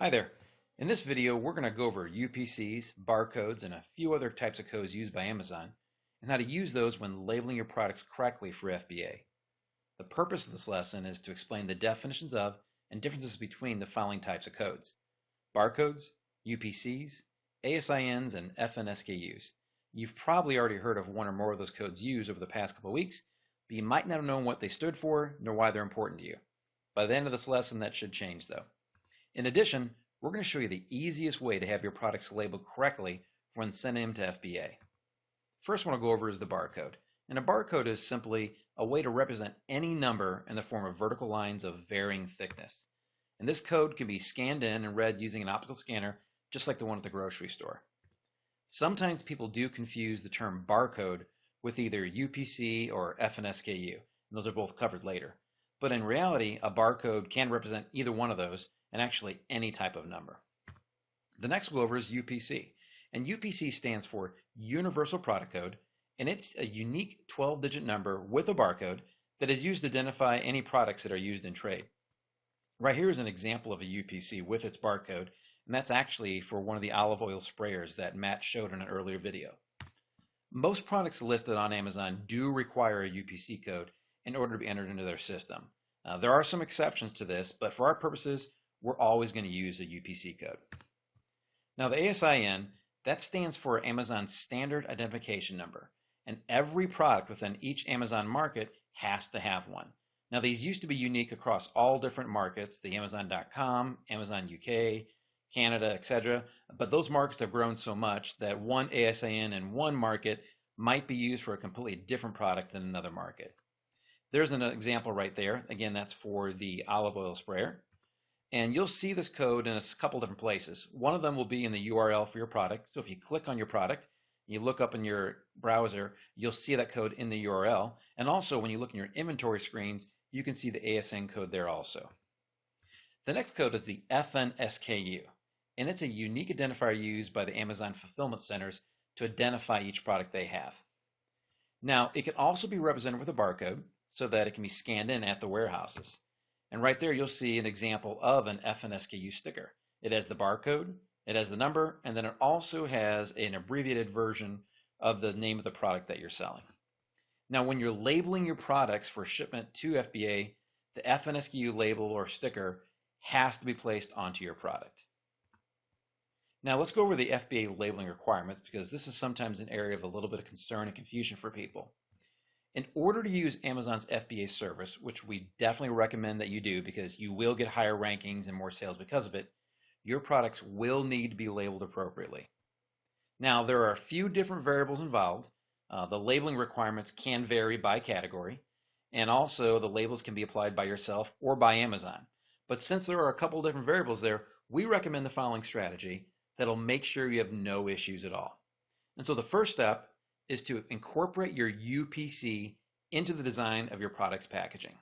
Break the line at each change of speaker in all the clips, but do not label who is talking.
Hi there. In this video, we're going to go over UPCs, barcodes, and a few other types of codes used by Amazon, and how to use those when labeling your products correctly for FBA. The purpose of this lesson is to explain the definitions of and differences between the following types of codes: barcodes, UPCs, ASINs, and FNSKUs. You've probably already heard of one or more of those codes used over the past couple of weeks, but you might not have known what they stood for, nor why they're important to you. By the end of this lesson, that should change though. In addition, we're going to show you the easiest way to have your products labeled correctly when sending them to FBA. First one I'll go over is the barcode. And a barcode is simply a way to represent any number in the form of vertical lines of varying thickness. And this code can be scanned in and read using an optical scanner, just like the one at the grocery store. Sometimes people do confuse the term barcode with either UPC or FNSKU, and those are both covered later. But in reality, a barcode can represent either one of those, and actually any type of number. The next we'll go over is UPC. And UPC stands for Universal Product Code, and it's a unique 12-digit number with a barcode that is used to identify any products that are used in trade. Right here is an example of a UPC with its barcode, and that's actually for one of the olive oil sprayers that Matt showed in an earlier video. Most products listed on Amazon do require a UPC code in order to be entered into their system. There are some exceptions to this, but for our purposes, we're always going to use a UPC code. Now the ASIN, that stands for Amazon Standard Identification Number, and every product within each Amazon market has to have one. Now these used to be unique across all different markets, the Amazon.com, Amazon UK, Canada, etc., but those markets have grown so much that one ASIN in one market might be used for a completely different product in another market. There's an example right there. Again, that's for the olive oil sprayer. And you'll see this code in a couple different places. One of them will be in the URL for your product. So if you click on your product, you look up in your browser, you'll see that code in the URL. And also when you look in your inventory screens, you can see the ASIN code there also. The next code is the FNSKU. And it's a unique identifier used by the Amazon fulfillment centers to identify each product they have. Now, it can also be represented with a barcode so that it can be scanned in at the warehouses. And right there, you'll see an example of an FNSKU sticker. It has the barcode, it has the number, and then it also has an abbreviated version of the name of the product that you're selling. Now, when you're labeling your products for shipment to FBA, the FNSKU label or sticker has to be placed onto your product. Now, let's go over the FBA labeling requirements because this is sometimes an area of a little bit of concern and confusion for people. In order to use Amazon's FBA service, which we definitely recommend that you do because you will get higher rankings and more sales because of it, your products will need to be labeled appropriately. Now, there are a few different variables involved. The labeling requirements can vary by category, and also the labels can be applied by yourself or by Amazon. But since there are a couple different variables there, we recommend the following strategy that'll make sure you have no issues at all. And so the first step is to incorporate your UPC into the design of your product's packaging.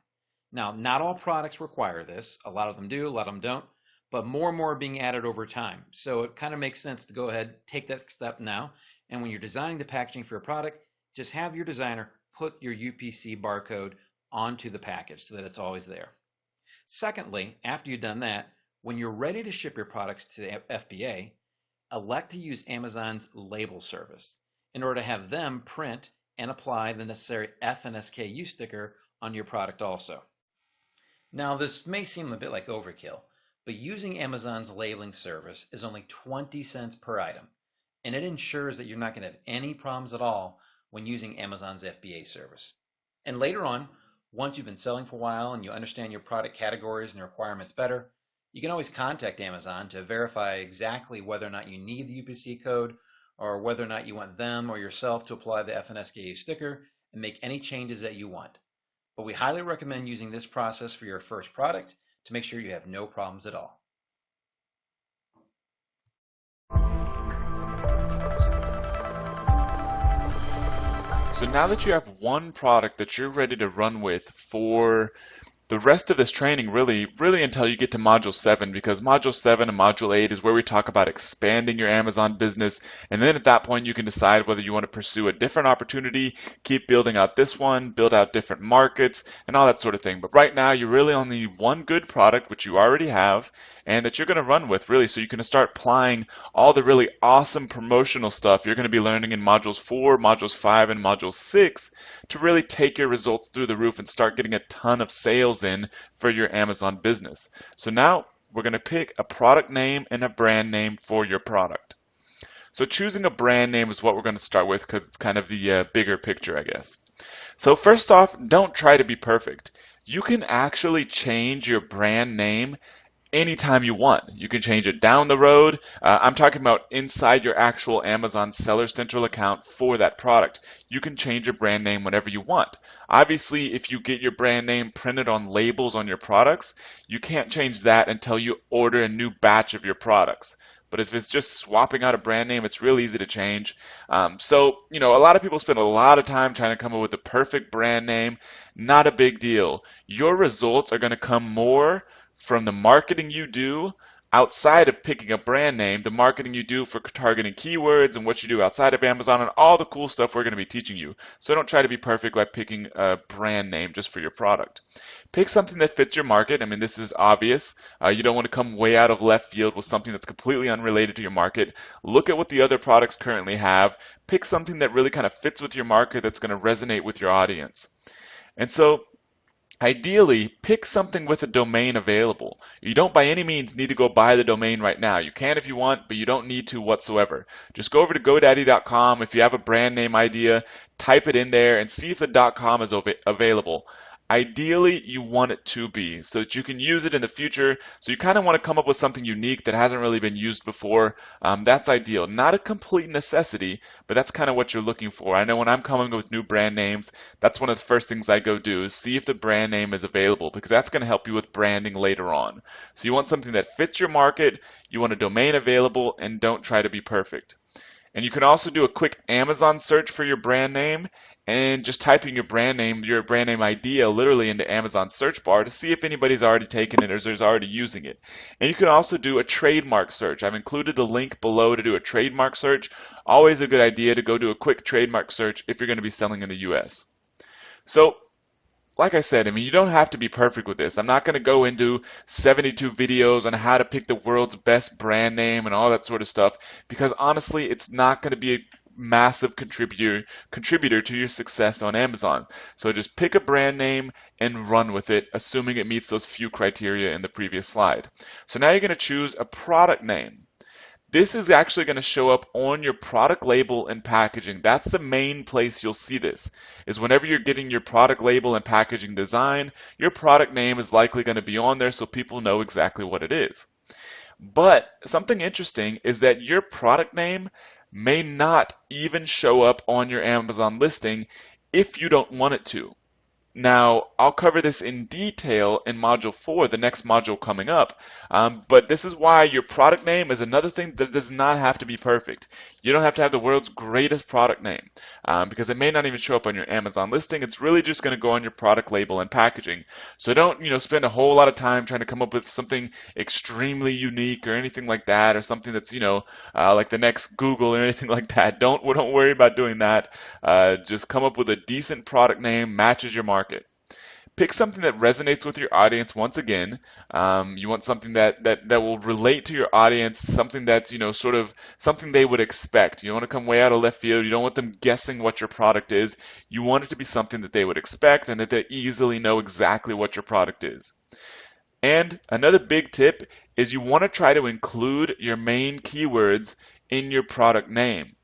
Now, not all products require this. A lot of them do, a lot of them don't, but more and more are being added over time. So it kind of makes sense to go ahead, take that step now, and when you're designing the packaging for your product, just have your designer put your UPC barcode onto the package so that it's always there. Secondly, after you've done that, when you're ready to ship your products to FBA, elect to use Amazon's label service in order to have them print and apply the necessary FNSKU sticker on your product also. Now, this may seem a bit like overkill, but using Amazon's labeling service is only 20 cents per item, and it ensures that you're not going to have any problems at all when using Amazon's FBA service. And later on, once you've been selling for a while and you understand your product categories and the requirements better, you can always contact Amazon to verify exactly whether or not you need the UPC code or whether or not you want them or yourself to apply the FNSKU sticker and make any changes that you want. But we highly recommend using this process for your first product to make sure you have no problems at all.
So now that you have one product that you're ready to run with for the rest of this training really until you get to Module 7, because Module 7 and Module 8 is where we talk about expanding your Amazon business. And then at that point, you can decide whether you want to pursue a different opportunity, keep building out this one, build out different markets, and all that sort of thing. But right now, you really only need one good product, which you already have, and that you're going to run with, really, so you can start applying all the really awesome promotional stuff you're going to be learning in Modules 4, Modules 5, and Module 6 to really take your results through the roof and start getting a ton of sales in for your Amazon business. So now we're going to pick a product name and a brand name for your product. So choosing a brand name is what we're going to start with because it's kind of the bigger picture, I guess. So first off, don't try to be perfect. You can actually change your brand name anytime you want. You can change it down the road. I'm talking about inside your actual Amazon Seller Central account for that product. You can change your brand name whenever you want. Obviously, if you get your brand name printed on labels on your products, you can't change that until you order a new batch of your products. But if it's just swapping out a brand name, it's real easy to change. So, a lot of people spend a lot of time trying to come up with the perfect brand name. Not a big deal. Your results are going to come more from the marketing you do outside of picking a brand name, the marketing you do for targeting keywords and what you do outside of Amazon and all the cool stuff we're going to be teaching you. So don't try to be perfect by picking a brand name just for your product. Pick something that fits your market. I mean, this is obvious. You don't want to come way out of left field with something that's completely unrelated to your market. Look at what the other products currently have. Pick something that really kind of fits with your market that's going to resonate with your audience. And so ideally, pick something with a domain available. You don't by any means need to go buy the domain right now. You can if you want, but you don't need to whatsoever. Just go over to GoDaddy.com. If you have a brand name idea, type it in there and see if the .com is available. Ideally, you want it to be so that you can use it in the future. So you kind of want to come up with something unique that hasn't really been used before. That's ideal. Not a complete necessity, but that's kind of what you're looking for. I know when I'm coming up with new brand names, that's one of the first things I go do is see if the brand name is available because that's going to help you with branding later on. So you want something that fits your market, you want a domain available, and don't try to be perfect. And you can also do a quick Amazon search for your brand name and just typing your brand name idea literally into Amazon search bar to see if anybody's already taken it or is already using it. And you can also do a trademark search. I've included the link below to do a trademark search. Always a good idea to go do a quick trademark search if you're going to be selling in the US. So, like I said, you don't have to be perfect with this. I'm not going to go into 72 videos on how to pick the world's best brand name and all that sort of stuff because honestly, it's not going to be a massive contributor to your success on Amazon. So just pick a brand name and run with it, assuming it meets those few criteria in the previous slide. So now you're going to choose a product name. This is actually going to show up on your product label and packaging. That's the main place you'll see this, is whenever you're getting your product label and packaging design, your product name is likely going to be on there so people know exactly what it is. But something interesting is that your product name may not even show up on your Amazon listing if you don't want it to. Now, I'll cover this in detail in Module 4, the next module coming up, but this is why your product name is another thing that does not have to be perfect. You don't have to have the world's greatest product name because it may not even show up on your Amazon listing. It's really just going to go on your product label and packaging. So don't spend a whole lot of time trying to come up with something extremely unique or anything like that, or something that's like the next Google or anything like that. Don't worry about doing that. Just come up with a decent product name, matches your market. Pick something that resonates with your audience once again. You want something that will relate to your audience, something that's, sort of something they would expect. You don't want to come way out of left field. You don't want them guessing what your product is. You want it to be something that they would expect and that they easily know exactly what your product is. And another big tip is you want to try to include your main keywords in your product name.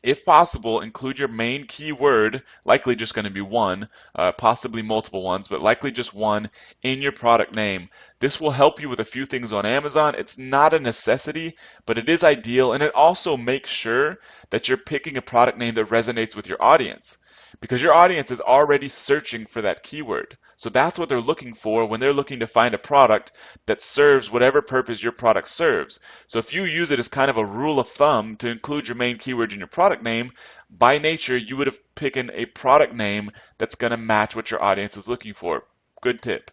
If possible, include your main keyword, likely just going to be one, possibly multiple ones, but likely just one in your product name. This will help you with a few things on Amazon. It's not a necessity, but it is ideal, and it also makes sure that you're picking a product name that resonates with your audience, because your audience is already searching for that keyword. So that's what they're looking for when they're looking to find a product that serves whatever purpose your product serves. So if you use it as kind of a rule of thumb to include your main keyword in your product name, by nature, you would have picked a product name that's going to match what your audience is looking for. good tip.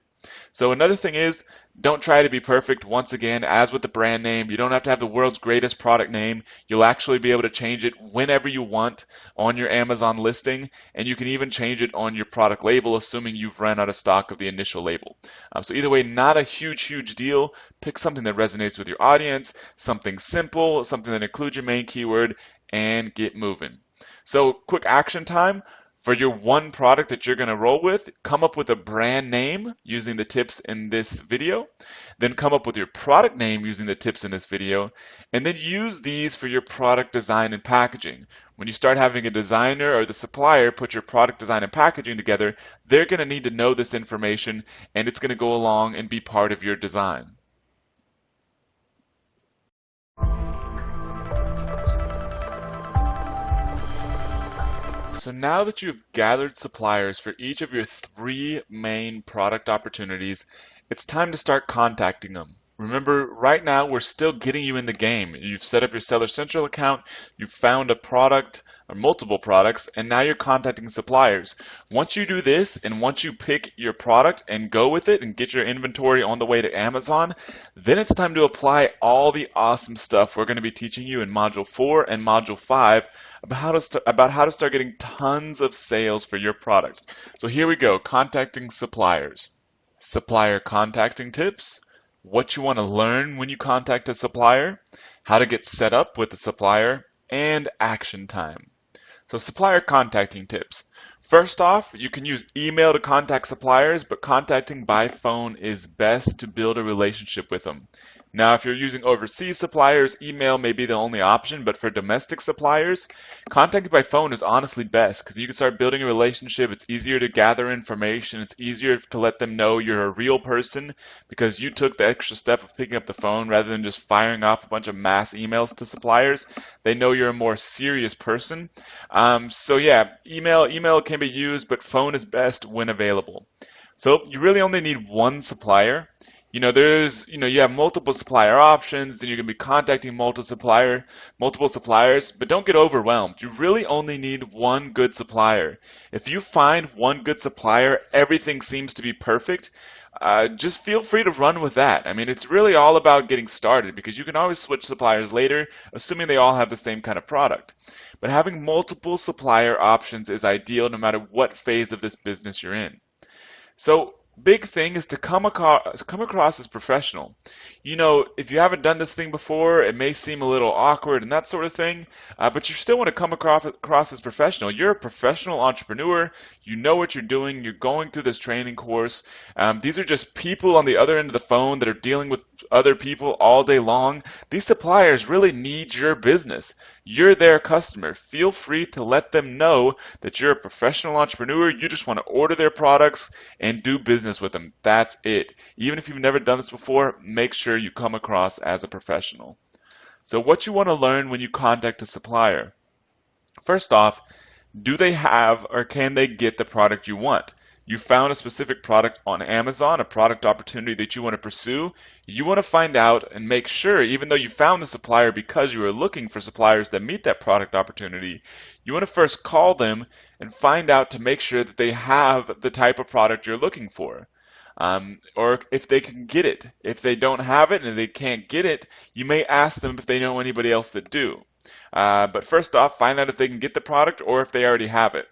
So another thing is, don't try to be perfect. Once again, as with the brand name, you don't have to have the world's greatest product name. You'll actually be able to change it whenever you want on your Amazon listing, and you can even change it on your product label, assuming you've run out of stock of the initial label. So either way, not a huge deal. Pick something that resonates with your audience, something simple, something that includes your main keyword, and get moving. So quick action time. For your one product that you're going to roll with, come up with a brand name using the tips in this video. Then come up with your product name using the tips in this video. And then use these for your product design and packaging. When you start having a designer or the supplier put your product design and packaging together, they're going to need to know this information, and it's going to go along and be part of your design. So now that you've gathered suppliers for each of your 3 main product opportunities, it's time to start contacting them. Remember, right now we're still getting you in the game. You've set up your Seller Central account, you've found a product or multiple products, and now you're contacting suppliers. Once you do this, and once you pick your product and go with it and get your inventory on the way to Amazon, then it's time to apply all the awesome stuff we're going to be teaching you in Module 4 and Module 5 about how to start getting tons of sales for your product. So here we go, contacting suppliers. Supplier contacting tips, what you want to learn when you contact a supplier, how to get set up with a supplier, and action time. So supplier contacting tips. First off, you can use email to contact suppliers, but contacting by phone is best to build a relationship with them. Now, if you're using overseas suppliers, email may be the only option, but for domestic suppliers, contacting by phone is honestly best because you can start building a relationship. It's easier to gather information. It's easier to let them know you're a real person because you took the extra step of picking up the phone rather than just firing off a bunch of mass emails to suppliers. They know you're a more serious person. So yeah, email can be used, but phone is best when available. So you really only need one supplier. You have multiple supplier options, and you're going to be contacting multiple suppliers, but don't get overwhelmed. You really only need one good supplier. If you find one good supplier, everything seems to be perfect. Just feel free to run with that. I mean, it's really all about getting started because you can always switch suppliers later, assuming they all have the same kind of product. But having multiple supplier options is ideal no matter what phase of this business you're in. So, big thing is to come across as professional. If you haven't done this thing before, it may seem a little awkward and that sort of thing, but you still want to come across as professional. You're a professional entrepreneur. You know what you're doing. You're going through this training course. These are just people on the other end of the phone that are dealing with other people all day long. These suppliers really need your business. You're their customer. Feel free to let them know that you're a professional entrepreneur. You just want to order their products and do business with them. That's it. Even if you've never done this before, make sure you come across as a professional. So what you want to learn when you contact a supplier. First off, do they have or can they get the product you want? You found a specific product on Amazon, a product opportunity that you want to pursue. You want to find out and make sure, even though you found the supplier because you were looking for suppliers that meet that product opportunity, you want to first call them and find out to make sure that they have the type of product you're looking for. Or if they can get it. If they don't have it and they can't get it, you may ask them if they know anybody else that do. But first off, find out if they can get the product or if they already have it.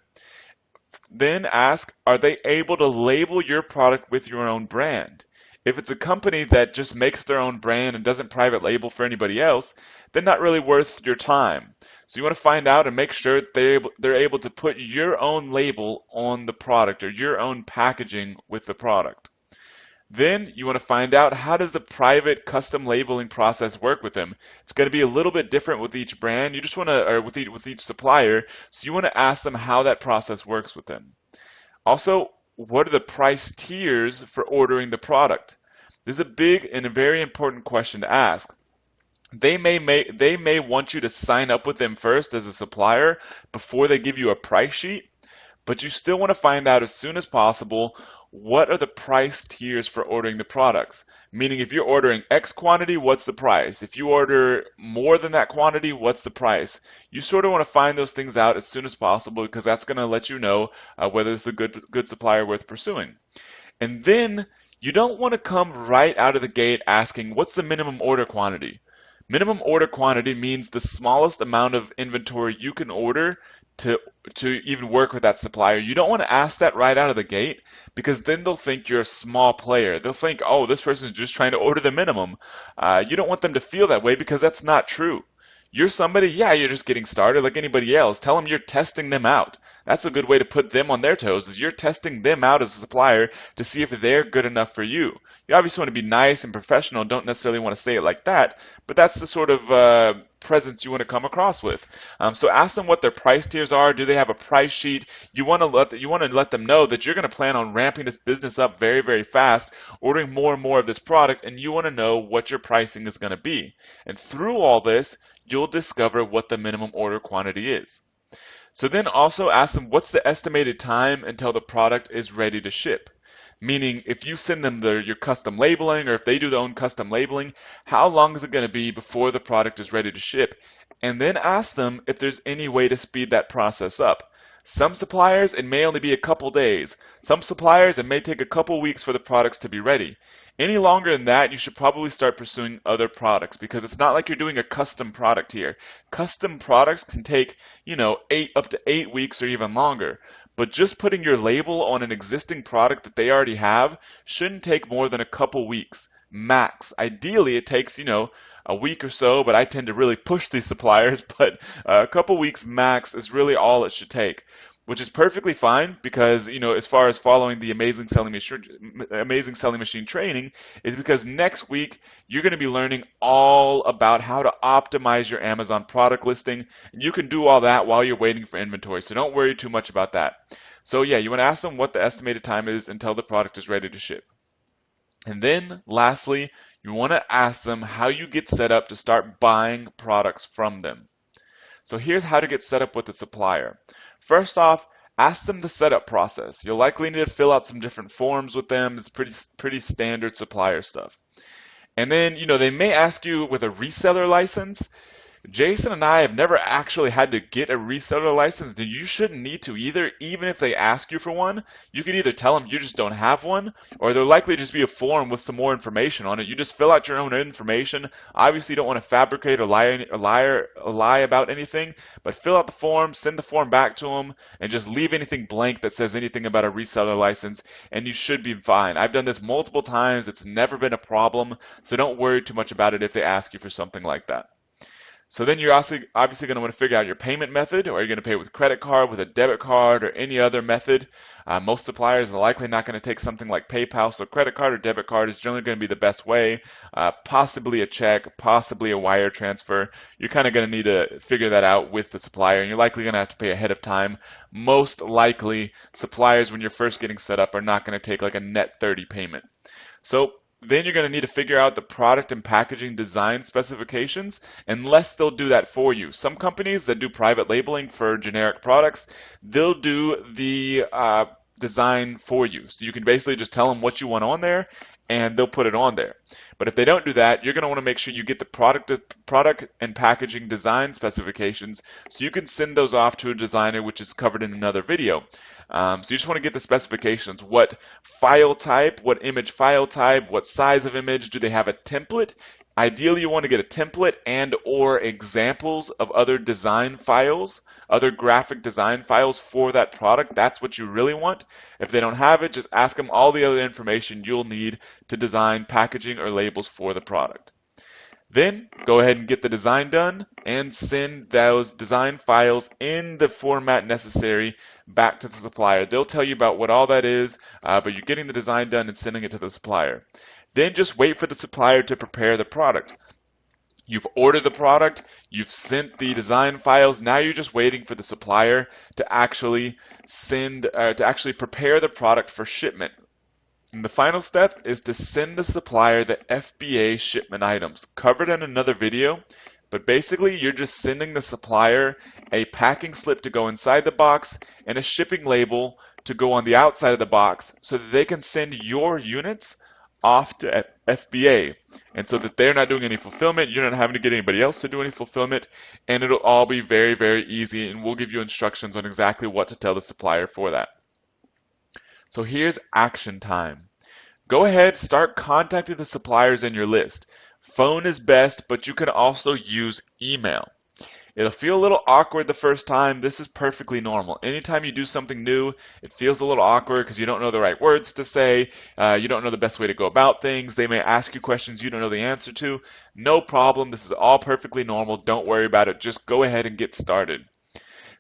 Then ask, are they able to label your product with your own brand? If it's a company that just makes their own brand and doesn't private label for anybody else, then not really worth your time. So you want to find out and make sure that they're able to put your own label on the product or your own packaging with the product. Then you want to find out, how does the private custom labeling process work with them? It's going to be a little bit different with each brand. You just want to, or with each supplier, so you want to ask them how that process works with them. Also, what are the price tiers for ordering the product? This is a big and a very important question to ask. They may want you to sign up with them first as a supplier before they give you a price sheet, but you still want to find out as soon as possible, what are the price tiers for ordering the products? Meaning, if you're ordering X quantity, what's the price? If you order more than that quantity, what's the price? You sort of want to find those things out as soon as possible because that's going to let you know whether it's a good supplier worth pursuing. And then you don't want to come right out of the gate asking, what's the minimum order quantity? Minimum order quantity means the smallest amount of inventory you can order to to even work with that supplier. You don't want to ask that right out of the gate because then they'll think you're a small player. They'll think, oh, this person's just trying to order the minimum. You don't want them to feel that way because that's not true. You're somebody, yeah, you're just getting started like anybody else. Tell them you're testing them out. That's a good way to put them on their toes, is you're testing them out as a supplier to see if they're good enough for you. You obviously want to be nice and professional, don't necessarily want to say it like that, but that's the sort of presence you want to come across with. So ask them what their price tiers are. Do they have a price sheet? You want to let them know that you're going to plan on ramping this business up very, very fast, ordering more and more of this product, and you want to know what your pricing is going to be. And through all this, you'll discover what the minimum order quantity is. So then also ask them what's the estimated time until the product is ready to ship. Meaning if you send them your custom labeling or if they do their own custom labeling, how long is it going to be before the product is ready to ship? And then ask them if there's any way to speed that process up. Some suppliers, it may only be a couple days. Some suppliers, it may take a couple weeks for the products to be ready. Any longer than that, you should probably start pursuing other products because it's not like you're doing a custom product here. Custom products can take, up to 8 weeks or even longer. But just putting your label on an existing product that they already have shouldn't take more than a couple weeks, max. Ideally, it takes, a week or so, but I tend to really push these suppliers, but a couple weeks max is really all it should take, which is perfectly fine because, as far as following the Amazing Selling Machine training, is because next week you're going to be learning all about how to optimize your Amazon product listing, and you can do all that while you're waiting for inventory, so don't worry too much about that. So yeah, you want to ask them what the estimated time is until the product is ready to ship. And then lastly, you want to ask them how you get set up to start buying products from them. So here's how to get set up with a supplier. First off, ask them the setup process. You'll likely need to fill out some different forms with them. It's pretty standard supplier stuff. And then, they may ask you with a reseller license. Jason and I have never actually had to get a reseller license. You shouldn't need to either. Even if they ask you for one, you can either tell them you just don't have one, or there'll likely just be a form with some more information on it. You just fill out your own information. Obviously, you don't want to fabricate or lie about anything, but fill out the form, send the form back to them, and just leave anything blank that says anything about a reseller license, and you should be fine. I've done this multiple times. It's never been a problem, so don't worry too much about it if they ask you for something like that. So then you're obviously going to want to figure out your payment method. Are you going to pay with a credit card, with a debit card, or any other method? Most suppliers are likely not going to take something like PayPal, so credit card or debit card is generally going to be the best way. Possibly a check, possibly a wire transfer. You're kind of going to need to figure that out with the supplier, and you're likely going to have to pay ahead of time. Most likely, suppliers, when you're first getting set up, are not going to take like a net 30 payment. So then you're going to need to figure out the product and packaging design specifications, unless they'll do that for you. Some companies that do private labeling for generic products, they'll do the design for you. So you can basically just tell them what you want on there, and they'll put it on there. But if they don't do that, you're going to want to make sure you get the product and packaging design specifications so you can send those off to a designer, which is covered in another video. So you just want to get the specifications. What file type, what image file type, what size of image, do they have a template? Ideally, you want to get a template and or examples of other design files, other graphic design files for that product. That's what you really want. If they don't have it, just ask them all the other information you'll need to design packaging or labels for the product. Then go ahead and get the design done and send those design files in the format necessary back to the supplier. They'll tell you about what all that is, but you're getting the design done and sending it to the supplier. Then just wait for the supplier to prepare the product. You've ordered the product, you've sent the design files, now you're just waiting for the supplier to actually prepare the product for shipment. And the final step is to send the supplier the FBA shipment items, covered in another video, but basically you're just sending the supplier a packing slip to go inside the box and a shipping label to go on the outside of the box so that they can send your units off to FBA. And so that they're not doing any fulfillment, you're not having to get anybody else to do any fulfillment, and it'll all be very, very easy, and we'll give you instructions on exactly what to tell the supplier for that. So here's action time. Go ahead, start contacting the suppliers in your list. Phone is best, but you can also use email. It'll feel a little awkward the first time. This is perfectly normal. Anytime you do something new, it feels a little awkward because you don't know the right words to say. You don't know the best way to go about things. They may ask you questions you don't know the answer to. No problem. This is all perfectly normal. Don't worry about it. Just go ahead and get started.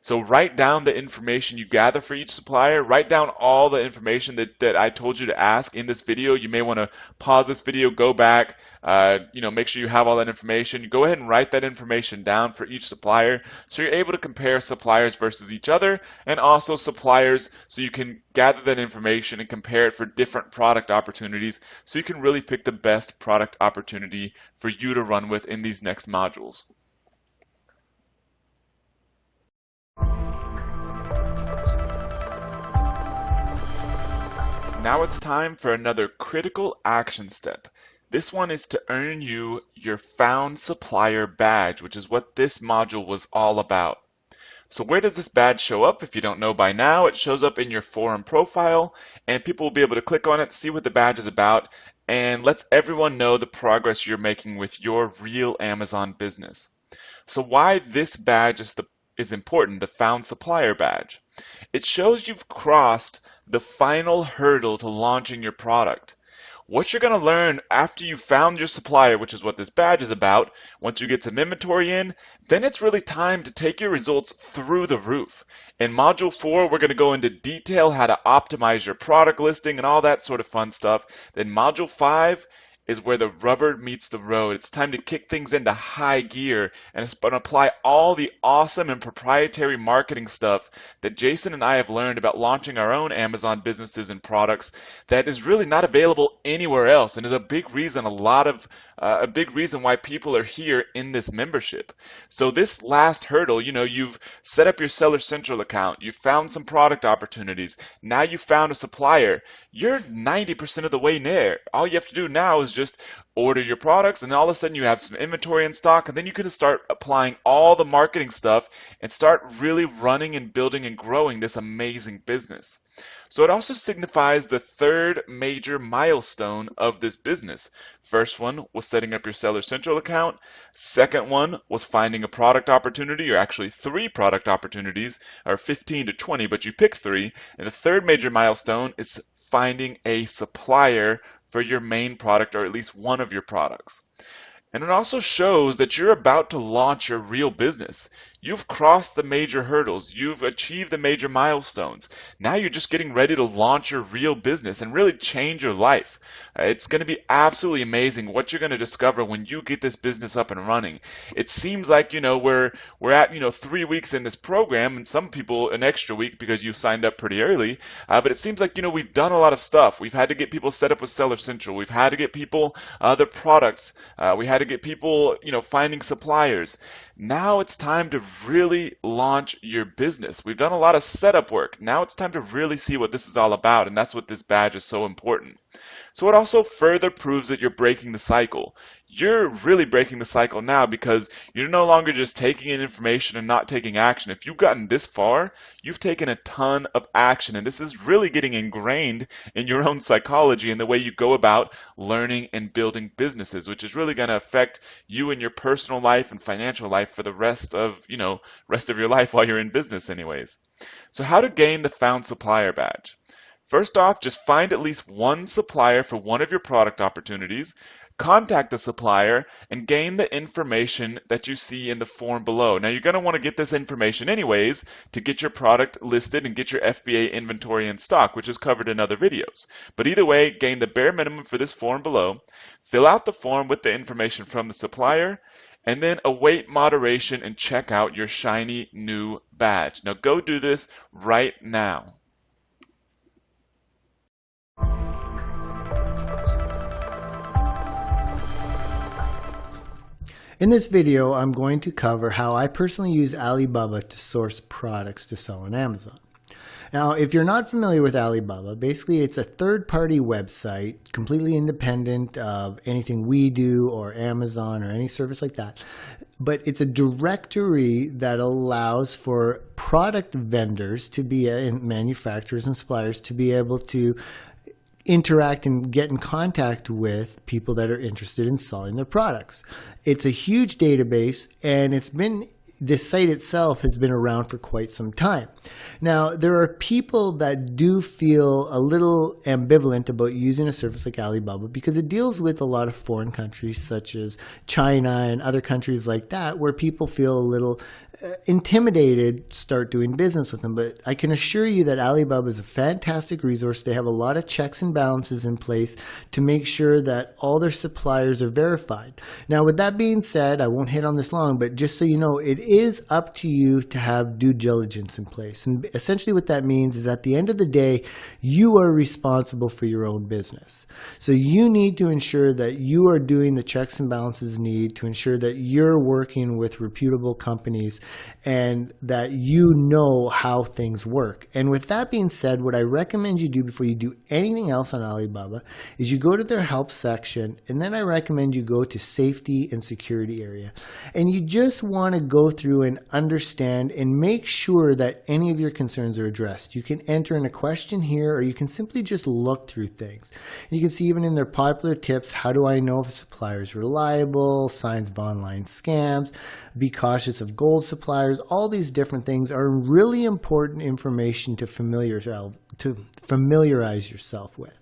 So write down the information you gather for each supplier. Write down all the information that I told you to ask in this video. You may want to pause this video, go back, make sure you have all that information. You go ahead and write that information down for each supplier so you're able to compare suppliers versus each other and also suppliers so you can gather that information and compare it for different product opportunities so you can really pick the best product opportunity for you to run with in these next modules. Now it's time for another critical action step. This one is to earn you your Found Supplier badge, which is what this module was all about. So where does this badge show up? If you don't know by now, it shows up in your forum profile, and people will be able to click on it, see what the badge is about, and lets everyone know the progress you're making with your real Amazon business. So why this badge is important, the Found Supplier badge. It shows you've crossed the final hurdle to launching your product. What you're going to learn after you've found your supplier, which is what this badge is about, once you get some inventory in, then it's really time to take your results through the roof. In Module 4, we're going to go into detail how to optimize your product listing and all that sort of fun stuff. Then Module 5 is where the rubber meets the road. It's time to kick things into high gear and apply all the awesome and proprietary marketing stuff that Jason and I have learned about launching our own Amazon businesses and products that is really not available anywhere else and is a big reason why people are here in this membership. So this last hurdle, you've set up your Seller Central account, you've found some product opportunities, now you've found a supplier. You're 90% of the way there. All you have to do now is just order your products, and all of a sudden you have some inventory in stock, and then you can start applying all the marketing stuff and start really running and building and growing this amazing business. So it also signifies the third major milestone of this business. First one was setting up your Seller Central account. Second one was finding a product opportunity, or actually 3 product opportunities, or 15 to 20, but you pick 3. And the third major milestone is finding a supplier for your main product, or at least one of your products. And it also shows that you're about to launch your real business. You've crossed the major hurdles. You've achieved the major milestones. Now you're just getting ready to launch your real business and really change your life. It's going to be absolutely amazing what you're going to discover when you get this business up and running. It seems like, we're at, 3 weeks in this program, and some people an extra week because you signed up pretty early. But it seems like, we've done a lot of stuff. We've had to get people set up with Seller Central. We've had to get people the products. We had to get people, finding suppliers. Now it's time to really launch your business. We've done a lot of setup work. Now it's time to really see what this is all about, and that's what this badge is so important. So it also further proves that you're breaking the cycle. You're really breaking the cycle now because you're no longer just taking in information and not taking action. If you've gotten this far, you've taken a ton of action, and this is really getting ingrained in your own psychology and the way you go about learning and building businesses, which is really going to affect you in your personal life and financial life for the rest of your life while you're in business anyways. So how to gain the Found Supplier badge? First off, just find at least one supplier for one of your product opportunities, contact the supplier, and gain the information that you see in the form below. Now, you're going to want to get this information anyways to get your product listed and get your FBA inventory in stock, which is covered in other videos. But either way, gain the bare minimum for this form below, fill out the form with the information from the supplier, and then await moderation and check out your shiny new badge. Now, go do this right now.
In this video, I'm going to cover how I personally use Alibaba to source products to sell on Amazon. Now, if you're not familiar with Alibaba, basically it's a third-party website, completely independent of anything we do or Amazon or any service like that. But it's a directory that allows for product vendors to be, and manufacturers and suppliers to be able to interact and get in contact with people that are interested in selling their products. It's a huge database, and this site itself has been around for quite some time. Now, there are people that do feel a little ambivalent about using a service like Alibaba because it deals with a lot of foreign countries such as China and other countries like that, where people feel a little intimidated to start doing business with them. But I can assure you that Alibaba is a fantastic resource. They have a lot of checks and balances in place to make sure that all their suppliers are verified. Now, with that being said, I won't hit on this long, but just so you know, it is up to you to have due diligence in place. And essentially what that means is at the end of the day, you are responsible for your own business. So you need to ensure that you are doing the checks and balances needed to ensure that you're working with reputable companies and that you know how things work. And with that being said, what I recommend you do before you do anything else on Alibaba is you go to their help section, and then I recommend you go to safety and security area. And you just want to go through and understand and make sure that any of your concerns are addressed. You can enter in a question here, or you can simply just look through things. And you can see even in their popular tips, how do I know if a supplier is reliable, signs of online scams, be cautious of gold suppliers. All these different things are really important information to familiarize yourself with.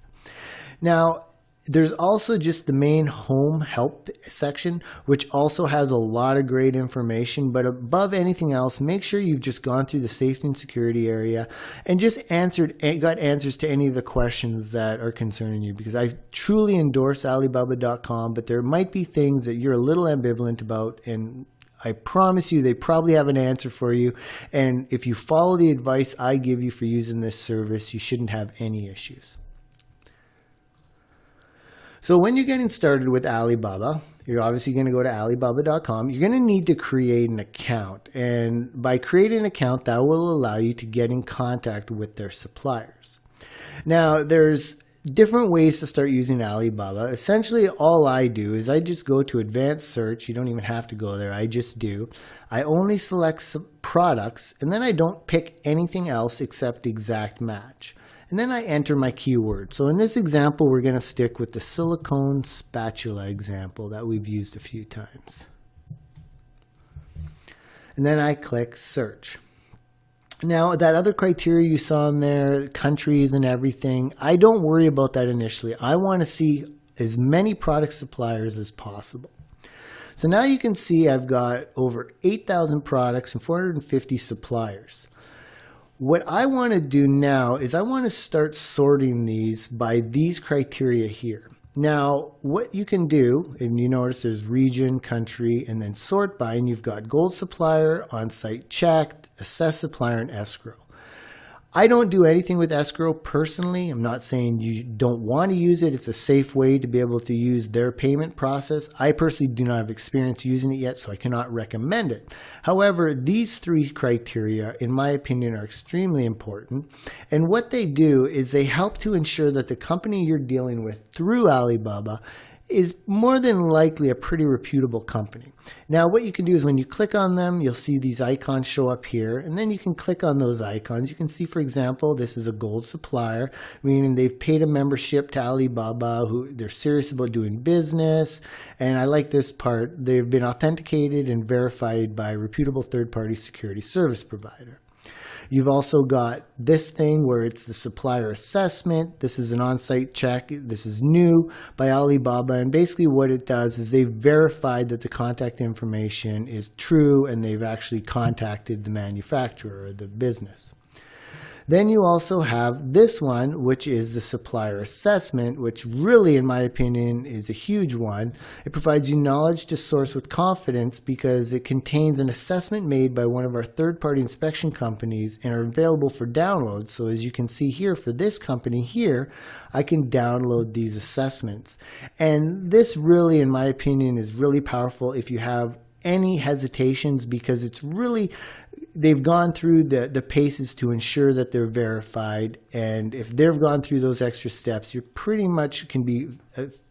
Now, there's also just the main home help section, which also has a lot of great information. But above anything else, make sure you've just gone through the safety and security area and just got answers to any of the questions that are concerning you. Because I truly endorse Alibaba.com, but there might be things that you're a little ambivalent about, and I promise you they probably have an answer for you. And if you follow the advice I give you for using this service, you shouldn't have any issues. So when you're getting started with Alibaba, you're obviously going to go to Alibaba.com. You're going to need to create an account. And by creating an account, that will allow you to get in contact with their suppliers. Now, there's different ways to start using Alibaba. Essentially, all I do is I just go to advanced search. You don't even have to go there. I just do. I only select products, and then I don't pick anything else except exact match. And then I enter my keyword. So in this example, we're going to stick with the silicone spatula example that we've used a few times. And then I click search. Now, that other criteria you saw in there, countries and everything, I don't worry about that initially. I want to see as many product suppliers as possible. So now you can see I've got over 8,000 products and 450 suppliers. What I want to do now is I want to start sorting these by these criteria here. Now, what you can do, and you notice there's region, country, and then sort by, and you've got gold supplier, on-site checked, assessed supplier, and escrow. I don't do anything with escrow personally. I'm not saying you don't want to use it. It's a safe way to be able to use their payment process. I personally do not have experience using it yet, so I cannot recommend it. However, these three criteria, in my opinion, are extremely important. And what they do is they help to ensure that the company you're dealing with through Alibaba is more than likely a pretty reputable company. Now, what you can do is when you click on them, you'll see these icons show up here, and then you can click on those icons. You can see, for example, this is a gold supplier, meaning they've paid a membership to Alibaba, who they're serious about doing business. And I like this part. They've been authenticated and verified by a reputable third-party security service provider. You've also got this thing where it's the supplier assessment. This is an on-site check. This is new by Alibaba. And basically what it does is they've verified that the contact information is true and they've actually contacted the manufacturer or the business. Then you also have this one, which is the supplier assessment, which really, in my opinion, is a huge one. It provides you knowledge to source with confidence because it contains an assessment made by one of our third-party inspection companies and are available for download. So as you can see here, for this company here, I can download these assessments. And this really, in my opinion, is really powerful if you have any hesitations, because it's really, they've gone through the paces to ensure that they're verified. And if they've gone through those extra steps, you pretty much can be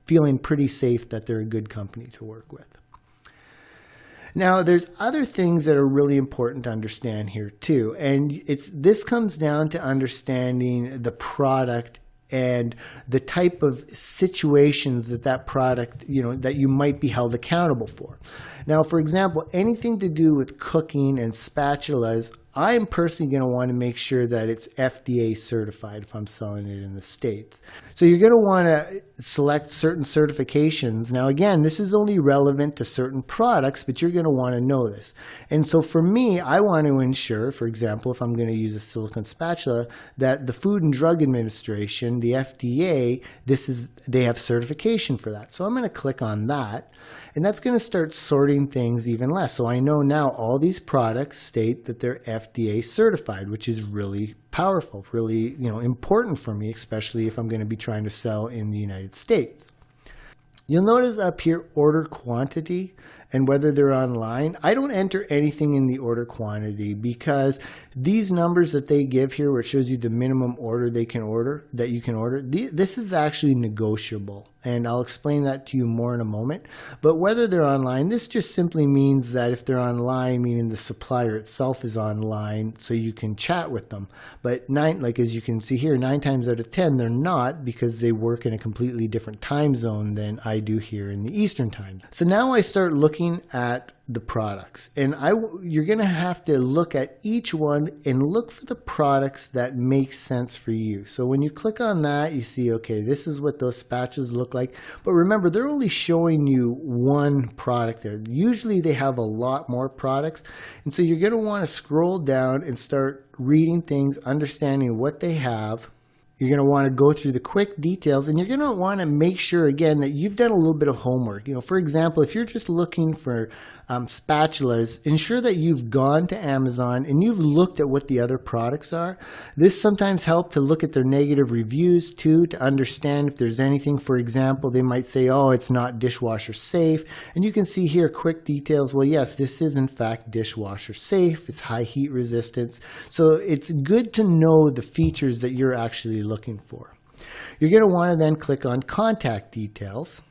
feeling pretty safe that they're a good company to work with. Now, there's other things that are really important to understand here too. And this comes down to understanding the product and the type of situations that that product, that you might be held accountable for. Now, for example, anything to do with cooking and spatulas, I'm personally going to want to make sure that it's FDA certified if I'm selling it in the States. So you're going to want to select certain certifications. Now, again, this is only relevant to certain products, but you're going to want to know this. And so for me, I want to ensure, for example, if I'm going to use a silicone spatula, that the Food and Drug Administration, the FDA, they have certification for that. So I'm going to click on that. And that's going to start sorting things even less. So I know now all these products state that they're FDA certified, which is really powerful, really, important for me, especially if I'm going to be trying to sell in the United States. You'll notice up here order quantity and whether they're online. I don't enter anything in the order quantity because these numbers that they give here, where it shows you the minimum order that you can order, this is actually negotiable. And I'll explain that to you more in a moment. But whether they're online, this just simply means that if they're online, meaning the supplier itself is online, so you can chat with them. But as you can see here, 9 times out of 10, they're not, because they work in a completely different time zone than I do here in the Eastern time. So now I start looking at the products, and you're going to have to look at each one and look for the products that make sense for you. So when you click on that, you see, okay, this is what those spatulas look like. But remember, they're only showing you one product there. Usually they have a lot more products. And so you're going to want to scroll down and start reading things, understanding what they have. You're going to want to go through the quick details, and you're going to want to make sure, again, that you've done a little bit of homework. For example, if you're just looking for spatulas, ensure that you've gone to Amazon and you've looked at what the other products are. This sometimes helps to look at their negative reviews too, to understand if there's anything. For example, they might say, oh, it's not dishwasher safe. And you can see here quick details. Well, yes, this is in fact dishwasher safe. It's high heat resistance. So it's good to know the features that you're actually looking for. You're going to want to then click on contact details.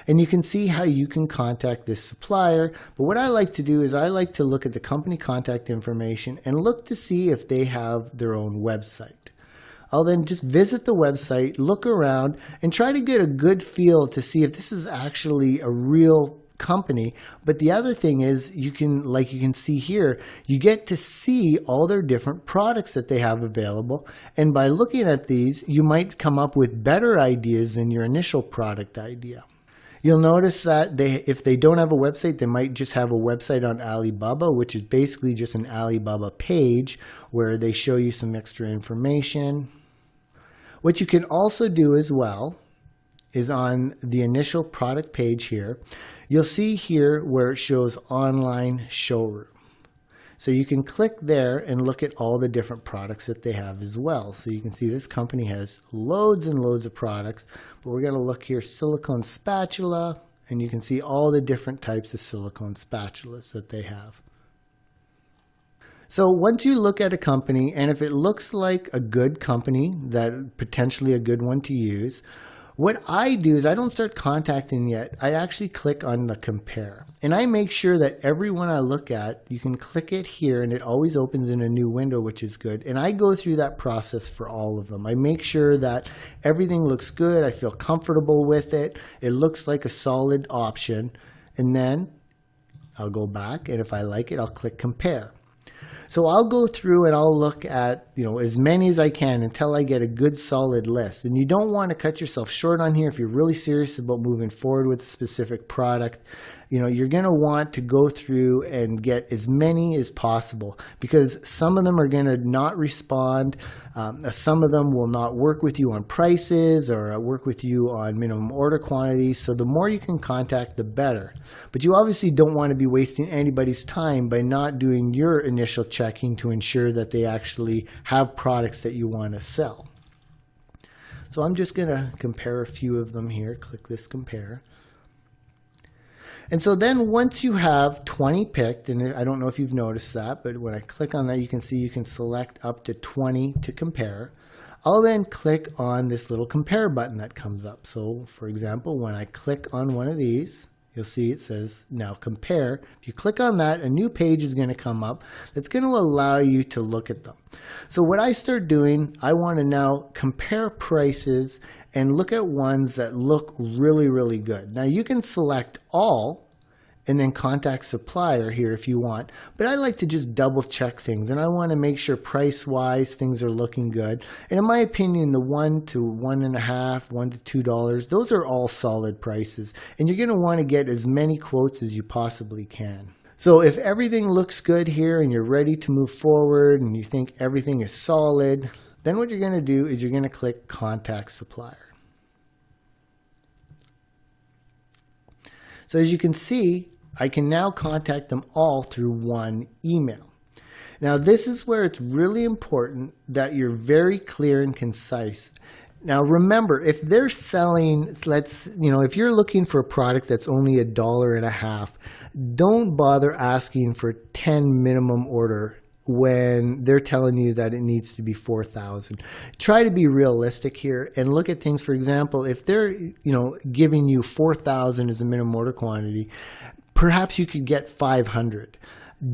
And you can see how you can contact this supplier. But what I like to do is I like to look at the company contact information and look to see if they have their own website. I'll then just visit the website, look around, and try to get a good feel to see if this is actually a real company. But the other thing is, you can see here, you get to see all their different products that they have available. And by looking at these, you might come up with better ideas than your initial product idea. You'll notice that if they don't have a website, they might just have a website on Alibaba, which is basically just an Alibaba page where they show you some extra information. What you can also do as well is on the initial product page here, you'll see here where it shows online showroom. So you can click there and look at all the different products that they have as well. So you can see this company has loads and loads of products, but we're going to look here, silicone spatula, and you can see all the different types of silicone spatulas that they have. So once you look at a company, and if it looks like a good company, that potentially a good one to use, what I do is I don't start contacting yet. I actually click on the compare. And I make sure that every one I look at, you can click it here and it always opens in a new window, which is good. And I go through that process for all of them. I make sure that everything looks good. I feel comfortable with it. It looks like a solid option. And then I'll go back, and if I like it, I'll click compare. So I'll go through and I'll look at, as many as I can until I get a good solid list. And you don't want to cut yourself short on here if you're really serious about moving forward with a specific product. You're going to want to go through and get as many as possible, because some of them are going to not respond. Some of them will not work with you on prices or work with you on minimum order quantities. So the more you can contact, the better. But you obviously don't want to be wasting anybody's time by not doing your initial checking to ensure that they actually have products that you want to sell. So I'm just going to compare a few of them here. Click this compare. And so then once you have 20 picked, and I don't know if you've noticed that, but when I click on that, you can see you can select up to 20 to compare. I'll then click on this little compare button that comes up. So for example, when I click on one of these, You'll see it says now compare. If you click on that, a new page is going to come up that's going to allow you to look at them. So what I start doing, I want to now compare prices and look at ones that look really, really good. Now you can select all and then contact supplier here if you want. But I like to just double check things, and I want to make sure price-wise things are looking good. And in my opinion, the $1 to $1.50, $1 to $2, those are all solid prices. And you're going to want to get as many quotes as you possibly can. So if everything looks good here and you're ready to move forward and you think everything is solid, then what you're going to do is you're going to click Contact Supplier. So as you can see, I can now contact them all through one email. Now this is where it's really important that you're very clear and concise. Now remember, if they're selling, if you're looking for a product that's only $1.50, don't bother asking for 10 minimum order when they're telling you that it needs to be 4,000. Try to be realistic here and look at things. For example, if they're giving you 4,000 as a minimum order quantity, perhaps you could get 500.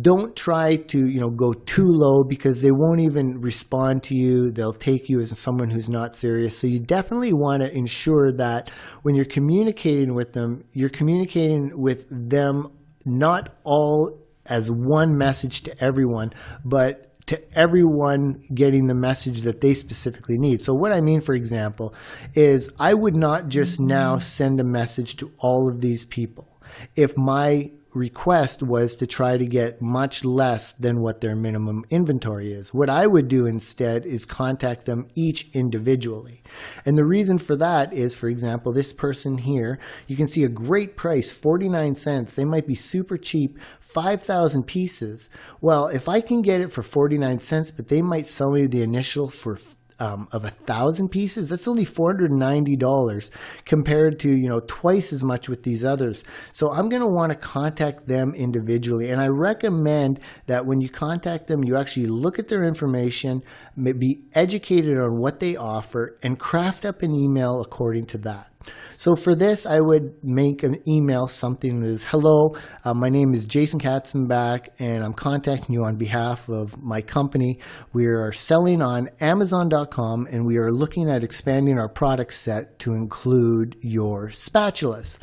Don't try to go too low, because they won't even respond to you. They'll take you as someone who's not serious. So you definitely want to ensure that when you're communicating with them, you're communicating with them not all as one message to everyone, but to everyone getting the message that they specifically need. So what I mean, for example, is I would not just now send a message to all of these people if my request was to try to get much less than what their minimum inventory is. What I would do instead is contact them each individually. And the reason for that is, for example, this person here, you can see a great price, 49 cents. They might be super cheap, 5,000 pieces. Well, if I can get it for 49 cents, but they might sell me the initial for of 1,000 pieces, that's only $490 compared to twice as much with these others. So I'm going to want to contact them individually, and I recommend that when you contact them, you actually look at their information, be educated on what they offer, and craft up an email according to that. So for this, I would make an email something that is, hello, my name is Jason Katzenbach, and I'm contacting you on behalf of my company. We are selling on Amazon.com, and we are looking at expanding our product set to include your spatulas.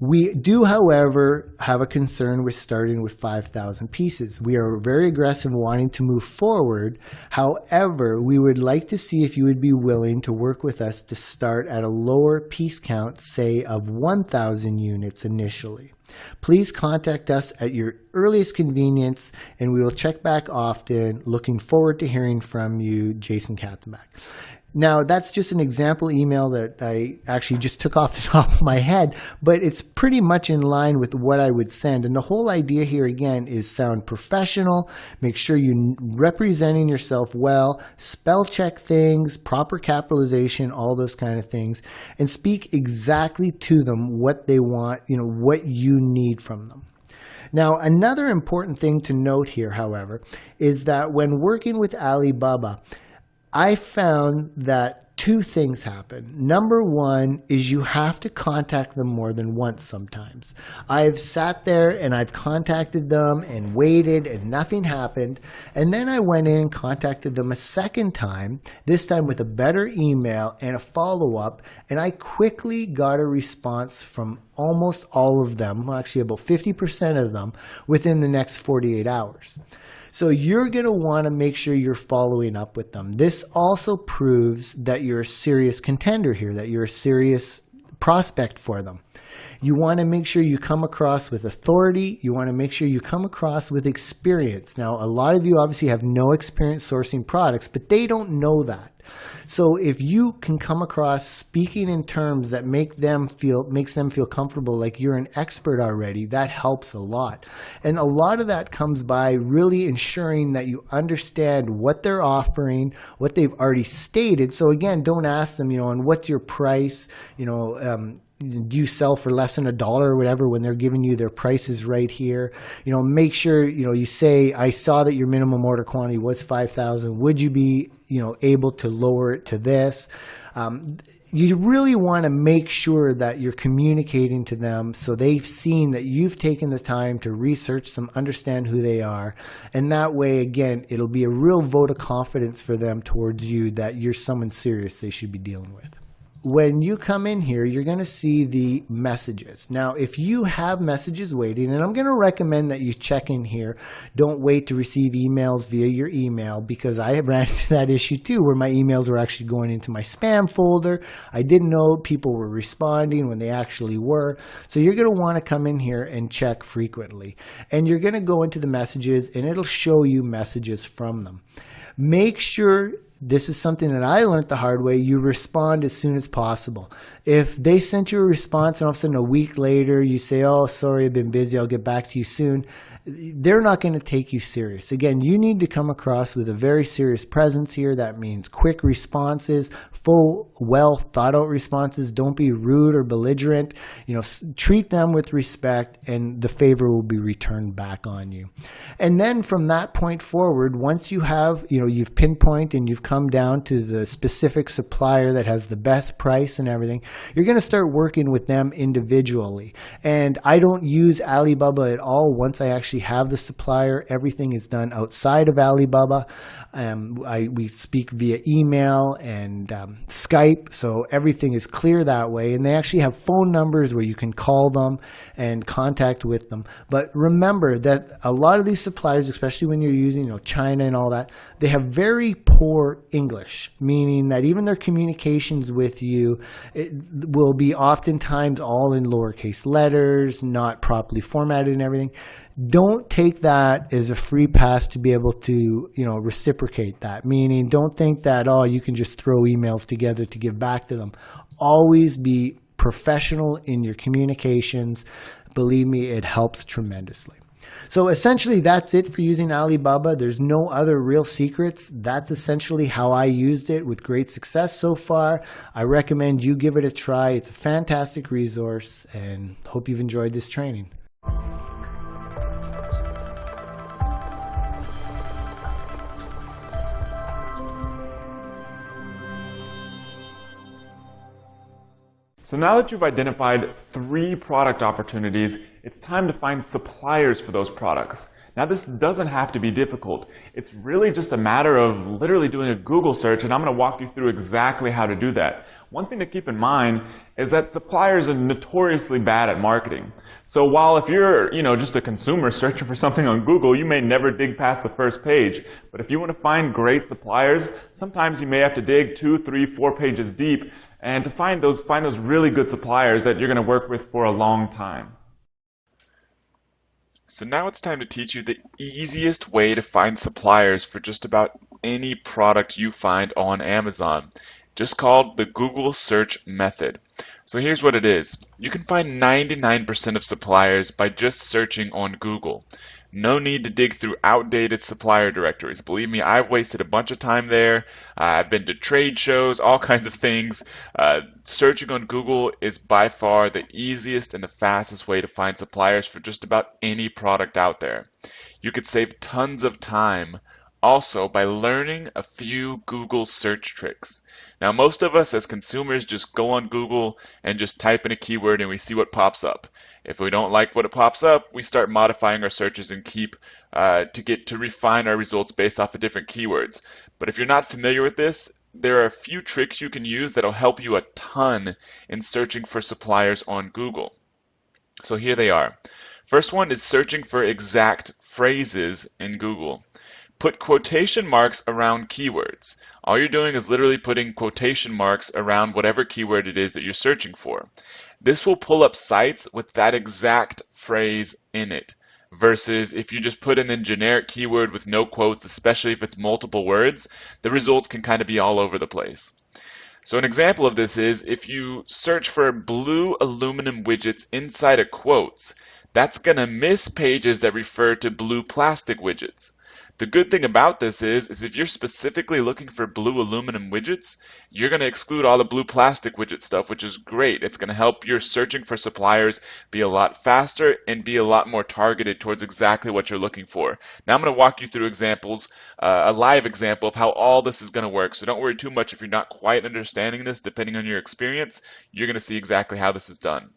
We do, however, have a concern with starting with 5,000 pieces. We are very aggressive wanting to move forward. However, we would like to see if you would be willing to work with us to start at a lower piece count, say of 1,000 units initially. Please contact us at your earliest convenience, and we will check back often. Looking forward to hearing from you, Jason Katzenbach. Now, that's just an example email that I actually just took off the top of my head, but it's pretty much in line with what I would send. And the whole idea here, again, is sound professional. Make sure you're representing yourself well, spell check things, proper capitalization, all those kind of things, and speak exactly to them what they want, what you need from them. Now, another important thing to note here, however, is that when working with Alibaba, I found that two things happen. Number one is you have to contact them more than once sometimes. I've sat there and I've contacted them and waited and nothing happened. And then I went in and contacted them a second time, this time with a better email and a follow-up. And I quickly got a response from almost all of them, actually about 50% of them, within the next 48 hours. So you're going to want to make sure you're following up with them. This also proves that you're a serious contender here, that you're a serious prospect for them. You want to make sure you come across with authority. You want to make sure you come across with experience. Now, a lot of you obviously have no experience sourcing products, but they don't know that. So if you can come across speaking in terms that makes them feel comfortable, like you're an expert already, that helps a lot. And a lot of that comes by really ensuring that you understand what they're offering, what they've already stated. So again, don't ask them, and what's your price, do you sell for less than $1 or whatever when they're giving you their prices right here? Make sure, you say, I saw that your minimum order quantity was 5,000. Would you be, able to lower it to this? You really want to make sure that you're communicating to them so they've seen that you've taken the time to research them, understand who they are. And that way, again, it'll be a real vote of confidence for them towards you that you're someone serious they should be dealing with. When you come in here, you're going to see the messages. Now, if you have messages waiting, and I'm going to recommend that you check in here, don't wait to receive emails via your email, because I have ran into that issue too, where my emails were actually going into my spam folder. I didn't know people were responding when they actually were. So you're going to want to come in here and check frequently. And you're going to go into the messages, and it'll show you messages from them. Make sure, this is something that I learned the hard way, you respond as soon as possible. If they sent you a response and all of a sudden a week later you say, oh, sorry, I've been busy, I'll get back to you soon, they're not going to take you serious. Again, you need to come across with a very serious presence here. That means quick responses, full, well thought out responses. Don't be rude or belligerent. Treat them with respect, and the favor will be returned back on you. And then from that point forward, once you have, you've pinpointed and you've come down to the specific supplier that has the best price and everything, you're going to start working with them individually. And I don't use Alibaba at all. Once I actually have the supplier, everything is done outside of Alibaba. We speak via email and Skype, so everything is clear that way. And they actually have phone numbers where you can call them and contact with them. But remember that a lot of these suppliers, especially when you're using China and all that, they have very poor English, meaning that even their communications with you will be oftentimes all in lowercase letters, not properly formatted and everything. Don't take that as a free pass to be able to, reciprocate that. Meaning, don't think that, you can just throw emails together to give back to them. Always be professional in your communications. Believe me, it helps tremendously. So essentially, that's it for using Alibaba. There's no other real secrets. That's essentially how I used it with great success so far. I recommend you give it a try. It's a fantastic resource, and hope you've enjoyed this training.
So now that you've identified 3 product opportunities, it's time to find suppliers for those products. Now this doesn't have to be difficult. It's really just a matter of literally doing a Google search, and I'm going to walk you through exactly how to do that. One thing to keep in mind is that suppliers are notoriously bad at marketing. So while if you're, just a consumer searching for something on Google, you may never dig past the first page. But if you want to find great suppliers, sometimes you may have to dig 2, 3, 4 pages deep, and to find those really good suppliers that you're going to work with for a long time.
So now it's time to teach you the easiest way to find suppliers for just about any product you find on Amazon, just called the Google search method. So here's what it is. You can find 99% of suppliers by just searching on Google. No need to dig through outdated supplier directories. Believe me, I've wasted a bunch of time there. I've been to trade shows, all kinds of things. Searching on Google is by far the easiest and the fastest way to find suppliers for just about any product out there. You could save tons of time also by learning a few Google search tricks. Now, most of us as consumers just go on Google and just type in a keyword and we see what pops up. If we don't like what it pops up, we start modifying our searches and keep to refine our results based off of different keywords. But if you're not familiar with this, there are a few tricks you can use that'll help you a ton in searching for suppliers on Google. So here they are. First one is searching for exact phrases in Google. Put quotation marks around keywords. All you're doing is literally putting quotation marks around whatever keyword it is that you're searching for. This will pull up sites with that exact phrase in it, versus if you just put in a generic keyword with no quotes, especially if it's multiple words, the results can kind of be all over the place. So an example of this is if you search for blue aluminum widgets inside of quotes, that's going to miss pages that refer to blue plastic widgets. The good thing about this is if you're specifically looking for blue aluminum widgets, you're going to exclude all the blue plastic widget stuff, which is great. It's going to help your searching for suppliers be a lot faster and be a lot more targeted towards exactly what you're looking for. Now I'm going to walk you through examples, a live example of how all this is going to work. So don't worry too much if you're not quite understanding this. Depending on your experience, you're going to see exactly how this is done.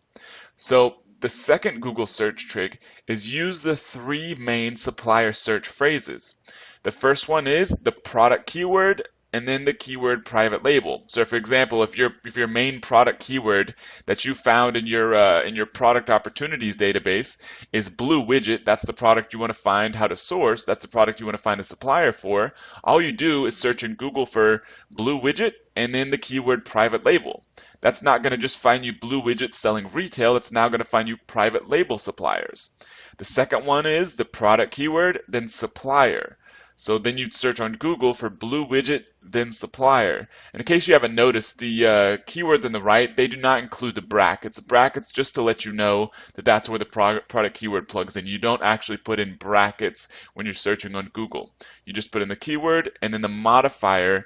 So the second Google search trick is use the 3 main supplier search phrases. The first one is the product keyword and then the keyword private label. So for example, if your main product keyword that you found in your product opportunities database is blue widget, that's the product you want to find how to source, that's the product you want to find a supplier for, all you do is search in Google for blue widget and then the keyword private label. That's not going to just find you blue widgets selling retail, it's now going to find you private label suppliers. The second one is the product keyword, then supplier. So then you'd search on Google for blue widget, then supplier. And in case you haven't noticed, the keywords on the right, they do not include the brackets. Brackets just to let you know that that's where the product keyword plugs in. You don't actually put in brackets when you're searching on Google. You just put in the keyword and then the modifier,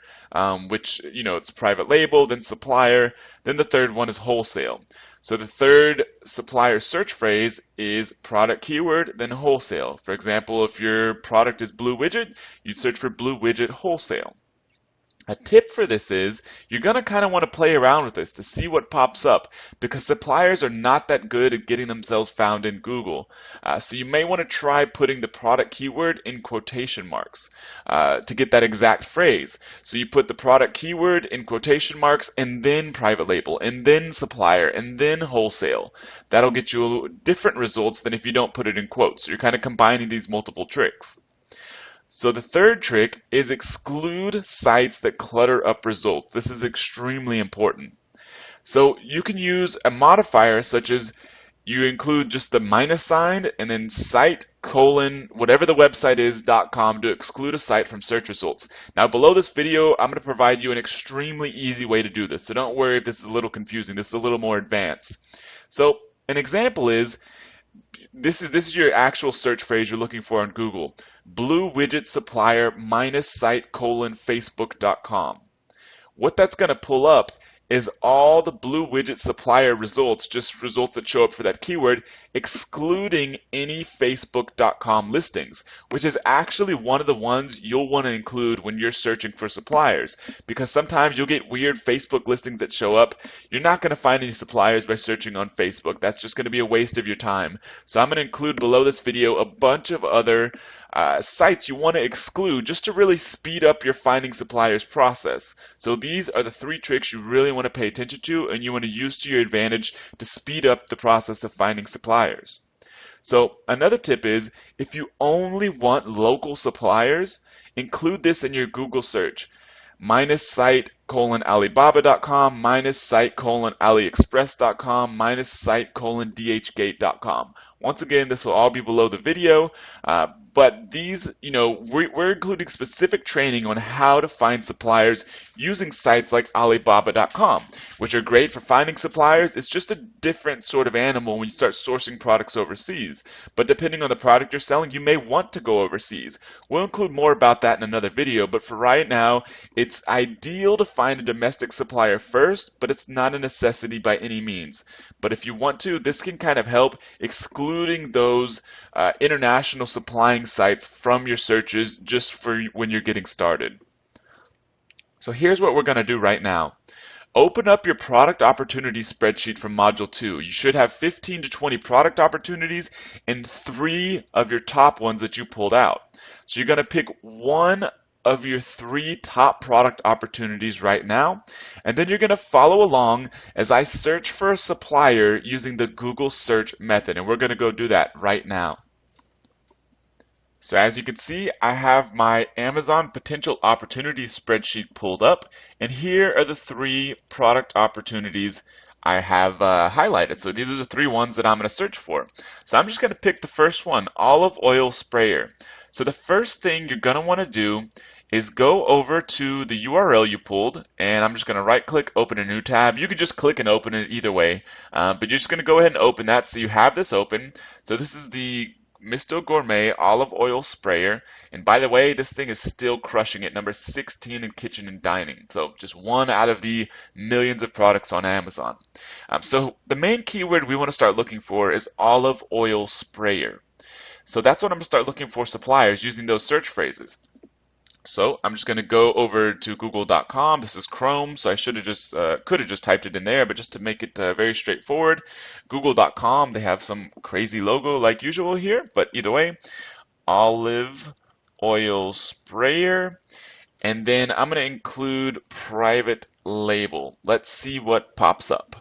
which, it's private label, then supplier, then the third one is wholesale. So the third supplier search phrase is product keyword, then wholesale. For example, if your product is blue widget, you'd search for blue widget wholesale. A tip for this is you're going to kind of want to play around with this to see what pops up because suppliers are not that good at getting themselves found in Google. So you may want to try putting the product keyword in quotation marks to get that exact phrase. So you put the product keyword in quotation marks and then private label and then supplier and then wholesale. That'll get you different results than if you don't put it in quotes. So you're kind of combining these multiple tricks. So the third trick is exclude sites that clutter up results. This is extremely important. So you can use a modifier such as you include just the minus sign and then site : whatever the website is .com to exclude a site from search results. Now below this video, I'm going to provide you an extremely easy way to do this. So don't worry if this is a little confusing. This is a little more advanced. So an example is this is your actual search phrase you're looking for on Google. Blue widget supplier minus site : facebook.com. What that's going to pull up is all the blue widget supplier results, just results that show up for that keyword, excluding any facebook.com listings, which is actually one of the ones you'll want to include when you're searching for suppliers, because sometimes you'll get weird Facebook listings that show up. You're not going to find any suppliers by searching on Facebook. That's just going to be a waste of your time. So I'm going to include below this video a bunch of other sites you want to exclude just to really speed up your finding suppliers process. So these are the 3 tricks you really want to pay attention to and you want to use to your advantage to speed up the process of finding suppliers. So another tip is if you only want local suppliers, include this in your Google search. Minus site : Alibaba.com, minus site : AliExpress.com, minus site : DHgate.com. Once again, this will all be below the video, but these, we're including specific training on how to find suppliers using sites like Alibaba.com, which are great for finding suppliers. It's just a different sort of animal when you start sourcing products overseas. But depending on the product you're selling, you may want to go overseas. We'll include more about that in another video, but for right now, it's ideal to find a domestic supplier first, but it's not a necessity by any means. But if you want to, this can kind of help excluding those international supplying sites from your searches just for when you're getting started. So here's what we're going to do right now. Open up your product opportunity spreadsheet from Module 2. You should have 15 to 20 product opportunities and 3 of your top ones that you pulled out. So you're going to pick one of your 3 top product opportunities right now, and then you're going to follow along as I search for a supplier using the Google search method, and we're going to go do that right now. So as you can see, I have my Amazon potential opportunities spreadsheet pulled up, and here are the 3 product opportunities I have highlighted. So these are the 3 ones that I'm going to search for. So I'm just going to pick the first one, olive oil sprayer. So the first thing you're going to want to do is go over to the URL you pulled, and I'm just going to right click, open a new tab. You could just click and open it either way, but you're just going to go ahead and open that so you have this open. So this is the Misto Gourmet Olive Oil Sprayer. And by the way, this thing is still crushing it, number 16 in kitchen and dining. So just one out of the millions of products on Amazon. So the main keyword we want to start looking for is olive oil sprayer. So that's what I'm going to start looking for suppliers using those search phrases. So I'm just going to go over to google.com. This is Chrome, so I should have just could have just typed it in there, but just to make it very straightforward, google.com, they have some crazy logo like usual here, but either way, olive oil sprayer, and then I'm going to include private label. Let's see what pops up.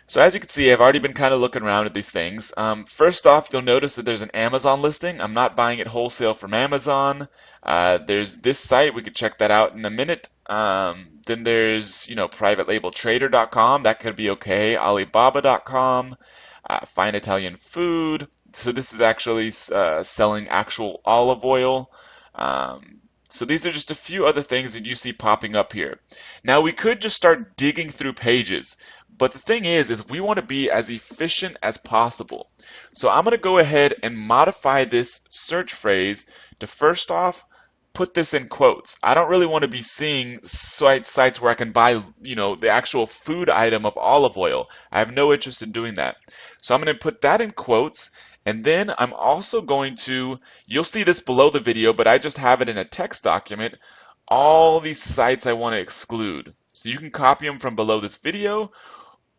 So as you can see, I've already been kind of looking around at these things. First off, you'll notice that there's an Amazon listing. I'm not buying it wholesale from Amazon. There's this site. We could check that out in a minute. Then there's, privatelabeltrader.com. That could be okay. Alibaba.com. Fine Italian Food. So this is actually selling actual olive oil. So these are just a few other things that you see popping up here. Now we could just start digging through pages, but the thing is we want to be as efficient as possible. So I'm going to go ahead and modify this search phrase to first off put this in quotes. I don't really want to be seeing sites where I can buy, the actual food item of olive oil. I have no interest in doing that. So I'm going to put that in quotes. And then I'm also going to, you'll see this below the video, but I just have it in a text document, all these sites I want to exclude. So you can copy them from below this video,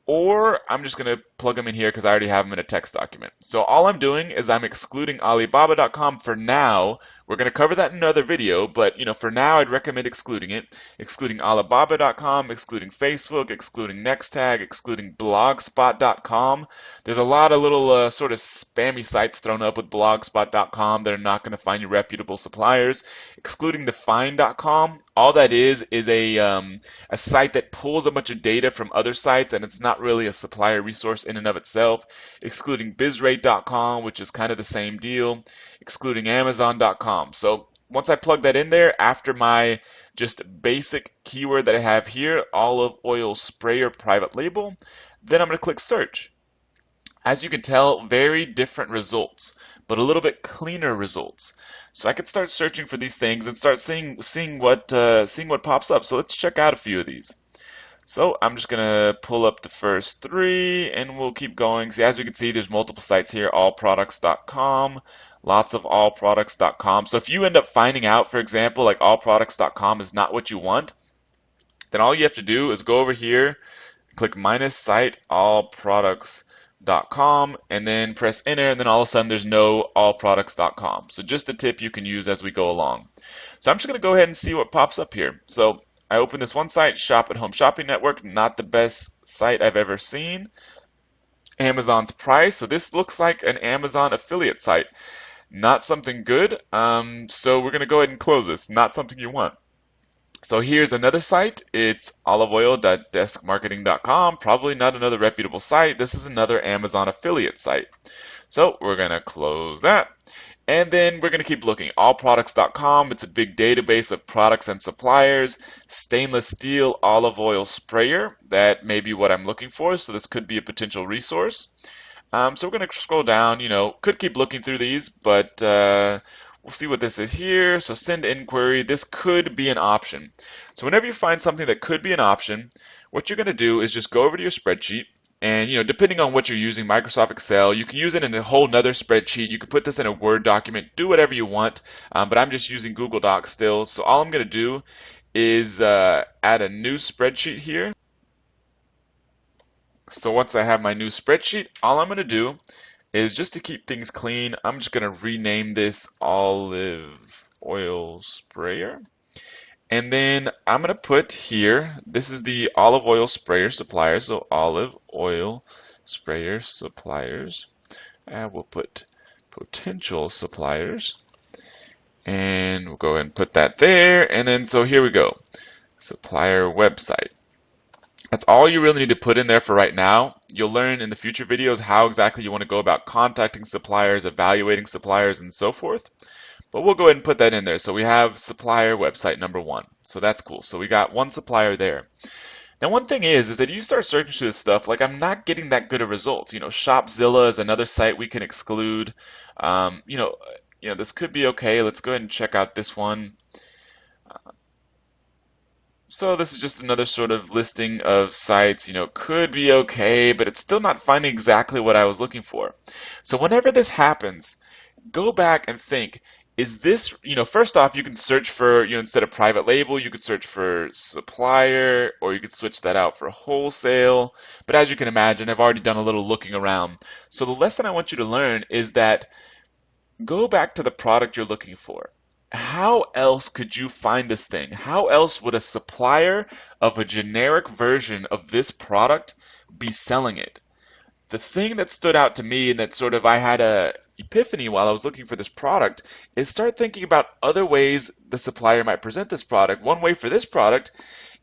or I'm just going to plug them in here because I already have them in a text document. So all I'm doing is I'm excluding Alibaba.com for now. We're going to cover that in another video, but for now I'd recommend excluding it. Excluding Alibaba.com, excluding Facebook, excluding Nextag, excluding Blogspot.com. There's a lot of little sort of spammy sites thrown up with Blogspot.com that are not going to find you reputable suppliers. Excluding Define.com. All that is a site that pulls a bunch of data from other sites, and it's not really a supplier resource in and of itself. Excluding bizrate.com, which is kind of the same deal. Excluding amazon.com. So once I plug that in there, after my just basic keyword that I have here, olive oil sprayer private label, then I'm going to click search. As you can tell, very different results, but a little bit cleaner results. So I could start searching for these things and start seeing what pops up. So let's check out a few of these. So I'm just going to pull up the first three and we'll keep going. See, as you can see, there's multiple sites here, allproducts.com, lots of allproducts.com. So if you end up finding out, for example, like allproducts.com is not what you want, then all you have to do is go over here, click minus site allproducts.com, and then press enter, and then all of a sudden there's no allproducts.com. So just a tip you can use as we go along. So I'm just going to go ahead and see what pops up here. So I open this one site, Shop at Home Shopping Network, not the best site I've ever seen. Amazon's price, so this looks like an Amazon affiliate site. Not something good, so we're going to go ahead and close this. Not something you want. So here's another site. It's oliveoil.deskmarketing.com. Probably not another reputable site. This is another Amazon affiliate site. So we're going to close that. And then we're going to keep looking. Allproducts.com, it's a big database of products and suppliers. Stainless steel olive oil sprayer, that may be what I'm looking for, so this could be a potential resource. So we're going to scroll down, could keep looking through these, but we'll see what this is here. So send inquiry, this could be an option. So whenever you find something that could be an option, what you're going to do is just go over to your spreadsheet. And depending on what you're using, Microsoft Excel, you can use it in a whole nother spreadsheet. You can put this in a Word document, do whatever you want. But I'm just using Google Docs still. So all I'm going to do is add a new spreadsheet here. So once I have my new spreadsheet, all I'm going to do is, just to keep things clean, I'm just going to rename this olive oil sprayer. And then I'm going to put here, this is the olive oil sprayer suppliers, so olive oil sprayer suppliers. And we'll put potential suppliers. And we'll go ahead and put that there. And then, so here we go. Supplier website. That's all you really need to put in there for right now. You'll learn in the future videos how exactly you want to go about contacting suppliers, evaluating suppliers, and so forth. But we'll go ahead and put that in there. So we have supplier website number 1. So that's cool. So we got one supplier there.
Now, one thing is that you start searching through this stuff, like I'm not getting that good of results. Shopzilla is another site we can exclude. Um, you know, this could be okay. Let's go ahead and check out this one. So this is just another sort of listing of sites, could be okay, but it's still not finding exactly what I was looking for. So whenever this happens, go back and think, is this, first off, you can search for, instead of private label, you could search for supplier, or you could switch that out for wholesale. But as you can imagine, I've already done a little looking around. So the lesson I want you to learn is that go back to the product you're looking for. How else could you find this thing? How else would a supplier of a generic version of this product be selling it? The thing that stood out to me and that sort of I had a epiphany while I was looking for this product is start thinking about other ways the supplier might present this product. One way for this product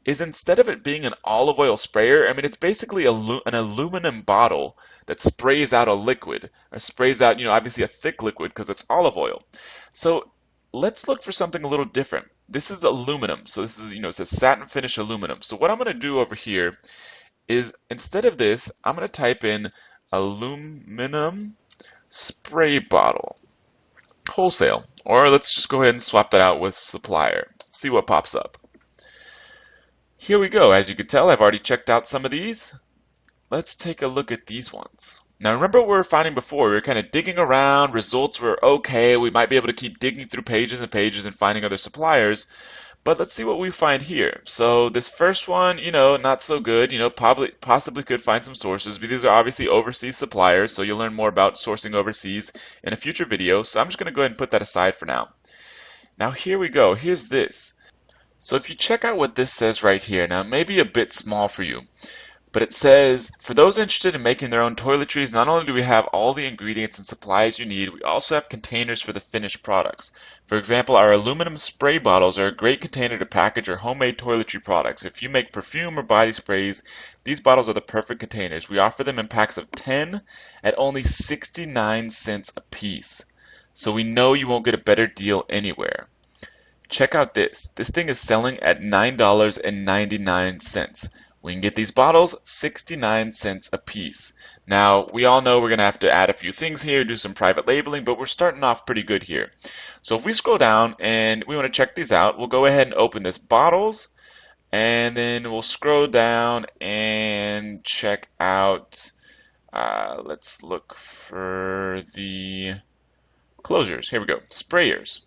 is instead of it being an olive oil sprayer, I mean, it's basically an aluminum bottle that sprays out a liquid, or sprays out, obviously a thick liquid because it's olive oil. So let's look for something a little different. This is aluminum. So this is, it says satin finish aluminum. So what I'm going to do over here is instead of this, I'm going to type in aluminum spray bottle wholesale, or let's just go ahead and swap that out with supplier. See what pops up. Here we go. As you can tell, I've already checked out some of these. Let's take a look at these ones. Now remember what we were finding before. We were kind of digging around, results were okay. We might be able to keep digging through pages and pages and finding other suppliers. But let's see what we find here. So this first one, not so good. Possibly could find some sources, but these are obviously overseas suppliers, so you'll learn more about sourcing overseas in a future video. So I'm just going to go ahead and put that aside for now. Now here we go. Here's this. So if you check out what this says right here, now it may be a bit small for you, but it says, for those interested in making their own toiletries, not only do we have all the ingredients and supplies you need, we also have containers for the finished products. For example, our aluminum spray bottles are a great container to package your homemade toiletry products. If you make perfume or body sprays, these bottles are the perfect containers. We offer them in packs of 10 at only 69 cents a piece. So we know you won't get a better deal anywhere. Check out this. This thing is selling at $9.99. We can get these bottles 69 cents a piece. Now, we all know we're going to have to add a few things here, do some private labeling, but we're starting off pretty good here. So if we scroll down and we want to check these out, we'll go ahead and open this bottles, and then we'll scroll down and check out, let's look for the closures. Here we go, sprayers.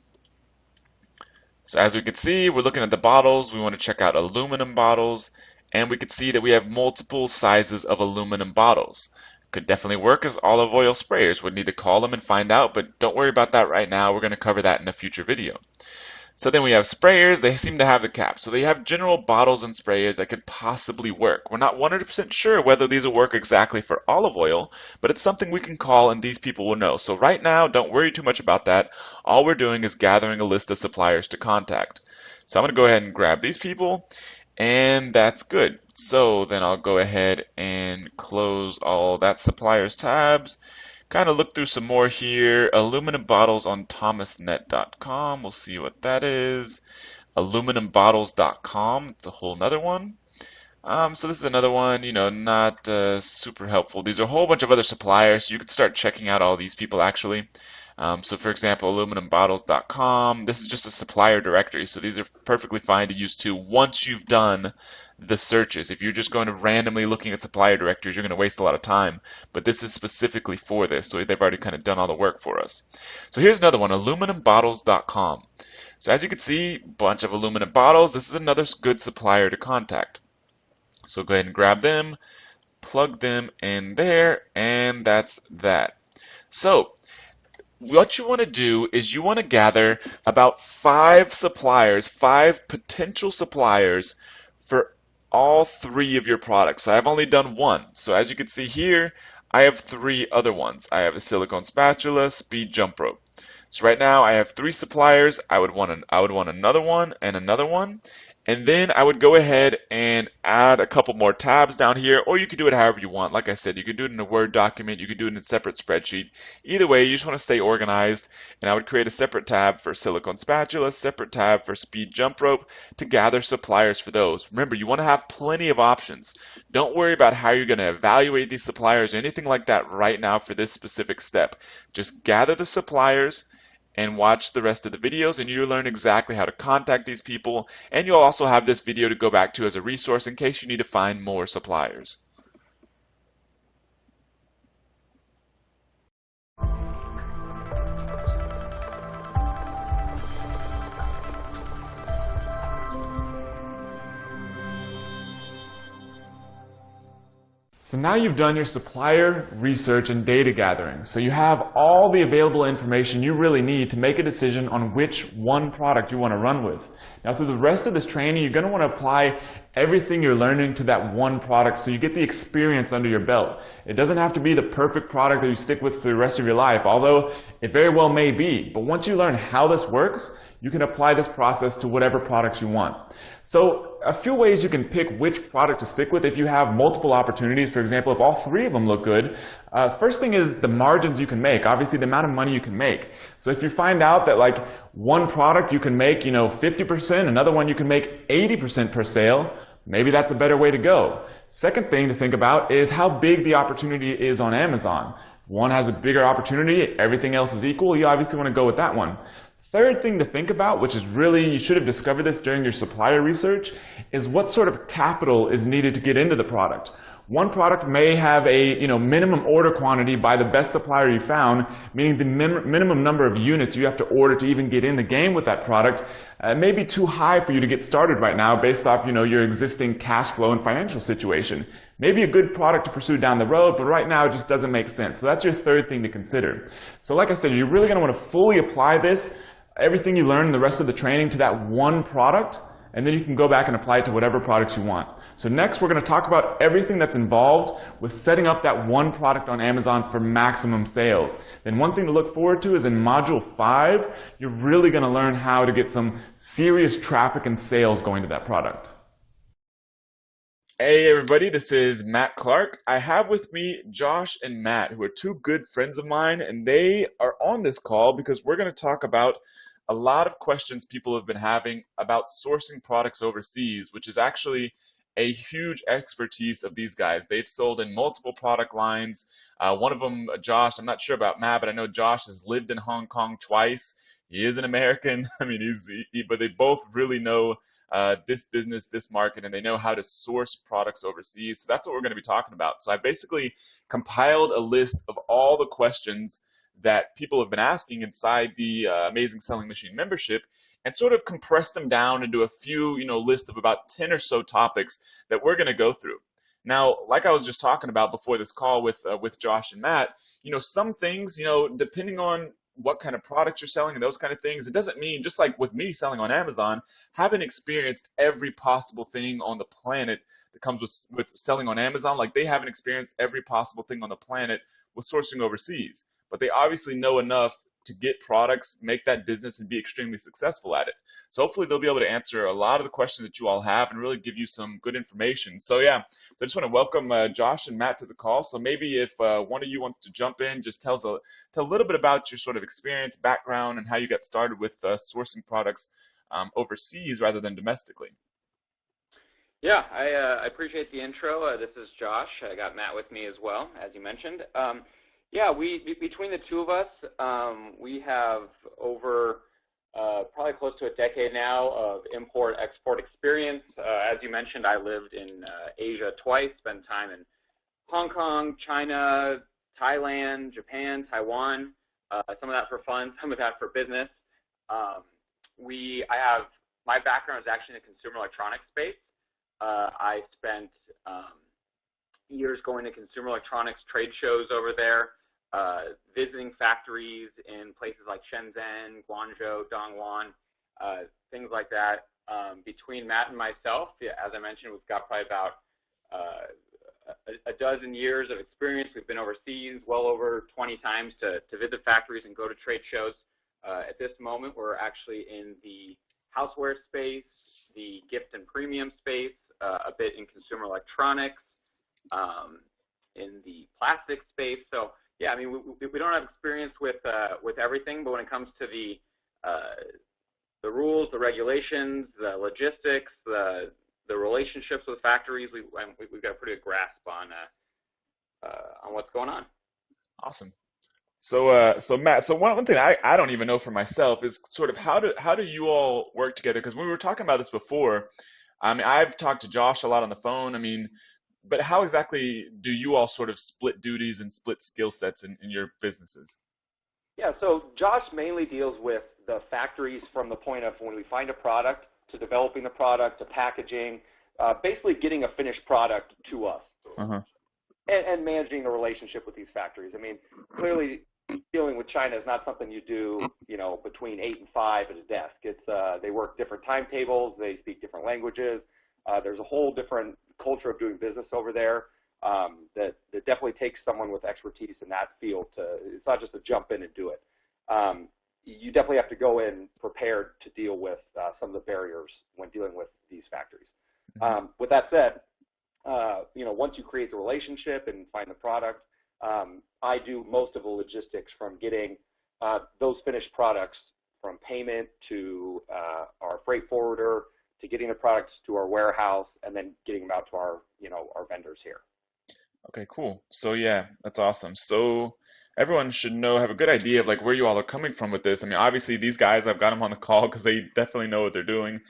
So as we can see, we're looking at the bottles. We want to check out aluminum bottles, and we can see that we have multiple sizes of aluminum bottles. Could definitely work as olive oil sprayers. We'd need to call them and find out, but don't worry about that right now. We're going to cover that in a future video. So then we have sprayers. They seem to have the cap. So they have general bottles and sprayers that could possibly work. We're not 100% sure whether these will work exactly for olive oil, but it's something we can call and these people will know. So right now, don't worry too much about that. All we're doing is gathering a list of suppliers to contact. So I'm going to go ahead and grab these people, and that's good. So then I'll go ahead and close all that suppliers tabs. Kind of look through some more here. Aluminum bottles on thomasnet.com. We'll see what that is. Aluminumbottles.com. It's a whole nother one. So this is another one, not super helpful. These are a whole bunch of other suppliers, so you could start checking out all these people actually. So for example, aluminumbottles.com. This is just a supplier directory, so these are perfectly fine to use too once you've done the searches. If you're just going to randomly looking at supplier directories, you're going to waste a lot of time. But this is specifically for this, so they've already kind of done all the work for us. So here's another one, aluminumbottles.com. So as you can see, a bunch of aluminum bottles. This is another good supplier to contact. So go ahead and grab them, plug them in there, and that's that. So what you want to do is you want to gather about 5 suppliers, 5 potential suppliers for all 3 of your products. So I've only done 1. So as you can see here, I have 3 other ones. I have the silicone spatula, speed jump rope. So right now I have 3 suppliers. I would want another one and another one. And then I would go ahead and add a couple more tabs down here, or you could do it however you want. Like I said, you could do it in a Word document, you could do it in a separate spreadsheet. Either way, you just want to stay organized. And I would create a separate tab for silicone spatula, separate tab for speed jump rope to gather suppliers for those. Remember, you want to have plenty of options. Don't worry about how you're going to evaluate these suppliers or anything like that right now for this specific step. Just gather the suppliers and watch the rest of the videos, and you'll learn exactly how to contact these people, and you'll also have this video to go back to as a resource in case you need to find more suppliers. So now you've done your supplier research and data gathering. So you have all the available information you really need to make a decision on which one product you want to run with. Now through the rest of this training, you're going to want to apply everything you're learning to that one product so you get the experience under your belt. It doesn't have to be the perfect product that you stick with for the rest of your life, although it very well may be. But once you learn how this works, you can apply this process to whatever products you want. So a few ways you can pick which product to stick with if you have multiple opportunities. For example, if all three of them look good, first thing is the margins you can make, obviously the amount of money you can make. So if you find out that like one product you can make 50%, another one you can make 80% per sale, maybe that's a better way to go. Second thing to think about is how big the opportunity is on Amazon. One has a bigger opportunity, everything else is equal, you obviously want to go with that one. Third thing to think about, which is really, you should have discovered this during your supplier research, is what sort of capital is needed to get into the product. One product may have a minimum order quantity by the best supplier you found, meaning the minimum number of units you have to order to even get in the game with that product may be too high for you to get started right now based off your existing cash flow and financial situation. Maybe a good product to pursue down the road, but right now it just doesn't make sense. So that's your third thing to consider. So like I said, you're really going to want to fully apply this, everything you learn in the rest of the training, to that one product, and then you can go back and apply it to whatever products you want. So next we're going to talk about everything that's involved with setting up that one product on Amazon for maximum sales. Then one thing to look forward to is in Module 5, you're really going to learn how to get some serious traffic and sales going to that product. Hey everybody, this is Matt Clark. I have with me Josh and Matt, who are two good friends of mine, and they are on this call because we're going to talk about a lot of questions people have been having about sourcing products overseas, which is actually a huge expertise of these guys. They've sold in multiple product lines. One of them, Josh, I'm not sure about Matt, but I know Josh has lived in Hong Kong twice. He is an American. I mean, but they both really know this business, this market, and they know how to source products overseas. So that's what we're going to be talking about. So I basically compiled a list of all the questions that people have been asking inside the Amazing Selling Machine membership, and sort of compressed them down into a few, list of about 10 or so topics that we're going to go through. Now, like I was just talking about before this call with Josh and Matt, some things, depending on what kind of product you're selling and those kind of things, it doesn't mean, just like with me selling on Amazon, haven't experienced every possible thing on the planet that comes with selling on Amazon. Like they haven't experienced every possible thing on the planet with sourcing overseas. But they obviously know enough to get products, make that business, and be extremely successful at it. So hopefully they'll be able to answer a lot of the questions that you all have and really give you some good information. So yeah, so I just want to welcome Josh and Matt to the call. So maybe if one of you wants to jump in, just tell a little bit about your sort of experience, background, and how you got started with sourcing products overseas rather than domestically.
Yeah, I appreciate the intro. This is Josh. I got Matt with me as well, as you mentioned. Yeah, between the two of us, we have over probably close to a decade now of import-export experience. As you mentioned, I lived in Asia twice, spent time in Hong Kong, China, Thailand, Japan, Taiwan, some of that for fun, some of that for business. My background is actually in the consumer electronics space. I spent years going to consumer electronics trade shows over there, visiting factories in places like Shenzhen, Guangzhou, Dongguan, things like that. Between Matt and myself, as I mentioned, we've got probably about a dozen years of experience. We've been overseas well over 20 times to visit factories and go to trade shows. At this moment, we're actually in the houseware space, the gift and premium space, a bit in consumer electronics, in the plastic space. So yeah, I mean, we don't have experience with everything, but when it comes to the rules, the regulations, the logistics, the relationships with factories, we've got a pretty good grasp on what's going on.
Awesome. So Matt, so one thing I don't even know for myself is sort of how do you all work together? Because we were talking about this before. I mean, I've talked to Josh a lot on the phone. I mean, but how exactly do you all sort of split duties and split skill sets in your businesses?
Yeah, so Josh mainly deals with the factories from the point of when we find a product to developing the product to packaging, basically getting a finished product to us.
Uh-huh.
And managing the relationship with these factories. I mean, clearly dealing with China is not something you do, between 8 and 5 at a desk. It's they work different timetables, they speak different languages. There's a whole different culture of doing business over there that definitely takes someone with expertise in that field it's not just to jump in and do it. You definitely have to go in prepared to deal with some of the barriers when dealing with these factories. With that said, once you create the relationship and find the product, I do most of the logistics from getting those finished products from payment to our freight forwarder to getting the products to our warehouse and then getting them out to our vendors here.
Okay, cool. So yeah, that's awesome. So everyone should have a good idea of like where you all are coming from with this. I mean, obviously these guys, I've got them on the call because they definitely know what they're doing.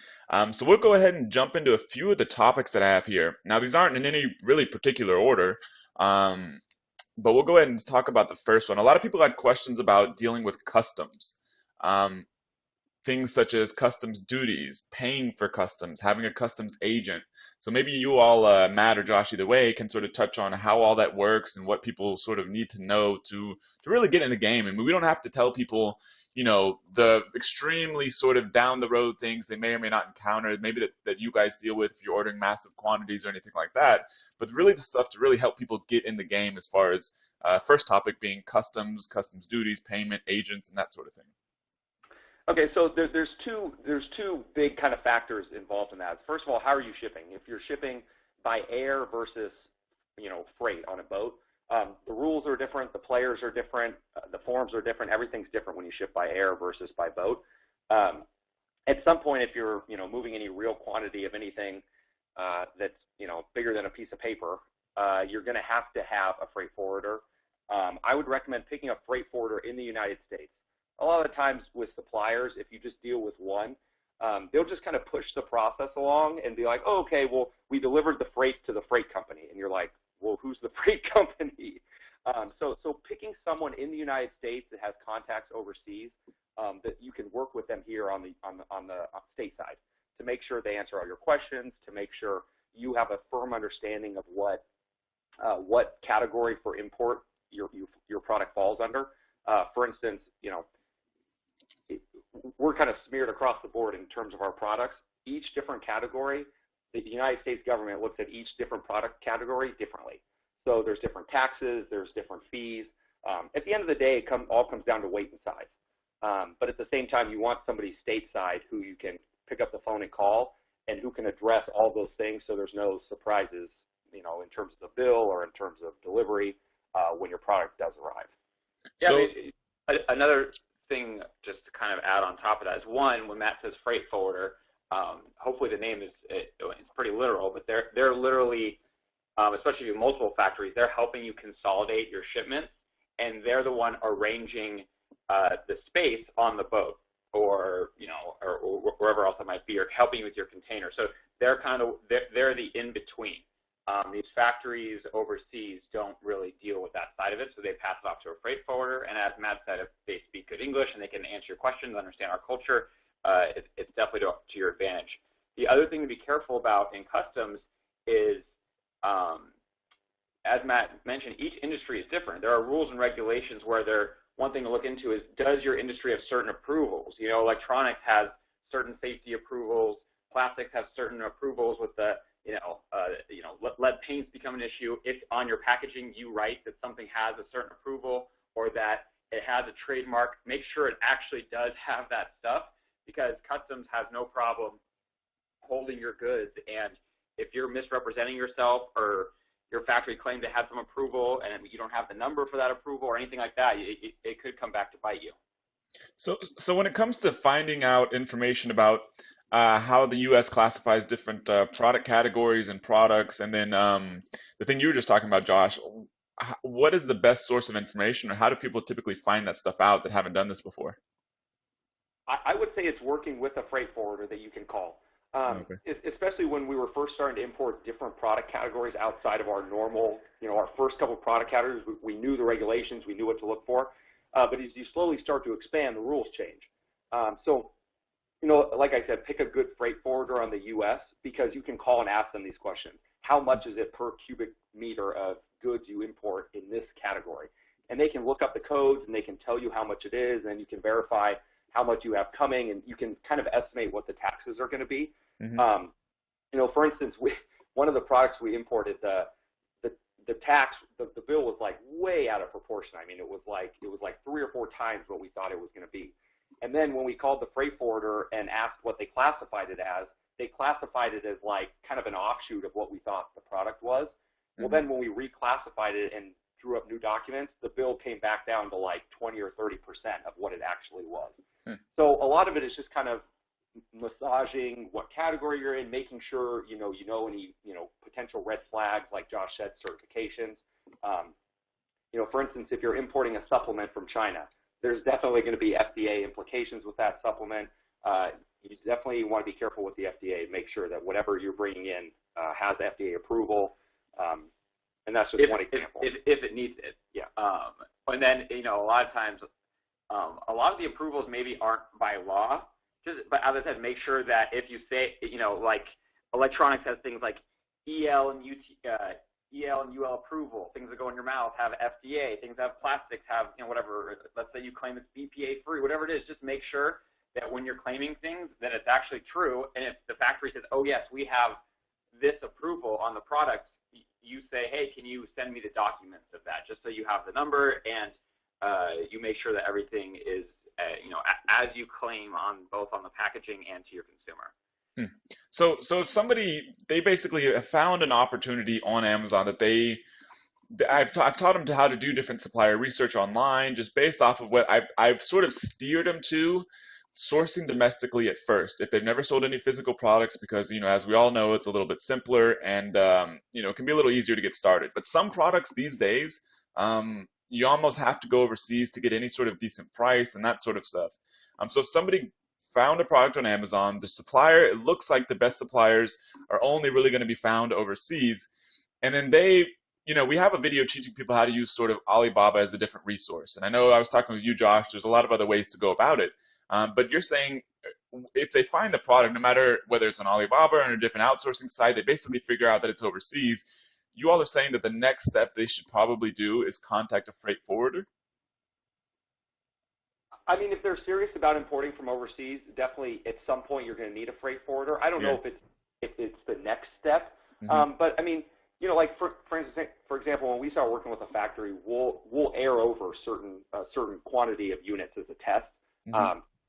So we'll go ahead and jump into a few of the topics that I have here. Now, these aren't in any really particular order, but we'll go ahead and talk about the first one. A lot of people had questions about dealing with customs. Things such as customs duties, paying for customs, having a customs agent. So maybe you all, Matt or Josh, either way, can sort of touch on how all that works and what people sort of need to know to really get in the game. I mean, we don't have to tell people, the extremely sort of down the road things they may or may not encounter, maybe that you guys deal with if you're ordering massive quantities or anything like that. But really the stuff to really help people get in the game as far as first topic being customs duties, payment, agents, and that sort of thing.
Okay, so there's two big kind of factors involved in that. First of all, how are you shipping? If you're shipping by air versus freight on a boat, the rules are different, the players are different, the forms are different. Everything's different when you ship by air versus by boat. At some point, if you're moving any real quantity of anything that's bigger than a piece of paper, you're going to have a freight forwarder. I would recommend picking a freight forwarder in the United States. A lot of the times with suppliers, if you just deal with one, they'll just kind of push the process along and be like, oh, okay, well, we delivered the freight to the freight company. And you're like, well, who's the freight company? So picking someone in the United States that has contacts overseas, that you can work with them here on the state side to make sure they answer all your questions, to make sure you have a firm understanding of what category for import your product falls under. For instance, we're kind of smeared across the board in terms of our products. Each different category, the United States government looks at each different product category differently. So there's different taxes, there's different fees. At the end of the day, it all comes down to weight and size. But at the same time, you want somebody stateside who you can pick up the phone and call and who can address all those things so there's no surprises, in terms of the bill or in terms of delivery when your product does arrive.
So, yeah, another thing just to kind of add on top of that is, one, when Matt says freight forwarder, hopefully the name it's pretty literal, but they're literally, especially if you have multiple factories, they're helping you consolidate your shipments, and they're the one arranging the space on the boat or wherever else it might be, or helping you with your container. So they're they're the in-between. These factories overseas don't really deal with that side of it, so they pass it off to a freight forwarder. And as Matt said, if they speak good English and they can answer your questions, understand our culture, it's definitely to your advantage. The other thing to be careful about in customs is, as Matt mentioned, each industry is different. There are rules and regulations where one thing to look into is, does your industry have certain approvals? Electronics has certain safety approvals. Plastics have certain approvals with the lead paints become an issue. If on your packaging you write that something has a certain approval or that it has a trademark, make sure it actually does have that stuff, because customs has no problem holding your goods, and if you're misrepresenting yourself or your factory claimed to have some approval and you don't have the number for that approval or anything like that, it could come back to bite you.
So when it comes to finding out information about how the U.S. classifies different product categories and products, and then the thing you were just talking about, Josh, what is the best source of information, or how do people typically find that stuff out that haven't done this before?
I would say it's working with a freight forwarder that you can call. Especially when we were first starting to import different product categories outside of our normal, our first couple of product categories, we knew the regulations, we knew what to look for. But as you slowly start to expand, the rules change. So, like I said, pick a good freight forwarder on the U.S. because you can call and ask them these questions. How much is it per cubic meter of goods you import in this category? And they can look up the codes and they can tell you how much it is, and you can verify how much you have coming, and you can kind of estimate what the taxes are going to be. Mm-hmm. For instance, one of the products we imported, the bill was like way out of proportion. I mean, it was like 3 or 4 times what we thought it was going to be. And then when we called the freight forwarder and asked what they classified it as, they classified it as like kind of an offshoot of what we thought the product was. Mm-hmm. Well, then when we reclassified it and drew up new documents, the bill came back down to like 20 or 30% of what it actually was. Hmm. So a lot of it is just kind of massaging what category you're in, making sure you know any potential red flags, like Josh said, certifications. For instance, if you're importing a supplement from China, there's definitely going to be FDA implications with that supplement. You definitely want to be careful with the FDA. Make sure that whatever you're bringing in has FDA approval. And that's just one example.
If it needs it. Yeah. And then, a lot of times, a lot of the approvals maybe aren't by law. But as I said, make sure that if you say, like electronics has things like EL and UL approval, things that go in your mouth have FDA, things that have plastics have, whatever, let's say you claim it's BPA free, whatever it is, just make sure that when you're claiming things that it's actually true. And if the factory says, oh yes, we have this approval on the product, you say, hey, can you send me the documents of that, just so you have the number, and you make sure that everything is as you claim both on the packaging and to your consumer.
So if somebody, they basically have found an opportunity on Amazon that I've taught them how to do different supplier research online, just based off of what I've sort of steered them to sourcing domestically at first, if they've never sold any physical products, because, as we all know, it's a little bit simpler and, it can be a little easier to get started. But some products these days, you almost have to go overseas to get any sort of decent price and that sort of stuff. So if somebody found a product on Amazon, the supplier, it looks like the best suppliers are only really going to be found overseas. And then we have a video teaching people how to use sort of Alibaba as a different resource. And I know I was talking with you, Josh, there's a lot of other ways to go about it. But you're saying if they find the product, no matter whether it's on Alibaba or on a different outsourcing site, they basically figure out that it's overseas. You all are saying that the next step they should probably do is contact a freight forwarder?
I mean, if they're serious about importing from overseas, definitely at some point you're going to need a freight forwarder. I don't know if it's the next step, but I mean, like for example, when we start working with a factory, we'll air over certain quantity of units as a test,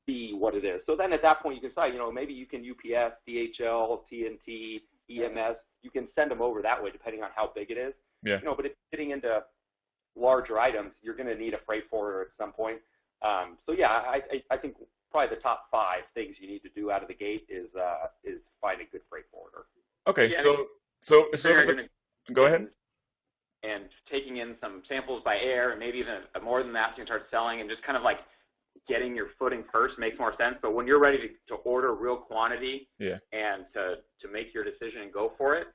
see what it is. So then at that point you can decide, maybe you can UPS, DHL, TNT, EMS. You can send them over that way, depending on how big it is. Yeah. But if you're getting into larger items, you're going to need a freight forwarder at some point. So yeah, I think probably the top 5 things you need to do out of the gate is find a good freight forwarder.
Okay,
yeah,
so go ahead.
And taking in some samples by air, and maybe even more than that, so you can start selling, and just kind of like getting your footing first makes more sense. But when you're ready to order real quantity and to make your decision and go for it,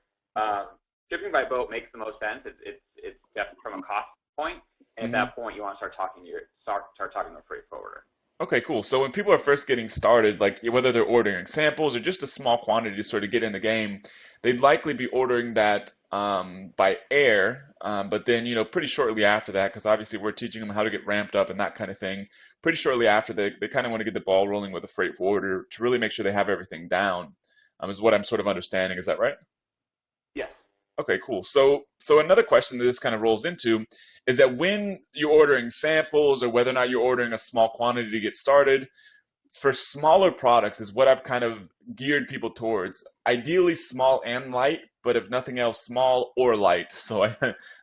shipping by boat makes the most sense. It's definitely from a cost point. And at that point, you want to start talking to a freight forwarder.
Okay, cool. So when people are first getting started, like whether they're ordering samples or just a small quantity to sort of get in the game, they'd likely be ordering that by air. But then, pretty shortly after that, because obviously we're teaching them how to get ramped up and that kind of thing, pretty shortly after they kind of want to get the ball rolling with a freight forwarder to really make sure they have everything down, is what I'm sort of understanding. Is that right?
Yes.
Okay, cool. So another question that this kind of rolls into is that when you're ordering samples or whether or not you're ordering a small quantity to get started, for smaller products is what I've kind of geared people towards. Ideally small and light, but if nothing else, small or light. So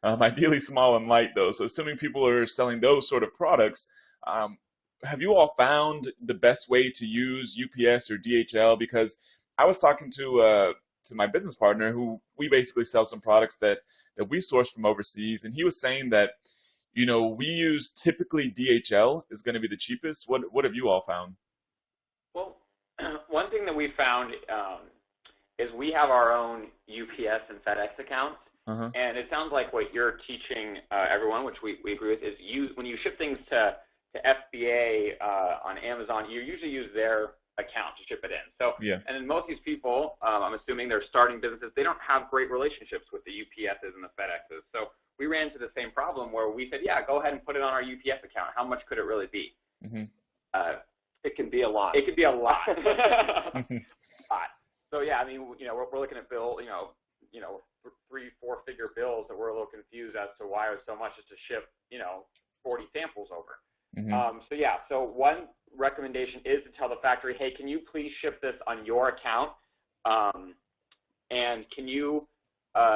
ideally small and light though. So assuming people are selling those sort of products, um, have you all found the best way to use UPS or DHL? Because I was talking to my business partner who we basically sell some products that we source from overseas, and he was saying that we use typically DHL is going to be the cheapest. What have you all found?
Well, one thing that we found is we have our own UPS and FedEx accounts, and it sounds like what you're teaching everyone, which we agree with, is when you ship things to FBA on Amazon, you usually use their account to ship it in. So, and then most of these people, I'm assuming they're starting businesses, they don't have great relationships with the UPSs and the FedExes. So we ran into the same problem where we said, yeah, go ahead and put it on our UPS account. How much could it really be?
It can be a lot.
It could be a lot. So yeah, I mean, we're looking at bill, 3-4 figure bills that we're a little confused as to why it's so much just to ship, 40 samples over. So yeah, so one recommendation is to tell the factory, hey, can you please ship this on your account? And can you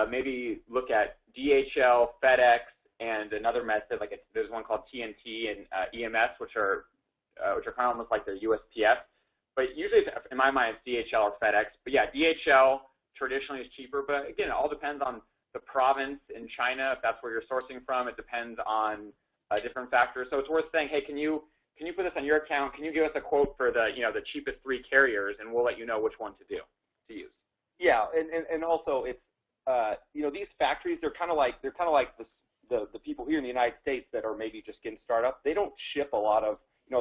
maybe look at DHL, FedEx, and another method, there's one called TNT and EMS, which are kind of almost like their USPS. But usually, in my mind, it's DHL or FedEx. But yeah, DHL traditionally is cheaper. But again, it all depends on the province in China, if that's where you're sourcing from. It depends on different factors. So it's worth saying, hey, can you put this on your account? Can you give us a quote for the cheapest 3 carriers, and we'll let you know which one to use.
Yeah, and also it's these factories, they're kind of like the people here in the United States that are maybe just getting started up. They don't ship a lot of,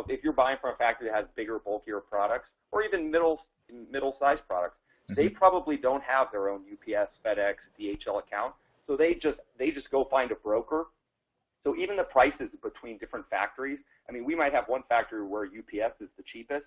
if you're buying from a factory that has bigger, bulkier products, or even middle-sized products, they probably don't have their own UPS, FedEx, DHL account. So they just go find a broker. So even the prices between different factories, I mean, we might have one factory where UPS is the cheapest,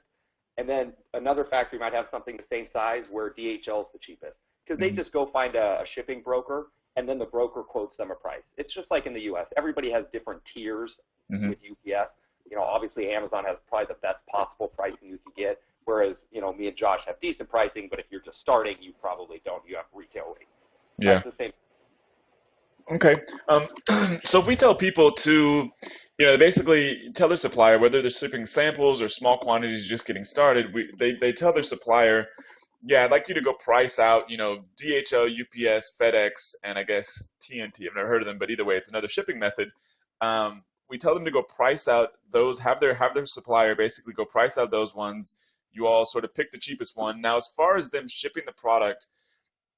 and then another factory might have something the same size where DHL is the cheapest, because they just go find a shipping broker, and then the broker quotes them a price. It's just like in the U.S. Everybody has different tiers with UPS. Obviously Amazon has probably the best possible pricing you can get, whereas, me and Josh have decent pricing, but if you're just starting, you probably don't. You have retail rates.
Yeah.
That's the same.
Okay. So if we tell people to, basically tell their supplier, whether they're shipping samples or small quantities just getting started, they tell their supplier, yeah, I'd like you to go price out, DHL, UPS, FedEx, and I guess TNT. I've never heard of them, but either way, it's another shipping method. We tell them to go price out those, have their supplier basically go price out those ones. You all sort of pick the cheapest one. Now, as far as them shipping the product,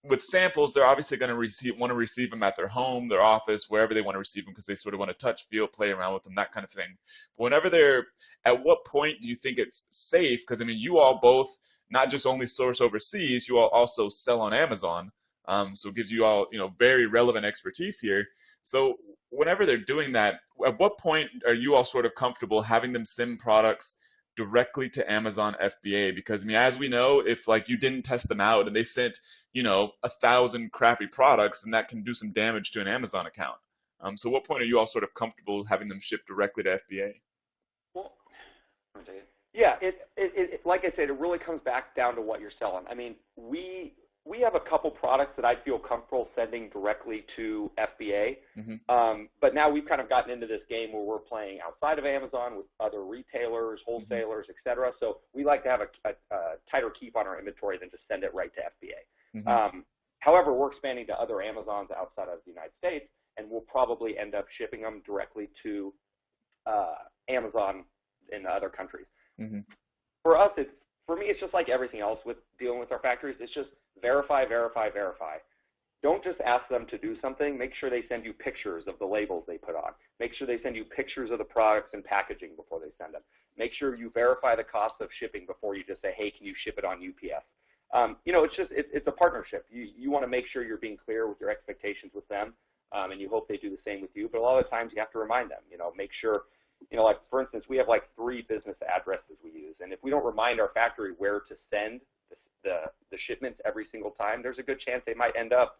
with samples, they're obviously going to want to receive them at their home, their office, wherever they want to receive them, because they sort of want to touch, feel, play around with them, that kind of thing. But at what point do you think it's safe? Because I mean, you all both not just only source overseas, you all also sell on Amazon. So it gives you all, very relevant expertise here. So whenever they're doing that, at what point are you all sort of comfortable having them send products directly to Amazon FBA? Because I mean, as we know, if you didn't test them out and they sent 1,000 crappy products, then that can do some damage to an Amazon account. So what point are you all sort of comfortable having them shipped directly to FBA?
Well, yeah, it like I said, it really comes back down to what you're selling. I mean, we have a couple products that I feel comfortable sending directly to FBA, but now we've kind of gotten into this game where we're playing outside of Amazon with other retailers, wholesalers, et cetera. So we like to have a tighter keep on our inventory than just send it right to FBA. However, we're expanding to other Amazons outside of the United States, and we'll probably end up shipping them directly to Amazon in other countries. For me, it's just like everything else with dealing with our factories. It's just verify, verify, verify. Don't just ask them to do something. Make sure they send you pictures of the labels they put on. Make sure they send you pictures of the products and packaging before they send them. Make sure you verify the cost of shipping before you just say, hey, can you ship it on UPS? It's a partnership. You want to make sure you're being clear with your expectations with them, and you hope they do the same with you. But a lot of times you have to remind them, make sure, like for instance, we have 3 business addresses we use. And if we don't remind our factory where to send the shipments every single time, there's a good chance they might end up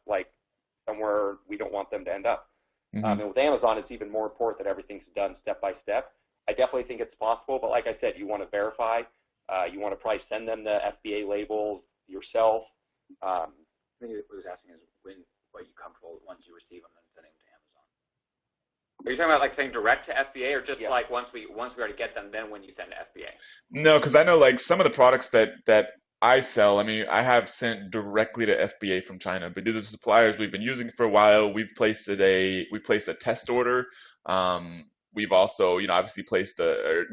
somewhere we don't want them to end up. And with Amazon, it's even more important that everything's done step by step. I definitely think it's possible, but like I said, you want to verify. You want to probably send them the FBA labels yourself. I think what he was asking is are you comfortable once you receive them and sending them to Amazon?
Are you talking about like saying direct to FBA, or just like once we already get them, then when you send to FBA?
No, because I know like some of the products that I sell, I mean, I have sent directly to FBA from China, but these are suppliers we've been using for a while. We've placed a test order. We've also, obviously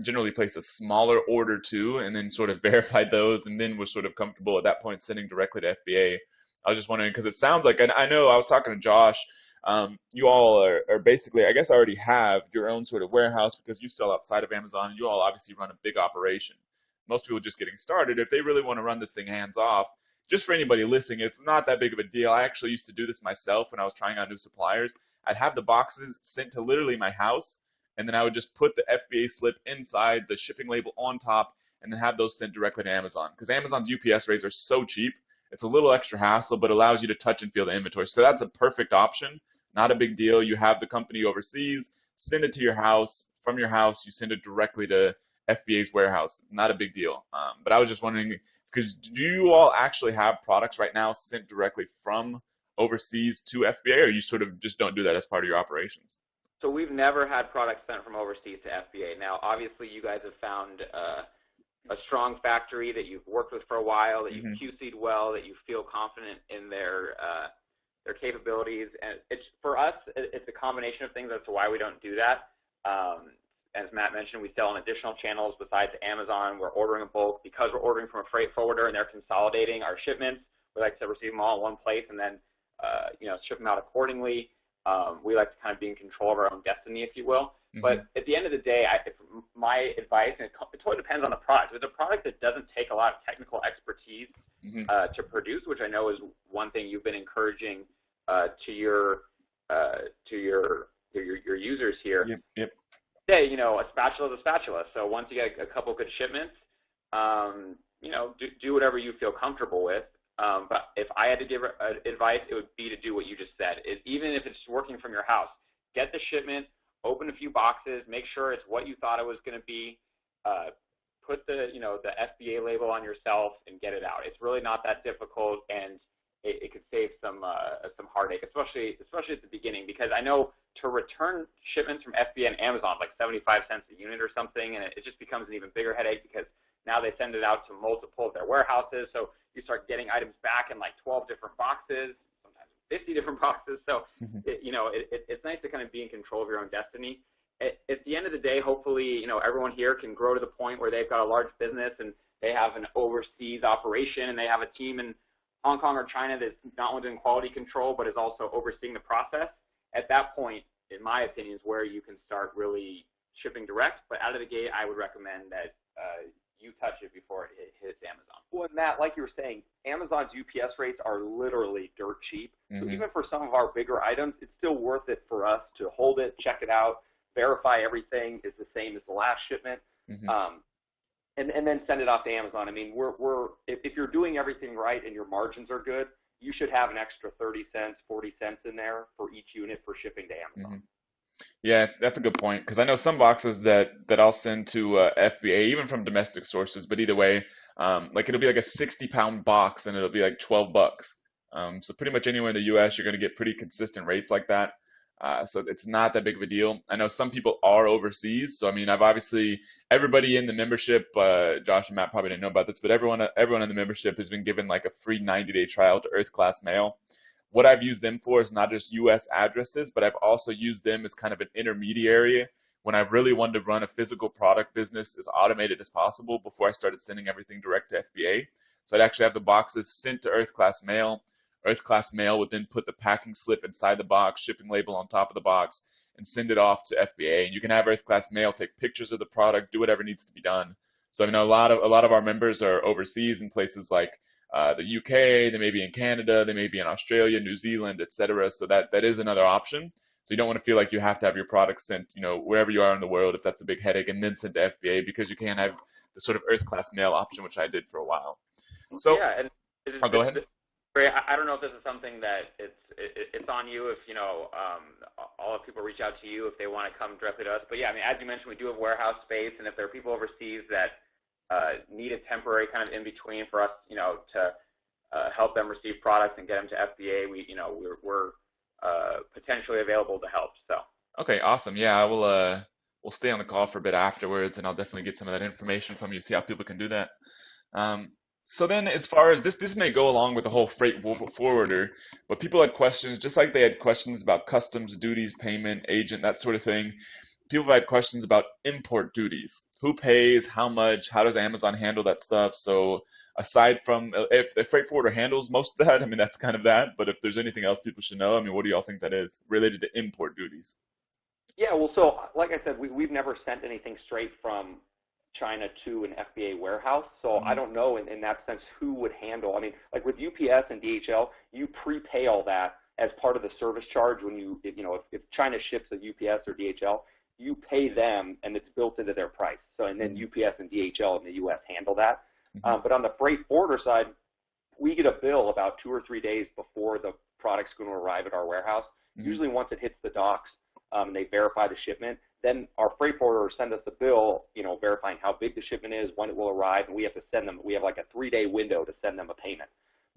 generally placed a smaller order too, and then sort of verified those, and then we're sort of comfortable at that point sending directly to FBA. I was just wondering, because it sounds like, and I know I was talking to Josh, you all are basically, I guess, already have your own sort of warehouse because you sell outside of Amazon, and you all obviously run a big operation. Most people just getting started, if they really want to run this thing hands off, just for anybody listening, it's not that big of a deal. I actually used to do this myself when I was trying out new suppliers. I'd have the boxes sent to literally my house, and then I would just put the FBA slip inside, the shipping label on top, and then have those sent directly to Amazon. Because Amazon's UPS rates are so cheap, it's a little extra hassle, but allows you to touch and feel the inventory. So that's a perfect option. Not a big deal. You have the company overseas, send it to your house. From your house, you send it directly to FBA's warehouse. Not a big deal. But I was just wondering, because do you all actually have products right now sent directly from overseas to FBA, or you sort of just don't do that as part of your operations?
So we've never had products sent from overseas to FBA. Now, obviously, you guys have found a strong factory that you've worked with for a while, that you've QC'd well, that you feel confident in their capabilities. And for us, it's a combination of things as to why we don't do that. As Matt mentioned, we sell on additional channels besides Amazon. We're ordering in bulk because we're ordering from a freight forwarder and they're consolidating our shipments. We like to receive them all in one place and then ship them out accordingly. We like to kind of be in control of our own destiny, if you will. But at the end of the day, my advice, and it totally depends on the product. If it's a product that doesn't take a lot of technical expertise to produce, which I know is one thing you've been encouraging to your users here.
Yep.
Yeah, a spatula is a spatula. So once you get a couple good shipments, do whatever you feel comfortable with. But if I had to give advice, it would be to do what you just said. Even if it's working from your house, get the shipment, open a few boxes, make sure it's what you thought it was going to be, put the FBA label on yourself and get it out. It's really not that difficult, and it could save some heartache, especially at the beginning, because I know to return shipments from FBA and Amazon like 75 cents a unit or something, and it just becomes an even bigger headache because now they send it out to multiple of their warehouses, so you start getting items back in like 12 different boxes, sometimes 50 different boxes. So it's nice to kind of be in control of your own destiny. At the end of the day, hopefully, everyone here can grow to the point where they've got a large business and they have an overseas operation and they have a team in Hong Kong or China that's not only doing quality control but is also overseeing the process. At that point, in my opinion, is where you can start really shipping direct. But out of the gate, I would recommend that you touch it before it hits Amazon.
Well, and Matt, like you were saying, Amazon's UPS rates are literally dirt cheap. So even for some of our bigger items, it's still worth it for us to hold it, check it out, verify everything is the same as the last shipment, and then send it off to Amazon. I mean, if you're doing everything right and your margins are good, you should have an extra 30 cents, 40 cents in there for each unit for shipping to Amazon.
Yeah, that's a good point, because I know some boxes that I'll send to FBA, even from domestic sources, but either way, like it'll be like a 60-pound box and it'll be like $12. So pretty much anywhere in the U.S., you're going to get pretty consistent rates like that. So it's not that big of a deal. I know some people are overseas, so I mean, I've obviously, everybody in the membership, Josh and Matt probably didn't know about this, but everyone in the membership has been given like a free 90-day trial to Earth Class Mail. What I've used them for is not just U.S. addresses, but I've also used them as kind of an intermediary when I really wanted to run a physical product business as automated as possible before I started sending everything direct to FBA. So I'd actually have the boxes sent to Earth Class Mail. Earth Class Mail would then put the packing slip inside the box, shipping label on top of the box, and send it off to FBA. And you can have Earth Class Mail take pictures of the product, do whatever needs to be done. So I mean, a lot of our members are overseas in places like the UK, they may be in Canada, they may be in Australia, New Zealand, etc. So that is another option. So you don't want to feel like you have to have your products sent, wherever you are in the world, if that's a big headache, and then sent to FBA, because you can have the sort of Earth Class Mail option, which I did for a while. So
yeah, and
I'll go ahead.
I don't know if this is something that it's on you if all the people reach out to you if they want to come directly to us. But yeah, I mean, as you mentioned, we do have warehouse space, and if there are people overseas that need a temporary kind of in between for us, to help them receive products and get them to FBA, we're potentially available to help. So.
Okay, awesome. Yeah, I will. We'll stay on the call for a bit afterwards, and I'll definitely get some of that information from you. See how people can do that. So then, as far as this may go along with the whole freight forwarder, but people had questions, just like they had questions about customs, duties, payment, agent, that sort of thing. People have had questions about import duties. Who pays? How much? How does Amazon handle that stuff? So aside from if the freight forwarder handles most of that, I mean, that's kind of that. But if there's anything else people should know, I mean, what do y'all think that is related to import duties?
Yeah, well, so like I said, we've never sent anything straight from China to an FBA warehouse, so I don't know in that sense who would handle. I mean, like with UPS and DHL, you prepay all that as part of the service charge when if China ships a UPS or DHL, you pay them and it's built into their price. So and then UPS and DHL in the U.S. handle that. But on the freight forwarder side, we get a bill about 2 or 3 days before the product's going to arrive at our warehouse. Usually once it hits the docks, and they verify the shipment, then our freight forwarder send us the bill, verifying how big the shipment is, when it will arrive, and we have to send them. We have like a 3-day window to send them a payment.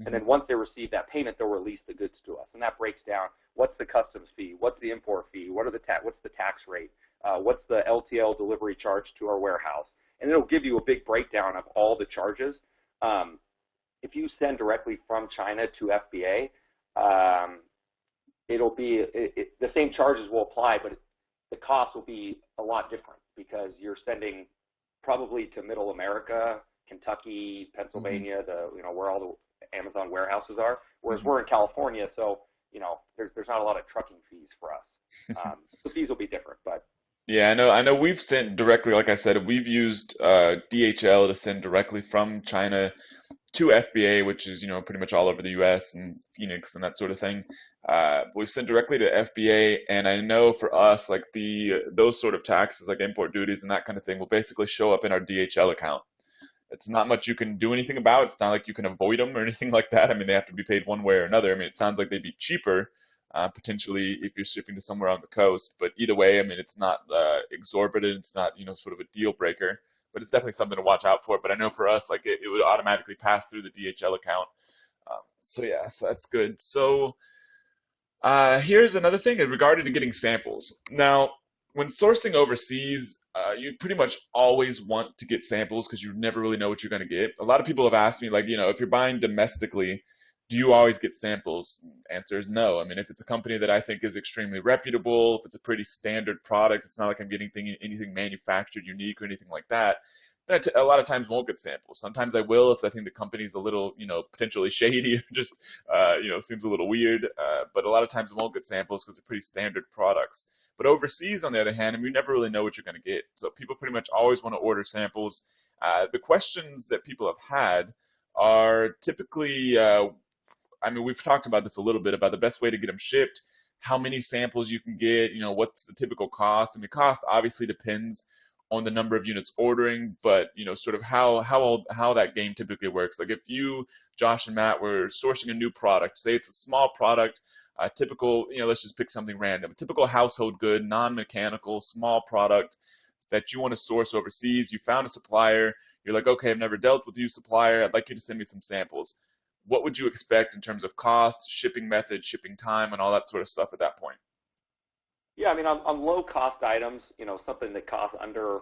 And then once they receive that payment, they'll release the goods to us, and that breaks down what's the customs fee, what's the import fee, what's the tax rate, what's the LTL delivery charge to our warehouse, and it'll give you a big breakdown of all the charges. If you send directly from China to FBA, it'll be the same charges will apply, but the cost will be a lot different because you're sending probably to Middle America, Kentucky, Pennsylvania, where all the Amazon warehouses are. Whereas we're in California, so there's not a lot of trucking fees for us. The fees will be different, but.
Yeah, I know we've sent directly, like I said, we've used DHL to send directly from China to FBA, which is, pretty much all over the US and Phoenix and that sort of thing. We've sent directly to FBA, and I know for us, like those sort of taxes, like import duties and that kind of thing, will basically show up in our DHL account. It's not much you can do anything about. It's not like you can avoid them or anything like that. I mean, they have to be paid one way or another. I mean, it sounds like they'd be cheaper, potentially if you're shipping to somewhere on the coast. But either way, I mean, it's not exorbitant. It's not, sort of a deal breaker. But it's definitely something to watch out for. But I know for us, like it would automatically pass through the DHL account. So that's good. So here's another thing regarding to getting samples. Now, when sourcing overseas, you pretty much always want to get samples because you never really know what you're going to get. A lot of people have asked me, like, if you're buying domestically, do you always get samples? Answer is no. I mean, if it's a company that I think is extremely reputable, if it's a pretty standard product, it's not like I'm getting anything manufactured unique or anything like that, then a lot of times won't get samples. Sometimes I will if I think the company's a little, potentially shady or just, seems a little weird. But a lot of times I won't get samples because they're pretty standard products. But overseas, on the other hand, I mean, you never really know what you're going to get. So people pretty much always want to order samples. The questions that people have had are typically, I mean, we've talked about this a little bit about the best way to get them shipped, how many samples you can get, what's the typical cost. I mean, cost obviously depends on the number of units ordering, but sort of how that game typically works. Like if you, Josh and Matt, were sourcing a new product, say it's a small product, typical, let's just pick something random, typical household good, non-mechanical, small product that you want to source overseas. You found a supplier. You're like, okay, I've never dealt with you, supplier. I'd like you to send me some samples. What would you expect in terms of cost, shipping method, shipping time, and all that sort of stuff at that point?
Yeah, I mean, on low-cost items, something that costs under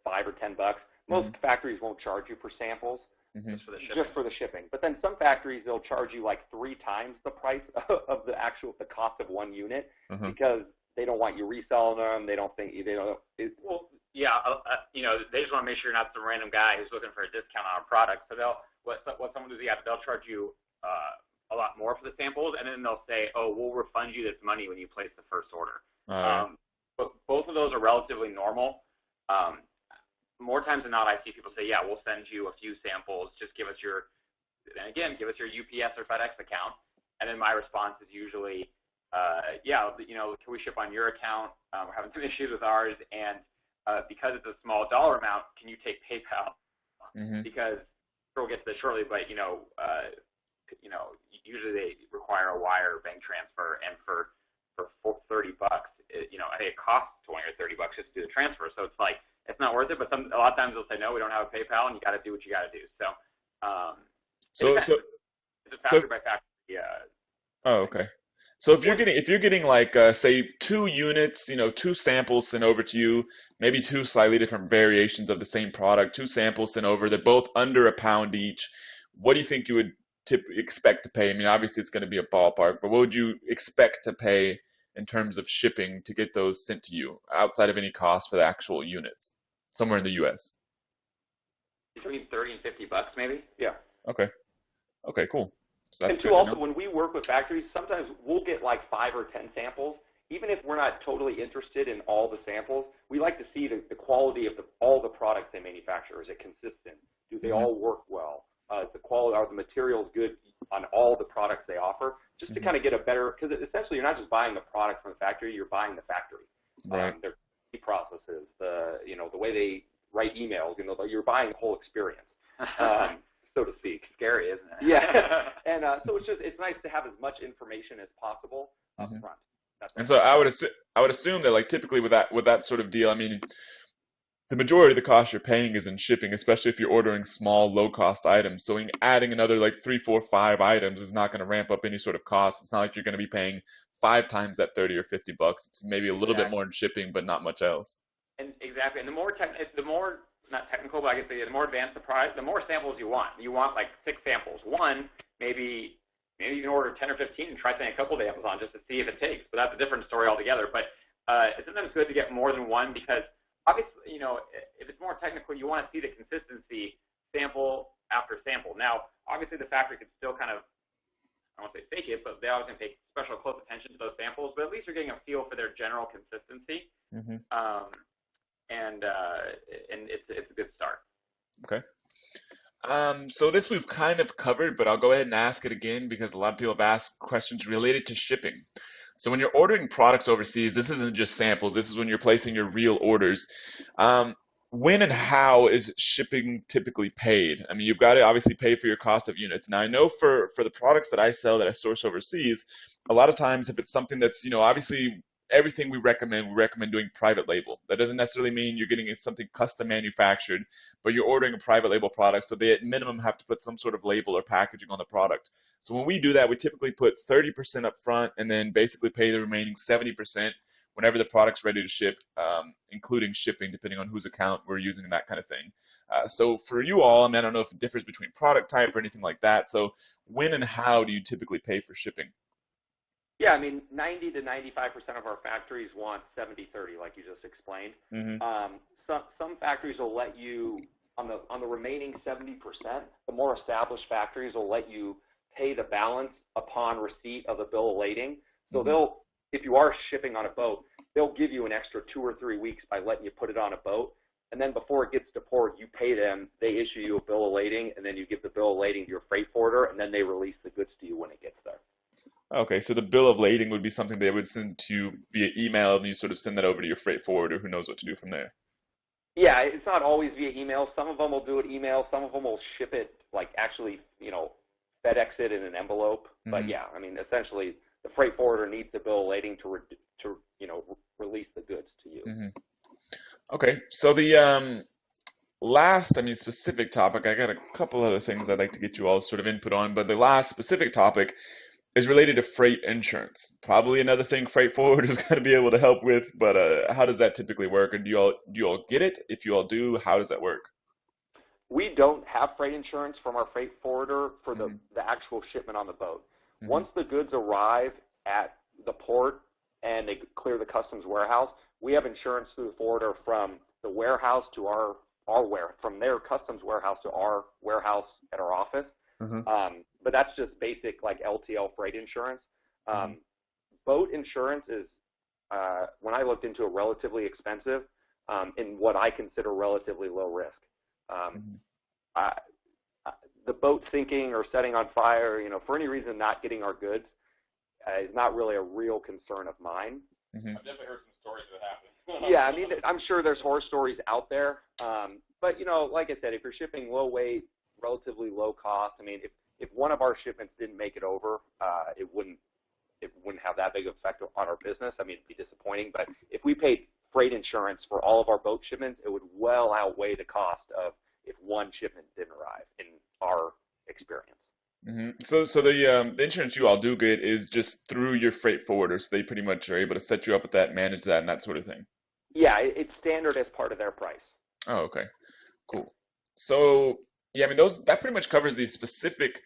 $5 or $10, most factories won't charge you for samples.
Just for the shipping.
Just for the shipping. But then some factories, they'll charge you like 3 times the price of the cost of one unit because they don't want you reselling them. They don't think
they just want to make sure you're not some random guy who's looking for a discount on a product. So what someone does, they'll charge you a lot more for the samples, and then they'll say, oh, we'll refund you this money when you place the first order. But both of those are relatively normal. More times than not, I see people say, yeah, we'll send you a few samples. Just give us your UPS or FedEx account. And then my response is usually, can we ship on your account? We're having some issues with ours. And because it's a small dollar amount, can you take PayPal? Because we'll get to this shortly, but, usually they require a wire bank transfer. And for $30, it costs $20 or $30 just to do the transfer. So it's like, it's not worth it. But a lot of times they'll say, no, we don't have a PayPal, and you got to do what you got to do. So, it's a factory by factory. Yeah.
Oh, okay. So if you're getting like say 2 units, 2 samples sent over to you, maybe 2 slightly different variations of the same product, 2 samples sent over, they're both under £1 each. What do you think you would expect to pay? I mean, obviously it's going to be a ballpark, but what would you expect to pay in terms of shipping to get those sent to you outside of any cost for the actual units somewhere in the U.S.?
Between $30 and $50, maybe. Yeah.
Okay. Okay, cool. So that's
and
good
too,
to
also,
know.
when we work with factories, sometimes we'll get like 5 or 10 samples. Even if we're not totally interested in all the samples, we like to see the quality of all the products they manufacture. Is it consistent? Do they all work well? Is the quality, are the materials good on all the products they offer? Just to kind of get a better, because essentially you're not just buying the product from the factory, you're buying the factory.
Right.
Their processes, the way they write emails, you're buying the whole experience. So to speak.
Scary, isn't it?
Yeah. And so it's nice to have as much information as possible up front.
And so I would assume that like typically with that sort of deal, I mean, the majority of the cost you're paying is in shipping, especially if you're ordering small, low-cost items. So adding another like 3, 4, 5 items is not going to ramp up any sort of cost. It's not like you're going to be paying 5 times that $30 or $50. It's maybe a little bit more in shipping, but not much else.
And exactly. And the more not technical, but I guess the more advanced the product, the more samples you want. You want like 6 samples. One, maybe you can order 10 or 15 and try sending a couple to Amazon just to see if it takes. But that's a different story altogether. But it's sometimes good to get more than one because obviously, if it's more technical, you want to see the consistency sample after sample. Now, obviously the factory could still kind of, I won't say fake it, but they always going to pay special close attention to those samples. But at least you're getting a feel for their general consistency. And it's a good start.
Okay. So this we've kind of covered, but I'll go ahead and ask it again because a lot of people have asked questions related to shipping. So when you're ordering products overseas, this isn't just samples. This is when you're placing your real orders. When and how is shipping typically paid? I mean, you've got to obviously pay for your cost of units. Now, I know for the products that I sell that I source overseas, a lot of times if it's something that's, obviously everything we recommend doing private label. That doesn't necessarily mean you're getting something custom manufactured, but you're ordering a private label product, so they at minimum have to put some sort of label or packaging on the product. So when we do that, we typically put 30% up front and then basically pay the remaining 70% whenever the product's ready to ship, including shipping, depending on whose account we're using and that kind of thing. So for you all, I mean, I don't know if it differs between product type or anything like that. So when and how do you typically pay for shipping?
Yeah, I mean, 90 to 95% of our factories want 70-30, like you just explained. Some factories will let you, on the remaining 70%, the more established factories will let you pay the balance upon receipt of the bill of lading. So if you are shipping on a boat, they'll give you an extra 2 or 3 weeks by letting you put it on a boat. And then before it gets to port, you pay them, they issue you a bill of lading, and then you give the bill of lading to your freight forwarder, and then they release the goods to you when it gets there.
Okay, so the bill of lading would be something they would send to you via email, and you sort of send that over to your freight forwarder who knows what to do from there.
Yeah, it's not always via email. Some of them will do it email. Some of them will ship it, like actually, FedEx it in an envelope. But yeah, I mean, essentially, the freight forwarder needs the bill of lading to release the goods to you.
Okay, so the last, specific topic, I got a couple other things I'd like to get you all sort of input on, but the last specific topic is related to freight insurance. Probably another thing freight forwarders is going to be able to help with, but how does that typically work? And do you all get it? If you all do, how does that work?
We don't have freight insurance from our freight forwarder for the actual shipment on the boat. Once the goods arrive at the port and they clear the customs warehouse, we have insurance through the forwarder from the warehouse to our from their customs warehouse to our warehouse at our office. But that's just basic like LTL freight insurance. Boat insurance is, when I looked into it, relatively expensive in what I consider relatively low risk. The boat sinking or setting on fire, for any reason not getting our goods is not really a real concern of mine.
I've definitely heard some stories that happen.
Yeah, I mean, I'm sure there's horror stories out there. But, like I said, if you're shipping low weight, relatively low cost, I mean, if one of our shipments didn't make it over, it wouldn't have that big of effect on our business. I mean, it'd be disappointing. But if we paid freight insurance for all of our boat shipments, it would well outweigh the cost of if one shipment didn't arrive in our experience.
So the insurance you all do get is just through your freight forwarder, so they pretty much are able to set you up with that, manage that, and that sort of thing.
Yeah, it's standard as part of their price.
Oh, okay, cool. So yeah, I mean that pretty much covers these specific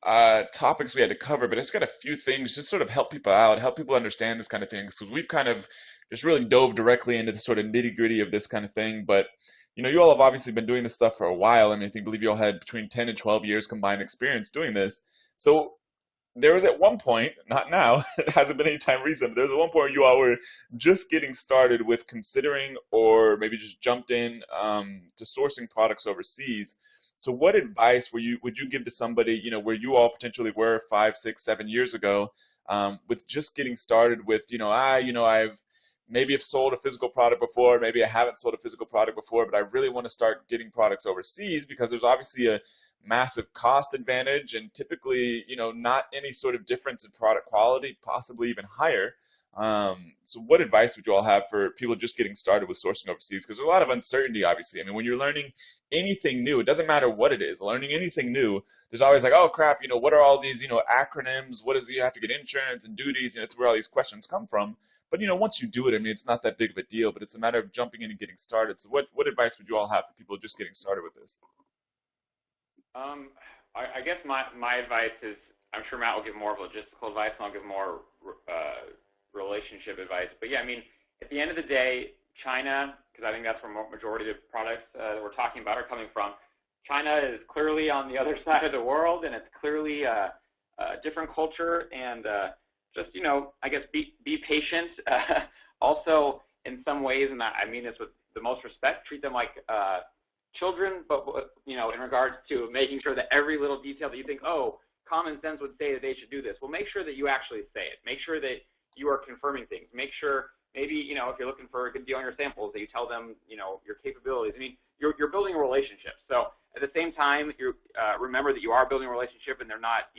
topics we had to cover, but it's got a few things just sort of help people out, help people understand this kind of thing, because we've kind of just really dove directly into the sort of nitty-gritty of this kind of thing. But you all have obviously been doing this stuff for a while. I mean, I believe you all had between 10 and 12 years combined experience doing this. So there was at one point, not now, it hasn't been any time recent, but there was at one point where you all were just getting started with considering or maybe just jumped in to sourcing products overseas. So what advice would you give to somebody, where you all potentially were 5, 6, 7 years ago, with just getting started with, I've maybe have sold a physical product before, maybe I haven't sold a physical product before, but I really want to start getting products overseas because there's obviously a massive cost advantage and typically, not any sort of difference in product quality, possibly even higher. So what advice would you all have for people just getting started with sourcing overseas? Because there's a lot of uncertainty, obviously. I mean, when you're learning anything new, it doesn't matter what it is. Learning anything new, there's always like, oh crap, what are all these, acronyms? What is it? You have to get insurance and duties? It's where all these questions come from. But once you do it, I mean, it's not that big of a deal. But it's a matter of jumping in and getting started. So what advice would you all have for people just getting started with this?
I guess my advice is, I'm sure Matt will give more of logistical advice, and I'll give more relationship advice. But yeah, I mean, at the end of the day, China, because I think that's where majority of the products that we're talking about are coming from, China is clearly on the other side of the world, and it's clearly a different culture, and just, I guess be patient. Also, in some ways, and I mean this with the most respect, treat them like children, but in regards to making sure that every little detail that you think, oh, common sense would say that they should do this. Well, make sure that you actually say it. Make sure that you are confirming things. Make sure maybe, if you're looking for a good deal on your samples, that you tell them, your capabilities. I mean, you're building a relationship. So at the same time, you remember that you are building a relationship, and they're not,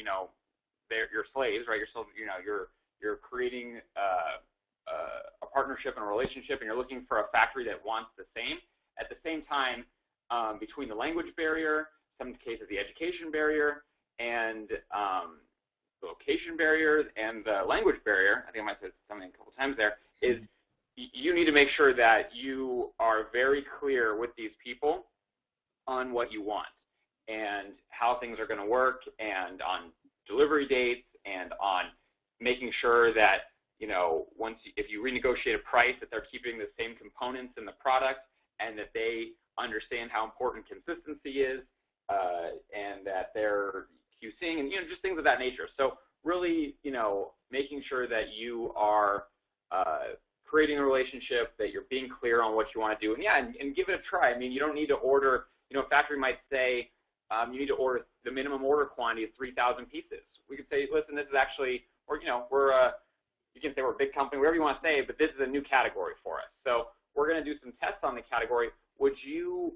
they're your slaves, right? You're still, you're creating a partnership and a relationship, and you're looking for a factory that wants the same. At the same time, between the language barrier, some cases the education barrier, and the location barriers and the language barrier, I think I might have said something a couple times there, is you need to make sure that you are very clear with these people on what you want and how things are going to work, and on delivery dates, and on making sure that, if you renegotiate a price, that they're keeping the same components in the product, and that they understand how important consistency is, and that they're QCing, and just things of that nature. So really, making sure that you are creating a relationship, that you're being clear on what you want to do, and give it a try. I mean, you don't need to order. A factory might say you need to order, the minimum order quantity is 3,000 pieces. We could say, listen, this is actually, or you can say we're a big company, whatever you want to say, but this is a new category for us. So we're going to do some tests on the category. Would you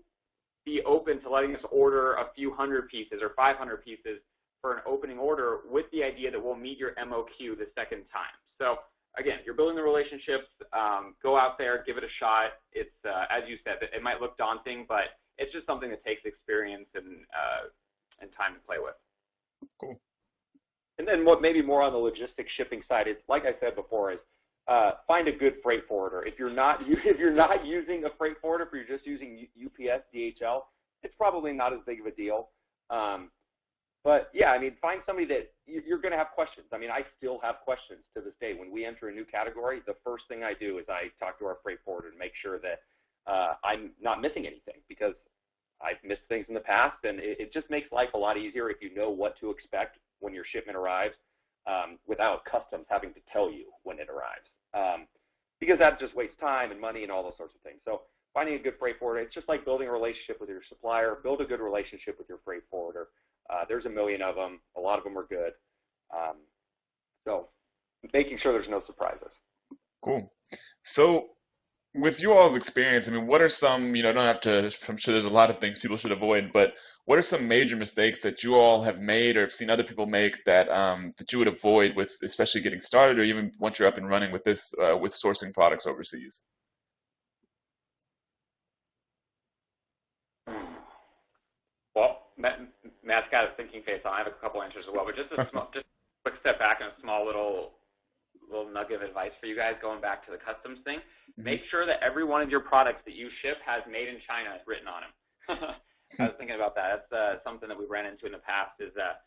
be open to letting us order a few hundred pieces or 500 pieces for an opening order, with the idea that we'll meet your MOQ the second time? So again, you're building the relationships. Go out there, give it a shot. It's as you said, it might look daunting, but it's just something that takes experience and time to play with.
Cool.
And then what maybe more on the logistics shipping side is, like I said before, is find a good freight forwarder. If you're not using a freight forwarder, if you're just using UPS, DHL, it's probably not as big of a deal. But yeah, I mean, find somebody that you're going to have questions. I mean, I still have questions to this day. When we enter a new category, the first thing I do is I talk to our freight forwarder to make sure that I'm not missing anything, because I've missed things in the past, and it just makes life a lot easier if you know what to expect when your shipment arrives, without customs having to tell you when it arrives, because that just wastes time and money and all those sorts of things. So finding a good freight forwarder, it's just like building a relationship with your supplier. Build a good relationship with your freight forwarder. There's a million of them. A lot of them are good. So making sure there's no surprises.
Cool. So with you all's experience, I mean, what are some, don't have to, I'm sure there's a lot of things people should avoid, but what are some major mistakes that you all have made or have seen other people make that that you would avoid with, especially getting started, or even once you're up and running with this, with sourcing products overseas?
Well, Matt's got his thinking face on. I have a couple answers as well, but just a quick step back and a small little nugget of advice for you guys going back to the customs thing. Make sure that every one of your products that you ship has "Made in China" written on them. I was thinking about that. That's something that we ran into in the past, is that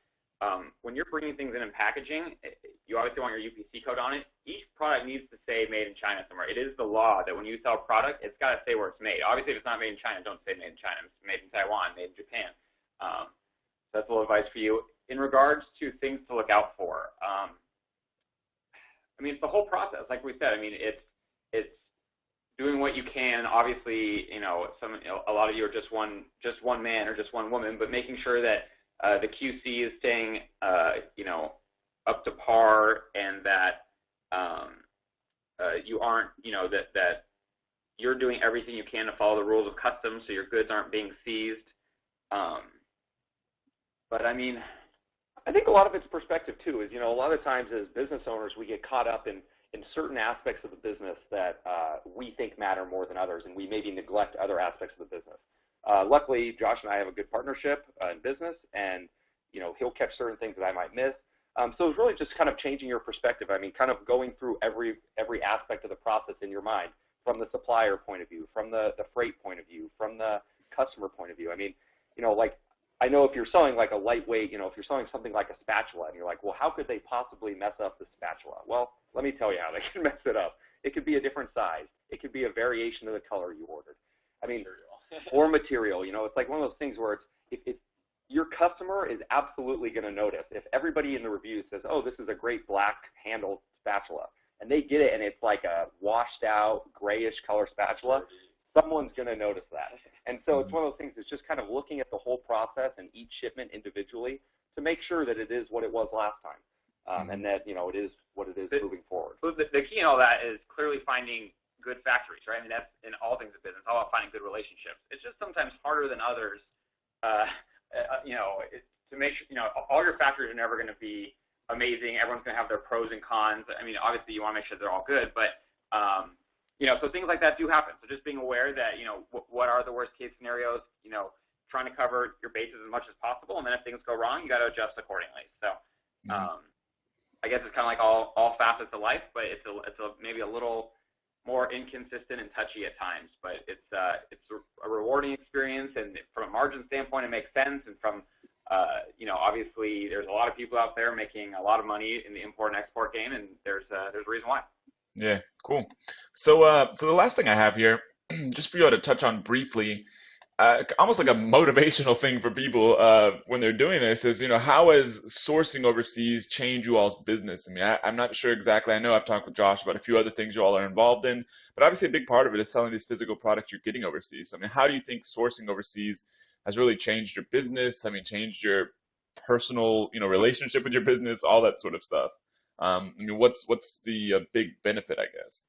when you're bringing things in packaging, you obviously want your UPC code on it. Each product needs to say "Made in China" somewhere. It is the law that when you sell a product, it's got to say where it's made. Obviously, if it's not made in China, don't say "Made in China." It's made in Taiwan, made in Japan. That's a little advice for you. In regards to things to look out for, I mean, it's the whole process. Like we said, I mean, it's doing what you can. Obviously, a lot of you are just one man or just one woman, but making sure that the QC is staying, up to par, and that you aren't, that you're doing everything you can to follow the rules of customs, so your goods aren't being seized. But I mean,
I think a lot of it's perspective too. Is a lot of times as business owners, we get caught up in certain aspects of the business that we think matter more than others, and we maybe neglect other aspects of the business. Luckily, Josh and I have a good partnership in business, and he'll catch certain things that I might miss. So it's really just kind of changing your perspective. I mean, kind of going through every aspect of the process in your mind, from the supplier point of view, from the freight point of view, from the customer point of view. I mean, like, I know if you're selling like a lightweight, if you're selling something like a spatula, and you're like, well, how could they possibly mess up the spatula? Well, let me tell you how they can mess it up. It could be a different size. It could be a variation of the color you ordered. I mean, or material. It's like one of those things where if your customer is absolutely going to notice. If everybody in the review says, oh, this is a great black-handled spatula, and they get it and it's like a washed-out, grayish color spatula, someone's going to notice that. And so it's one of those things that's just kind of looking at the whole process and each shipment individually to make sure that it is what it was last time, and that, it is what it is moving forward.
The key in all that is clearly finding good factories, right? I mean, that's in all things of business. It's all about finding good relationships. It's just sometimes harder than others, to make sure, all your factories are never going to be amazing. Everyone's going to have their pros and cons. I mean, obviously you want to make sure they're all good, but, so things like that do happen. So just being aware that, what are the worst case scenarios, trying to cover your bases as much as possible. And then if things go wrong, you got to adjust accordingly. So, I guess it's kind of like all facets of life, but it's maybe a little more inconsistent and touchy at times, but it's a rewarding experience, and from a margin standpoint, it makes sense. And from, obviously there's a lot of people out there making a lot of money in the import and export game, and there's a reason why.
Yeah, cool. So the last thing I have here, just for you all to touch on briefly, almost like a motivational thing for people when they're doing this is, how has sourcing overseas changed you all's business? I mean, I'm not sure exactly. I know I've talked with Josh about a few other things you all are involved in, but obviously a big part of it is selling these physical products you're getting overseas. So, I mean, how do you think sourcing overseas has really changed your business? I mean, changed your personal, relationship with your business, all that sort of stuff. I mean, what's the big benefit, I guess?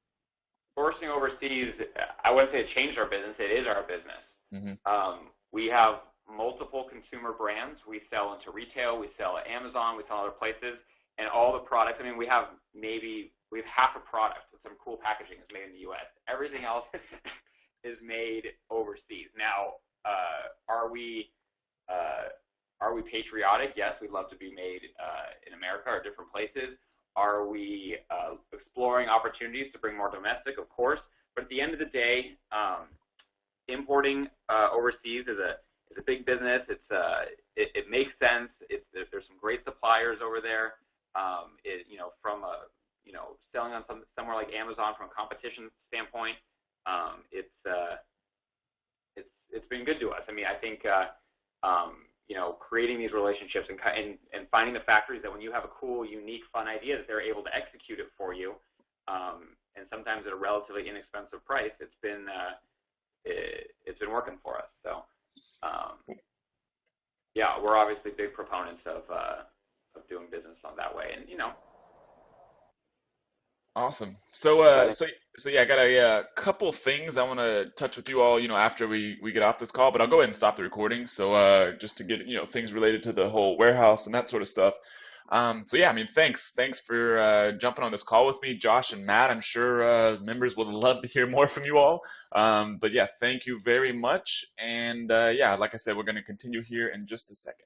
Sourcing overseas, I wouldn't say it changed our business. It is our business. We have multiple consumer brands. We sell into retail. We sell at Amazon. We sell other places. And all the products, I mean, we have half a product with some cool packaging is made in the U.S. Everything else is made overseas. Now, are we patriotic? Yes, we'd love to be made in America or different places. Are we exploring opportunities to bring more domestic? Of course. But at the end of the day, importing overseas is a big business. It makes sense. There's some great suppliers over there. From selling on somewhere like Amazon from a competition standpoint, it's been good to us. I mean, I think creating these relationships and finding the factories that when you have a cool, unique, fun idea that they're able to execute it for you, and sometimes at a relatively inexpensive price, it's been working for us. So, we're obviously big proponents of doing business on that way, and
Awesome. So yeah, I got a couple things I want to touch with you all, after we get off this call, but I'll go ahead and stop the recording. So just to get, things related to the whole warehouse and that sort of stuff. So yeah, I mean, thanks for jumping on this call with me, Josh and Matt. I'm sure members would love to hear more from you all. But yeah, thank you very much. And yeah, like I said, we're going to continue here in just a second.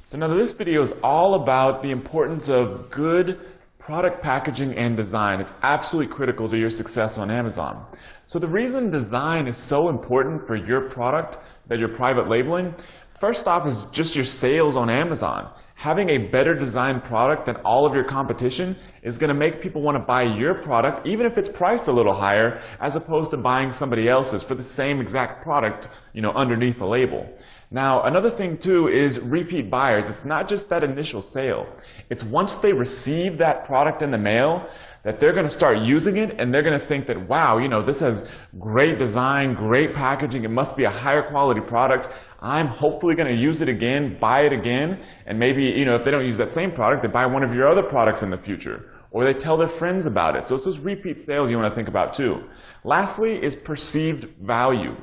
So now this video is all about the importance of good product packaging and design. It's absolutely critical to your success on Amazon. So the reason design is so important for your product that you're private labeling, first off, is just your sales on Amazon. Having a better designed product than all of your competition is going to make people want to buy your product, even if it's priced a little higher, as opposed to buying somebody else's for the same exact product, underneath the label. Now, another thing too is repeat buyers. It's not just that initial sale. It's once they receive that product in the mail that they're going to start using it, and they're going to think that, wow, this has great design, great packaging, it must be a higher quality product. I'm hopefully going to use it again, buy it again, and maybe, if they don't use that same product, they buy one of your other products in the future, or they tell their friends about it. So it's those repeat sales you want to think about too. Lastly is perceived value.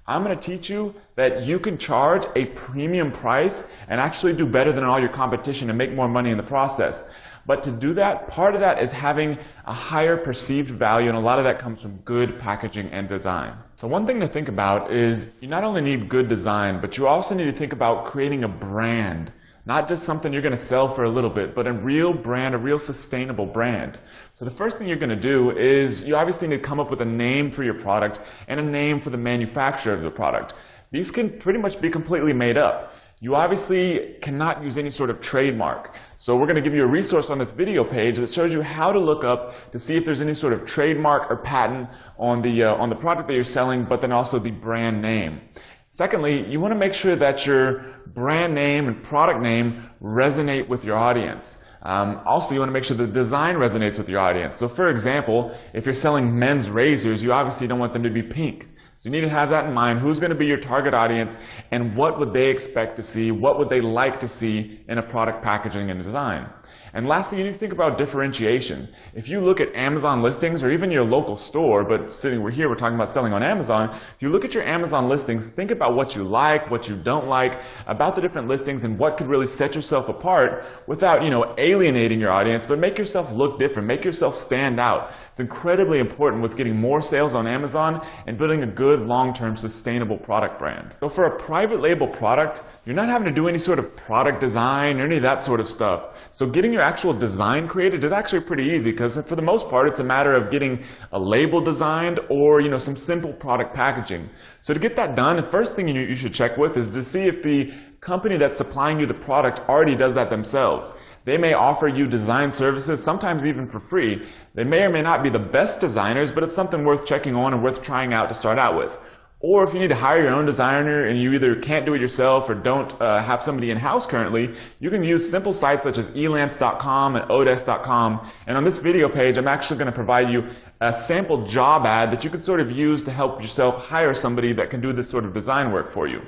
I'm going to teach you that you can charge a premium price and actually do better than all your competition and make more money in the process. But to do that, part of that is having a higher perceived value, and a lot of that comes from good packaging and design. So one thing to think about is you not only need good design, but you also need to think about creating a brand. Not just something you're going to sell for a little bit, but a real brand, a real sustainable brand. So the first thing you're going to do is you obviously need to come up with a name for your product and a name for the manufacturer of the product. These can pretty much be completely made up. You obviously cannot use any sort of trademark. So we're going to give you a resource on this video page that shows you how to look up to see if there's any sort of trademark or patent on the product that you're selling, but then also the brand name. Secondly, you want to make sure that your brand name and product name resonate with your audience. Also, you want to make sure the design resonates with your audience. So for example, if you're selling men's razors, you obviously don't want them to be pink. So you need to have that in mind. Who's going to be your target audience, and what would they expect to see? What would they like to see in a product packaging and design? And lastly, you need to think about differentiation. If you look at Amazon listings, or even your local store, but we're talking about selling on Amazon. If you look at your Amazon listings, think about what you like, what you don't like, about the different listings, and what could really set yourself apart without, alienating your audience, but make yourself look different, make yourself stand out. It's incredibly important with getting more sales on Amazon and building a good long-term sustainable product brand. So for a private label product, you're not having to do any sort of product design or any of that sort of stuff. So getting your actual design created is actually pretty easy, because for the most part it's a matter of getting a label designed or some simple product packaging. So to get that done, the first thing you should check with is to see if the company that's supplying you the product already does that themselves. They may offer you design services, sometimes even for free. They may or may not be the best designers, but it's something worth checking on and worth trying out to start out with. Or if you need to hire your own designer and you either can't do it yourself or don't have somebody in-house currently, you can use simple sites such as elance.com and odesk.com. And on this video page, I'm actually going to provide you a sample job ad that you can sort of use to help yourself hire somebody that can do this sort of design work for you.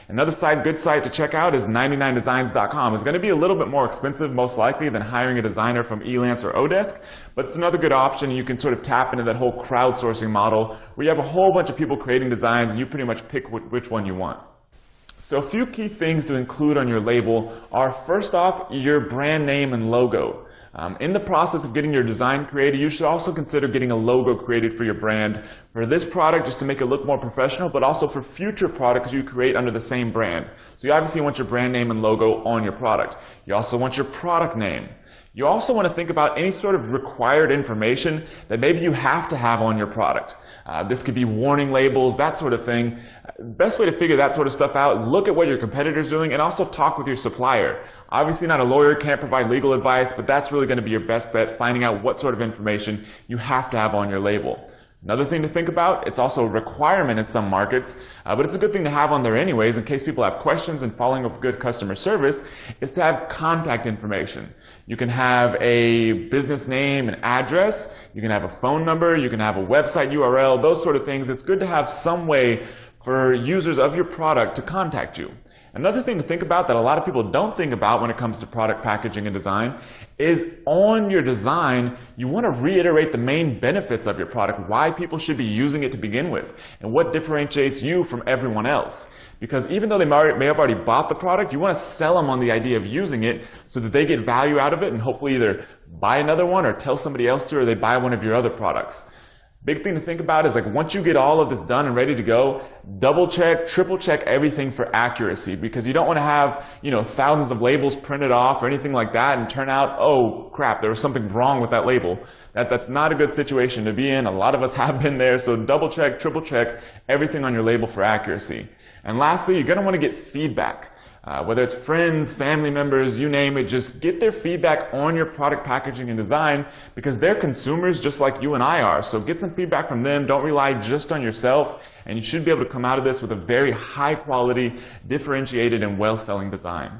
Another good site to check out is 99designs.com. It's going to be a little bit more expensive, most likely, than hiring a designer from Elance or Odesk, but it's another good option. You can sort of tap into that whole crowdsourcing model where you have a whole bunch of people creating designs and you pretty much pick which one you want. So a few key things to include on your label are, first off, your brand name and logo. In the process of getting your design created, you should also consider getting a logo created for your brand for this product, just to make it look more professional, but also for future products you create under the same brand. So you obviously want your brand name and logo on your product. You also want your product name. You also want to think about any sort of required information that maybe you have to have on your product. This could be warning labels, that sort of thing. Best way to figure that sort of stuff out, look at what your competitor's doing and also talk with your supplier. Obviously not a lawyer, can't provide legal advice, but that's really going to be your best bet, finding out what sort of information you have to have on your label. Another thing to think about, it's also a requirement in some markets, but it's a good thing to have on there anyways in case people have questions, and following up good customer service is to have contact information. You can have a business name and address, you can have a phone number, you can have a website URL, those sort of things. It's good to have some way for users of your product to contact you.
Another thing to think about that a lot of people don't think about when it comes to product packaging and design is on your design, you want to reiterate the main benefits of your product, why people should be using it to begin with, and what differentiates you from everyone else. Because even though they may have already bought the product, you want to sell them on the idea of using it so that they get value out of it and hopefully either buy another one or tell somebody else to, or they buy one of your other products. Big thing to think about is like once you get all of this done and ready to go, double check, triple check everything for accuracy, because you don't want to have, thousands of labels printed off or anything like that and turn out, oh crap, there was something wrong with that label. That's not a good situation to be in. A lot of us have been there, so double check, triple check everything on your label for accuracy. And lastly, you're going to want to get feedback. Whether it's friends, family members, you name it, just get their feedback on your product packaging and design, because they're consumers just like you and I are. So get some feedback from them. Don't rely just on yourself, and you should be able to come out of this with a very high quality, differentiated, and well-selling design.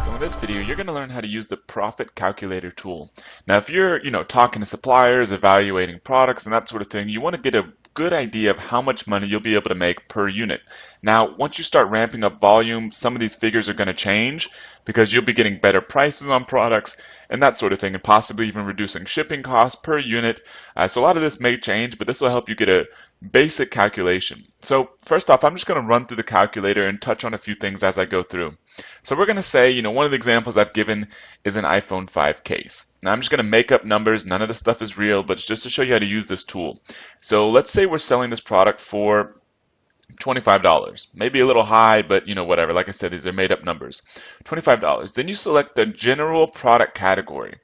In this video, you're going to learn how to use the profit calculator tool. Now, if you're, talking to suppliers, evaluating products and that sort of thing, you want to get a good idea of how much money you'll be able to make per unit. Now, once you start ramping up volume, some of these figures are going to change because you'll be getting better prices on products and that sort of thing, and possibly even reducing shipping costs per unit. So a lot of this may change, but this will help you get a basic calculation. So first off, I'm just going to run through the calculator and touch on a few things as I go through. So we're going to say, one of the examples I've given is an iPhone 5 case. Now I'm just going to make up numbers. None of this stuff is real, but it's just to show you how to use this tool. So let's say we're selling this product for $25. Maybe a little high, but whatever. Like I said, these are made up numbers. $25. Then you select the general product category.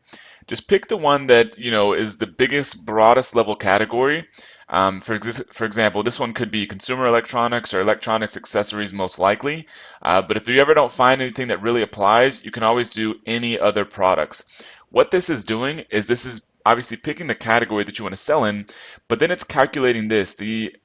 Just pick the one that, is the biggest, broadest level category. For example, this one could be consumer electronics or electronics accessories most likely. But if you ever don't find anything that really applies, you can always do any other products. What this is doing is this is obviously picking the category that you want to sell in, but then it's calculating this, the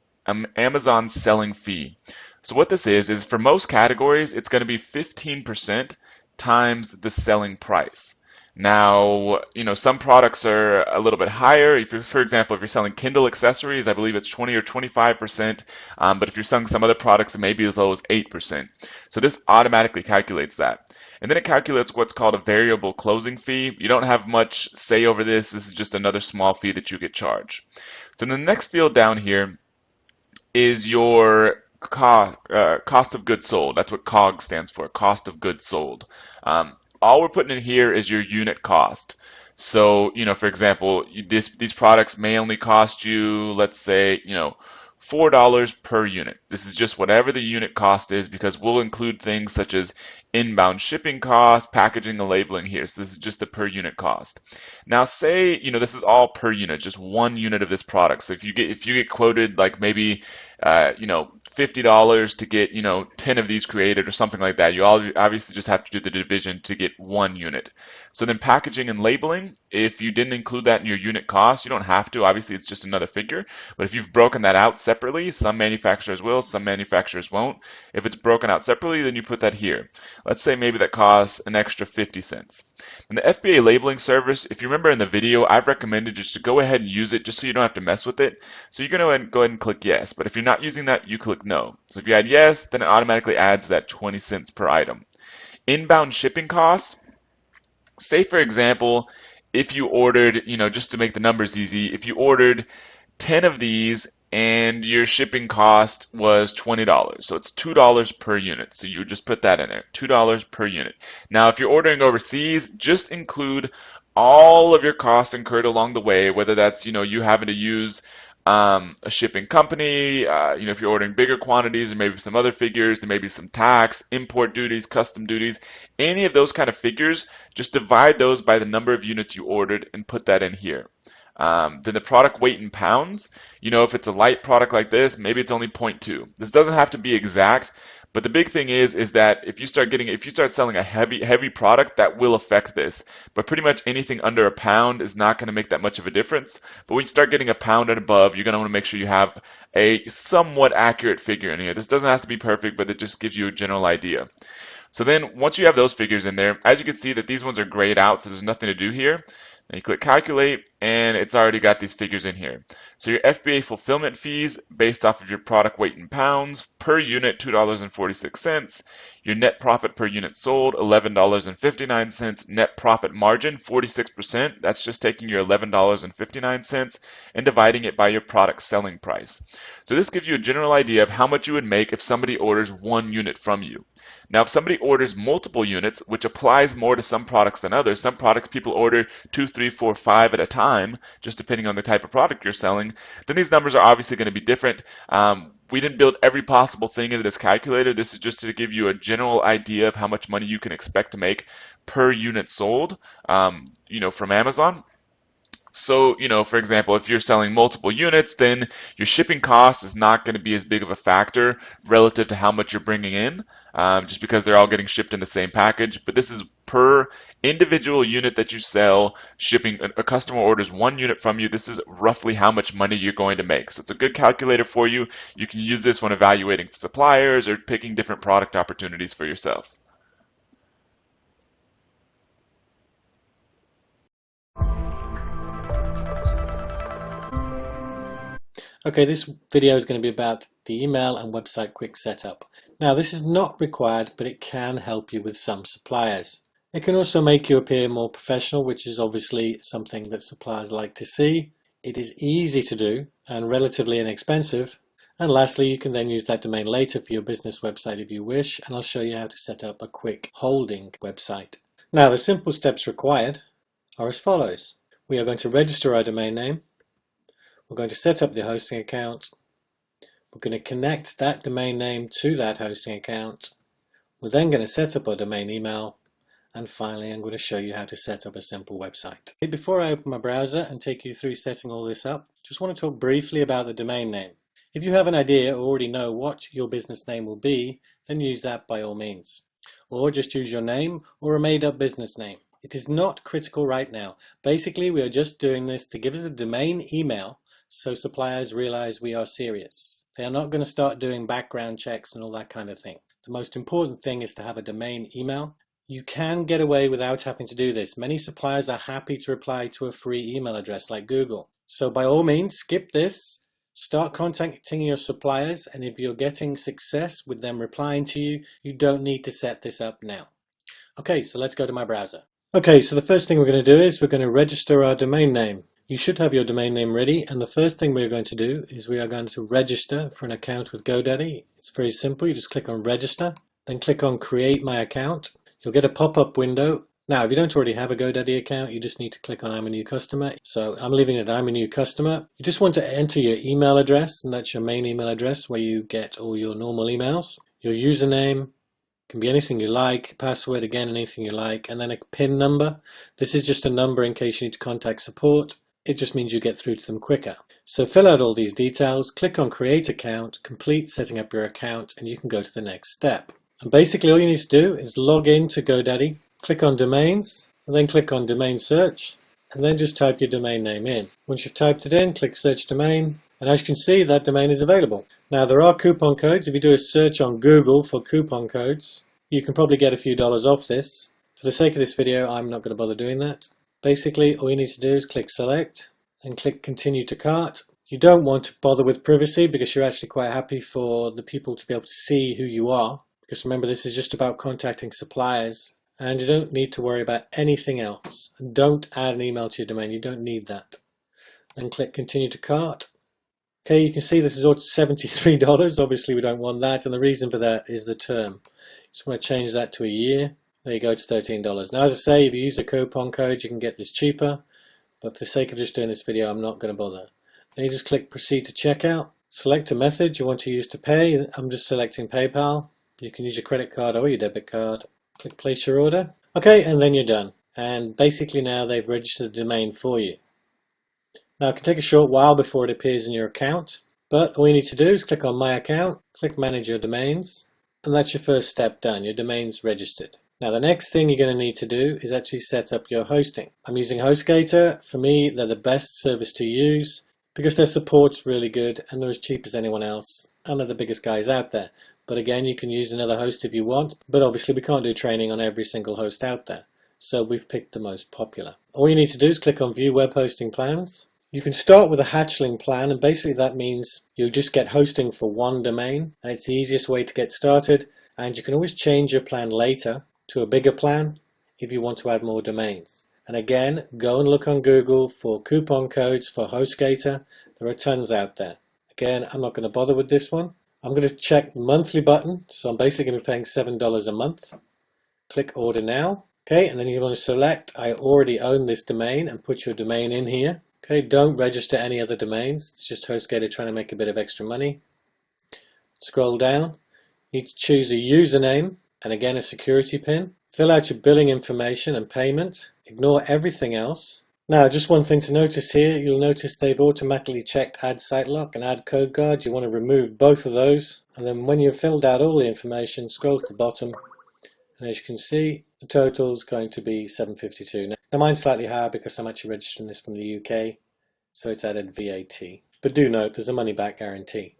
Amazon selling fee. So what this is for most categories, it's going to be 15% times the selling price. Now, some products are a little bit higher. For example, if you're selling Kindle accessories, I believe it's 20 or 25%. But if you're selling some other products, it may be as low as 8%. So this automatically calculates that. And then it calculates what's called a variable closing fee. You don't have much say over this. This is just another small fee that you get charged. So in the next field down here is your cost of goods sold. That's what COGS stands for, cost of goods sold. All we're putting in here is your unit cost. So, for example, these products may only cost you, let's say, $4 per unit. This is just whatever the unit cost is, because we'll include things such as inbound shipping costs, packaging, and labeling here. So this is just the per unit cost. Now say, this is all per unit, just one unit of this product. So if you get quoted like maybe $50 to get 10 of these created or something like that, you obviously just have to do the division to get one unit. So then packaging and labeling, if you didn't include that in your unit cost, you don't have to. Obviously, it's just another figure. But if you've broken that out separately, some manufacturers will, some manufacturers won't. If it's broken out separately, then you put that here. Let's say maybe that costs an extra 50 cents. And the FBA labeling service, if you remember in the video, I've recommended just to go ahead and use it just so you don't have to mess with it. So you're going to go ahead and click yes. But if you're not using that, you click no. So if you add yes, then it automatically adds that 20 cents per item. Inbound shipping costs, say for example, if you ordered, just to make the numbers easy, if you ordered 10 of these and your shipping cost was $20, so it's $2 per unit. So you just put that in there, $2 per unit. Now, if you're ordering overseas, just include all of your costs incurred along the way, whether that's, you having to use a shipping company, if you're ordering bigger quantities, there may be some other figures, there may be some tax, import duties, custom duties, any of those kind of figures, just divide those by the number of units you ordered and put that in here. Then the product weight in pounds, if it's a light product like this, maybe it's only 0.2. This doesn't have to be exact, but the big thing is that if you start selling a heavy product, that will affect this. But pretty much anything under a pound is not going to make that much of a difference. But when you start getting a pound and above, you're going to want to make sure you have a somewhat accurate figure in here. This doesn't have to be perfect, but it just gives you a general idea. So then once you have those figures in there, as you can see that these ones are grayed out, so there's nothing to do here. And you click calculate, and it's already got these figures in here. So your FBA fulfillment fees based off of your product weight in pounds, per unit $2.46. Your net profit per unit sold $11.59. Net profit margin 46%. That's just taking your $11.59 and dividing it by your product selling price. So this gives you a general idea of how much you would make if somebody orders 1 unit from you. Now, if somebody orders multiple units, which applies more to some products than others, some products people order 2, 3, 4, 5 at a time, just depending on the type of product you're selling, then these numbers are obviously going to be different. We didn't build every possible thing into this calculator. This is just to give you a general idea of how much money you can expect to make per unit sold, from Amazon. So, for example, if you're selling multiple units, then your shipping cost is not going to be as big of a factor relative to how much you're bringing in, just because they're all getting shipped in the same package. But this is per individual unit that you sell, shipping. A customer orders 1 unit from you. This is roughly how much money you're going to make. So it's a good calculator for you. You can use this when evaluating suppliers or picking different product opportunities for yourself.
Okay, this video is going to be about the email and website quick setup. Now, this is not required, but it can help you with some suppliers. It can also make you appear more professional, which is obviously something that suppliers like to see. It is easy to do and relatively inexpensive. And lastly, you can then use that domain later for your business website if you wish, and I'll show you how to set up a quick holding website. Now, the simple steps required are as follows. We are going to register our domain name. We're going to set up the hosting account. We're going to connect that domain name to that hosting account. We're then going to set up our domain email. And finally, I'm going to show you how to set up a simple website. Before I open my browser and take you through setting all this up, just want to talk briefly about the domain name. If you have an idea or already know what your business name will be, then use that by all means. Or just use your name or a made-up business name. It is not critical right now. Basically, we are just doing this to give us a domain email so suppliers realize we are serious. They are not going to start doing background checks and all that kind of thing. The most important thing is to have a domain email. You can get away without having to do this. Many suppliers are happy to reply to a free email address like Google. So by all means, skip this. Start contacting your suppliers, and if you're getting success with them replying to you, you don't need to set this up now. Okay, so let's go to my browser. Okay, so the first thing we're going to do is we're going to register our domain name. You should have your domain name ready, and the first thing we're going to do is we are going to register for an account with GoDaddy. It's very simple. You just click on register, then click on create my account. You'll get a pop-up window. Now, if you don't already have a GoDaddy account, you just need to click on I'm a new customer. So I'm leaving it I'm a new customer. You just want to enter your email address, and that's your main email address where you get all your normal emails. Your username can be anything you like, password again, anything you like, and then a PIN number. This is just a number in case you need to contact support. It just means you get through to them quicker. So fill out all these details, click on create account, complete setting up your account, and you can go to the next step. And basically all you need to do is log in to GoDaddy, click on domains, and then click on domain search, and then just type your domain name in. Once you've typed it in, click search domain, and as you can see, that domain is available. Now there are coupon codes. If you do a search on Google for coupon codes, you can probably get a few dollars off this. For the sake of this video, I'm not going to bother doing that. Basically, all you need to do is click select and click continue to cart. You don't want to bother with privacy because you're actually quite happy for the people to be able to see who you are. Because remember, this is just about contacting suppliers, and you don't need to worry about anything else. And don't add an email to your domain. You don't need that. Then click continue to cart. Okay, you can see this is $73. Obviously, we don't want that, and the reason for that is the term. Just want to change that to a year. There you go, it's $13. Now, as I say, if you use a coupon code, you can get this cheaper. But for the sake of just doing this video, I'm not going to bother. Then you just click proceed to checkout. Select a method you want to use to pay. I'm just selecting PayPal. You can use your credit card or your debit card. Click place your order. Okay, and then you're done. And basically now they've registered the domain for you. Now, it can take a short while before it appears in your account. But all you need to do is click on my account, click manage your domains, and that's your first step done. Your domain's registered. Now the next thing you're going to need to do is actually set up your hosting. I'm using HostGator. For me, they're the best service to use because their support's really good and they're as cheap as anyone else and they're the biggest guys out there. But again, you can use another host if you want, but obviously we can't do training on every single host out there. so we've picked the most popular. All you need to do is click on View Web Hosting Plans. You can start with a hatchling plan, and basically that means you'll just get hosting for one domain, and it's the easiest way to get started, and you can always change your plan later to a bigger plan if you want to add more domains. And again, go and look on Google for coupon codes for HostGator. There are tons out there. Again, I'm not going to bother with this one. I'm going to check the monthly button, so I'm basically going to be paying $7 a month. Click Order Now. Okay, and then you want to select I already own this domain and put your domain in here. Okay, don't register any other domains. It's just HostGator trying to make a bit of extra money. Scroll down. You need to choose a username and again a security PIN. Fill out your billing information and payment. Ignore everything else. Now, just one thing to notice here. You'll notice they've automatically checked Add Site Lock and Add Code Guard. You want to remove both of those. And then when you've filled out all the information, scroll to the bottom. And as you can see, the total is going to be $7.52. Now mine's slightly higher because I'm actually registering this from the UK, so it's added VAT. But do note, there's a money back guarantee.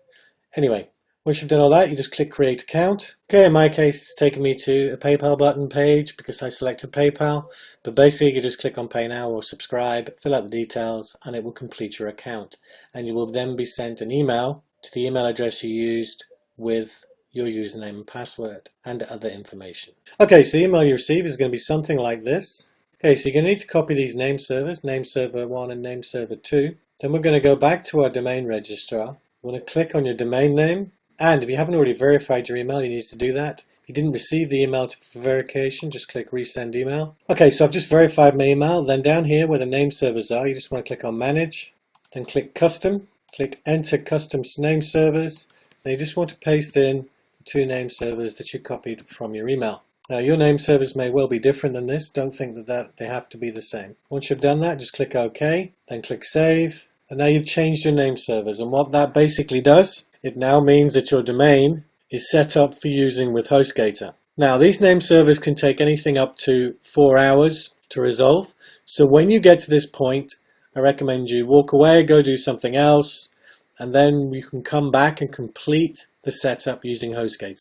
Anyway, once you've done all that, you just click Create Account. Okay, in my case, it's taken me to a PayPal button page because I selected PayPal. But basically, you just click on Pay Now or Subscribe, fill out the details, and it will complete your account. And you will then be sent an email to the email address you used with your username and password and other information. Okay, so the email you receive is going to be something like this. Okay, so you're going to need to copy these name servers, name server 1 and name server 2. Then we're going to go back to our domain registrar. We're going to click on your domain name, and if you haven't already verified your email, you need to do that. If you didn't receive the email for verification, just click Resend Email. Okay, so I've just verified my email. Then down here where the name servers are, you just want to click on Manage, then click Custom, click Enter Custom Name Servers. Then you just want to paste in two name servers that you copied from your email. Now your name servers may well be different than this. Don't think that they have to be the same. Once you've done that, just click OK, then click Save, and now you've changed your name servers. And what that basically does, it now means that your domain is set up for using with HostGator. Now these name servers can take anything up to 4 hours to resolve. So when you get to this point, I recommend you walk away, go do something else, and then you can come back and complete the setup using HostGator.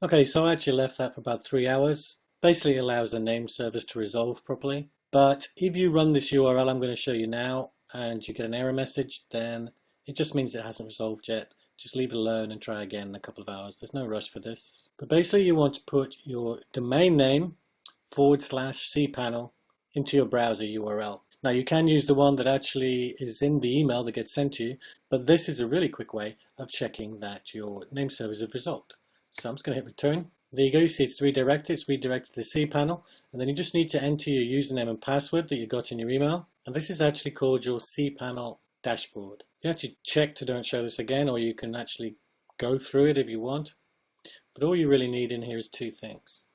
Okay, so I actually left that for about 3 hours. Basically it allows the name servers to resolve properly. But if you run this URL I'm going to show you now and you get an error message, then it just means it hasn't resolved yet. Just leave it alone and try again in a couple of hours. There's no rush for this. But basically you want to put your domain name /cpanel into your browser URL. Now you can use the one that actually is in the email that gets sent to you, but this is a really quick way of checking that your name servers have resolved. So I'm just going to hit return. There you go, you see it's redirected to the cPanel, and then you just need to enter your username and password that you got in your email, and this is actually called your cPanel dashboard. You actually check to don't show this again, or you can actually go through it if you want, but all you really need in here is two things.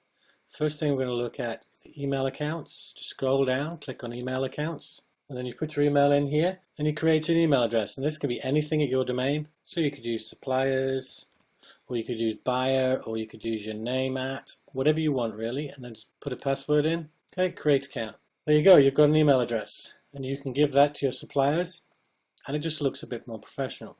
First thing we're going to look at is the email accounts. Just scroll down, click on email accounts, and then you put your email in here and you create an email address, and this can be anything at your domain. So you could use suppliers, or you could use buyer, or you could use your name at, whatever you want really, and then just put a password in. Okay, create account. There you go, you've got an email address, and you can give that to your suppliers, and it just looks a bit more professional.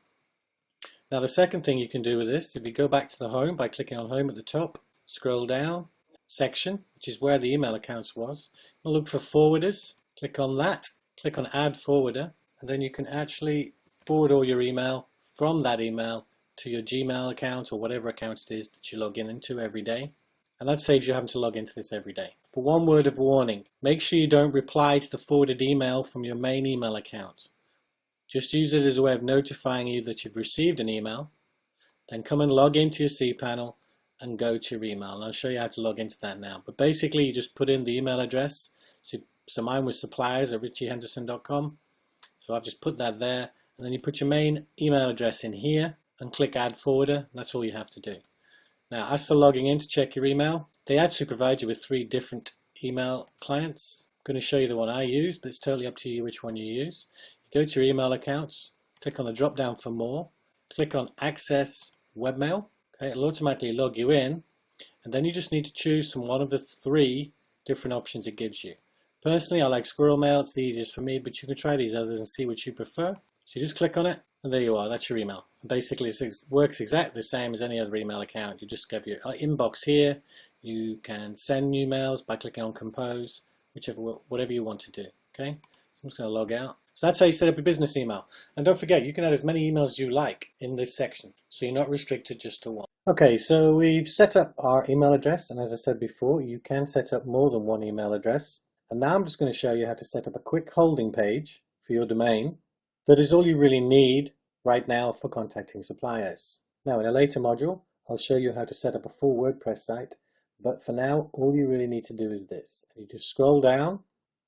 Now the second thing you can do with this, if you go back to the home by clicking on home at the top, scroll down, section, which is where the email accounts was. You'll look for forwarders, click on that, click on add forwarder, and then you can actually forward all your email from that email to your Gmail account or whatever account it is that you log into every day. And that saves you having to log into this every day. But one word of warning, make sure you don't reply to the forwarded email from your main email account. Just use it as a way of notifying you that you've received an email, then come and log into your cPanel and go to your email, and I'll show you how to log into that now. But basically you just put in the email address. So mine was suppliers@richiehenderson.com, so I've just put that there, and then you put your main email address in here and click add forwarder, and that's all you have to do. Now as for logging in to check your email, they actually provide you with 3 different email clients. I'm going to show you the one I use, but it's totally up to you which one you use. You go to your email accounts, click on the drop down for more, click on access webmail. Okay, it'll automatically log you in, and then you just need to choose from one of the 3 different options it gives you. Personally, I like Squirrel Mail, it's the easiest for me, but you can try these others and see which you prefer. So you just click on it, And there you are, that's your email. Basically, it works exactly the same as any other email account. You just have your inbox here. You can send emails by clicking on Compose, whatever you want to do. Okay, so I'm just going to log out. So that's how you set up your business email. And don't forget, you can add as many emails as you like in this section, so you're not restricted just to one. Okay, so we've set up our email address, and as I said before, you can set up more than one email address. And now I'm just going to show you how to set up a quick holding page for your domain. That is all you really need right now for contacting suppliers. Now in a later module, I'll show you how to set up a full WordPress site, but for now, all you really need to do is this. You just scroll down,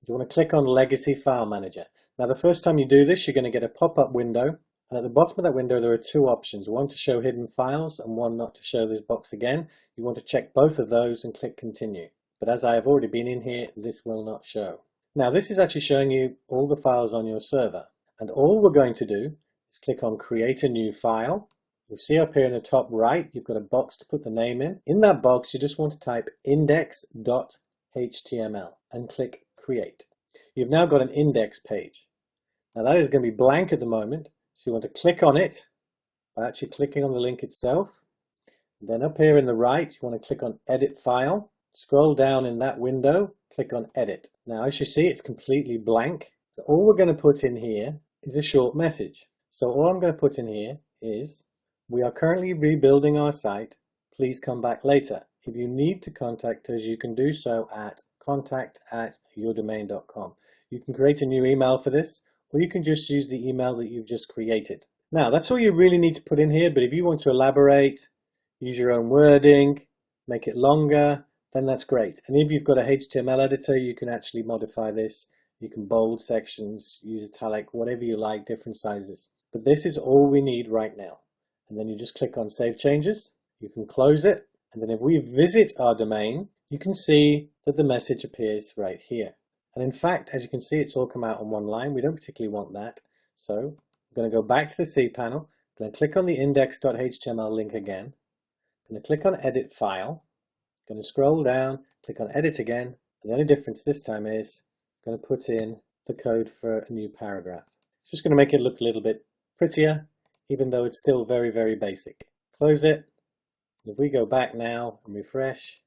you want to click on Legacy File Manager. Now the first time you do this, you're going to get a pop-up window, and at the bottom of that window there are two options, one to show hidden files and one not to show this box again. You want to check both of those and click Continue. But as I have already been in here, this will not show. Now this is actually showing you all the files on your server. And all we're going to do is click on Create a New File. You'll see up here in the top right, you've got a box to put the name in. In that box, you just want to type index.html and click Create. You've now got an index page. Now that is going to be blank at the moment, so you want to click on it by actually clicking on the link itself. Then up here in the right, you want to click on Edit File. Scroll down in that window, click on Edit. Now as you see, it's completely blank. All we're going to put in here is a short message. So all I'm going to put in here is, we are currently rebuilding our site. Please come back later. If you need to contact us, you can do so at contact@yourdomain.com. You can create a new email for this, or you can just use the email that you've just created. Now that's all you really need to put in here, but if you want to elaborate, use your own wording, make it longer, then that's great. And if you've got a HTML editor, you can actually modify this. You can bold sections, use italic, whatever you like, different sizes. But this is all we need right now. And then you just click on Save Changes. You can close it. And then if we visit our domain, you can see that the message appears right here. And in fact, as you can see, it's all come out on one line. We don't particularly want that. So I'm going to go back to the cPanel. I'm going to click on the index.html link again. I'm going to click on Edit File. I'm going to scroll down, click on Edit again. And the only difference this time is I'm going to put in the code for a new paragraph. It's just going to make it look a little bit prettier, even though it's still very, very basic. Close it. If we go back now and refresh,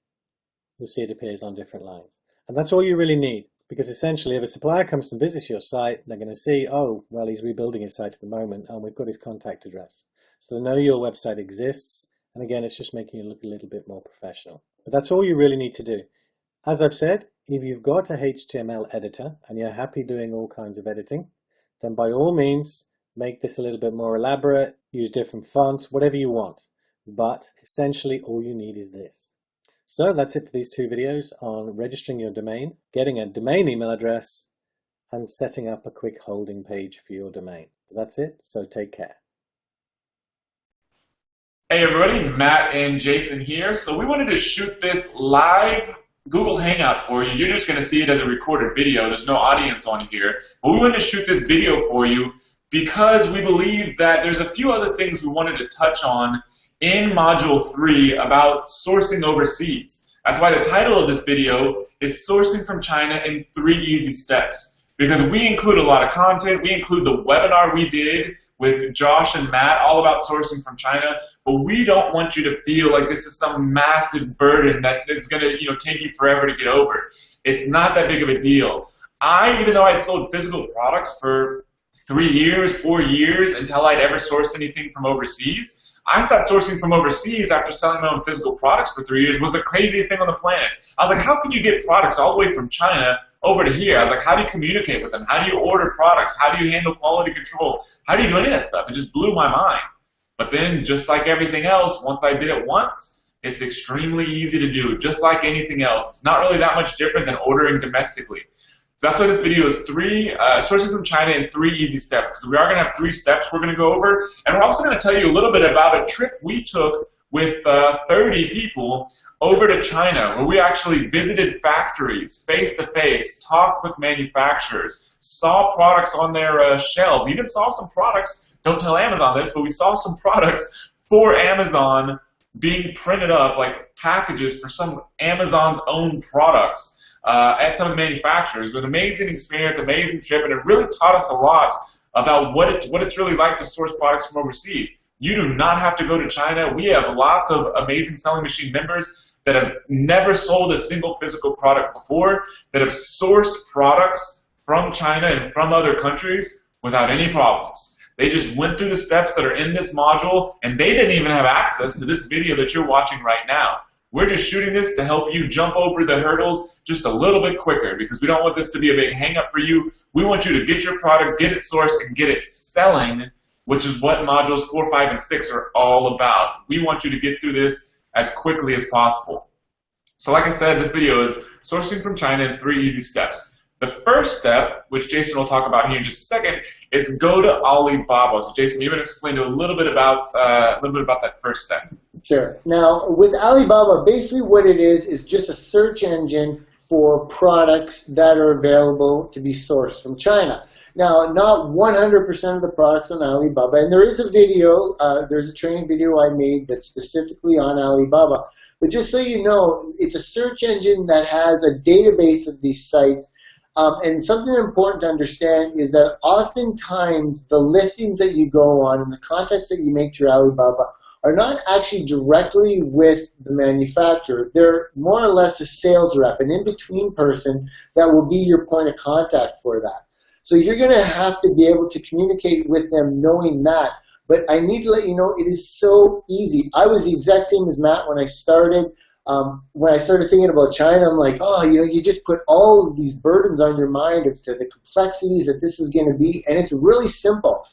you'll see it appears on different lines. And that's all you really need, because essentially if a supplier comes and visits your site, they're going to see, oh, well, he's rebuilding his site at the moment, and we've got his contact address. So they know your website exists, and again, it's just making it look a little bit more professional. But that's all you really need to do. As I've said, if you've got a HTML editor and you're happy doing all kinds of editing, then by all means, make this a little bit more elaborate, use different fonts, whatever you want. But essentially, all you need is this. So that's it for these two videos on registering your domain, getting a domain email address, and setting up a quick holding page for your domain. That's it, so take care.
Hey everybody, Matt and Jason here. So we wanted to shoot this live Google Hangout for you. You're just going to see it as a recorded video. There's no audience on here. But we wanted to shoot this video for you because we believe that there's a few other things we wanted to touch on in Module 3 about sourcing overseas. That's why the title of this video is Sourcing from China in 3 Easy Steps. Because we include a lot of content. We include the webinar we did with Josh and Matt all about sourcing from China, but we don't want you to feel like this is some massive burden that is going to take you forever to get over. It's not that big of a deal. Even though I'd sold physical products for 3 years, 4 years, until I'd ever sourced anything from overseas, I thought sourcing from overseas after selling my own physical products for 3 years was the craziest thing on the planet. I was like, how can you get products all the way from China over to here? I was like, how do you communicate with them? How do you order products? How do you handle quality control? How do you do any of that stuff? It just blew my mind. But then, just like everything else, once I did it once, it's extremely easy to do, just like anything else. It's not really that much different than ordering domestically. So that's why this video is sourcing from China in 3 easy steps. Because we are going to have 3 steps we're going to go over. And we're also going to tell you a little bit about a trip we took with 30 people over to China, where we actually visited factories face-to-face, talked with manufacturers, saw products on their shelves, even saw some products, don't tell Amazon this, but we saw some products for Amazon being printed up, like packages for some Amazon's own products at some of the manufacturers. It was an amazing experience, amazing trip, and it really taught us a lot about what it's really like to source products from overseas. You do not have to go to China. We have lots of amazing Selling Machine members that have never sold a single physical product before, that have sourced products from China and from other countries without any problems. They just went through the steps that are in this module, and they didn't even have access to this video that you're watching right now. We're just shooting this to help you jump over the hurdles just a little bit quicker, because we don't want this to be a big hang-up for you. We want you to get your product, get it sourced, and get it selling, which is what modules 4, 5, and 6 are all about. We want you to get through this as quickly as possible. So like I said, this video is sourcing from China in 3 easy steps. The first step, which Jason will talk about here in just a second, is go to Alibaba. So Jason, you want to explain a little bit about that first step.
Sure. Now, with Alibaba, basically what it is just a search engine for products that are available to be sourced from China. Now, not 100% of the products on Alibaba, and there is a video, there's a training video I made that's specifically on Alibaba. But just so you know, it's a search engine that has a database of these sites. And something important to understand is that oftentimes the listings that you go on and the contacts that you make through Alibaba are not actually directly with the manufacturer. They're more or less a sales rep, an in-between person that will be your point of contact for that. So you're going to have to be able to communicate with them knowing that. But I need to let you know it is so easy. I was the exact same as Matt when I started. When I started thinking about China, I'm like, oh, you just put all of these burdens on your mind as to the complexities that this is going to be, and it's really simple.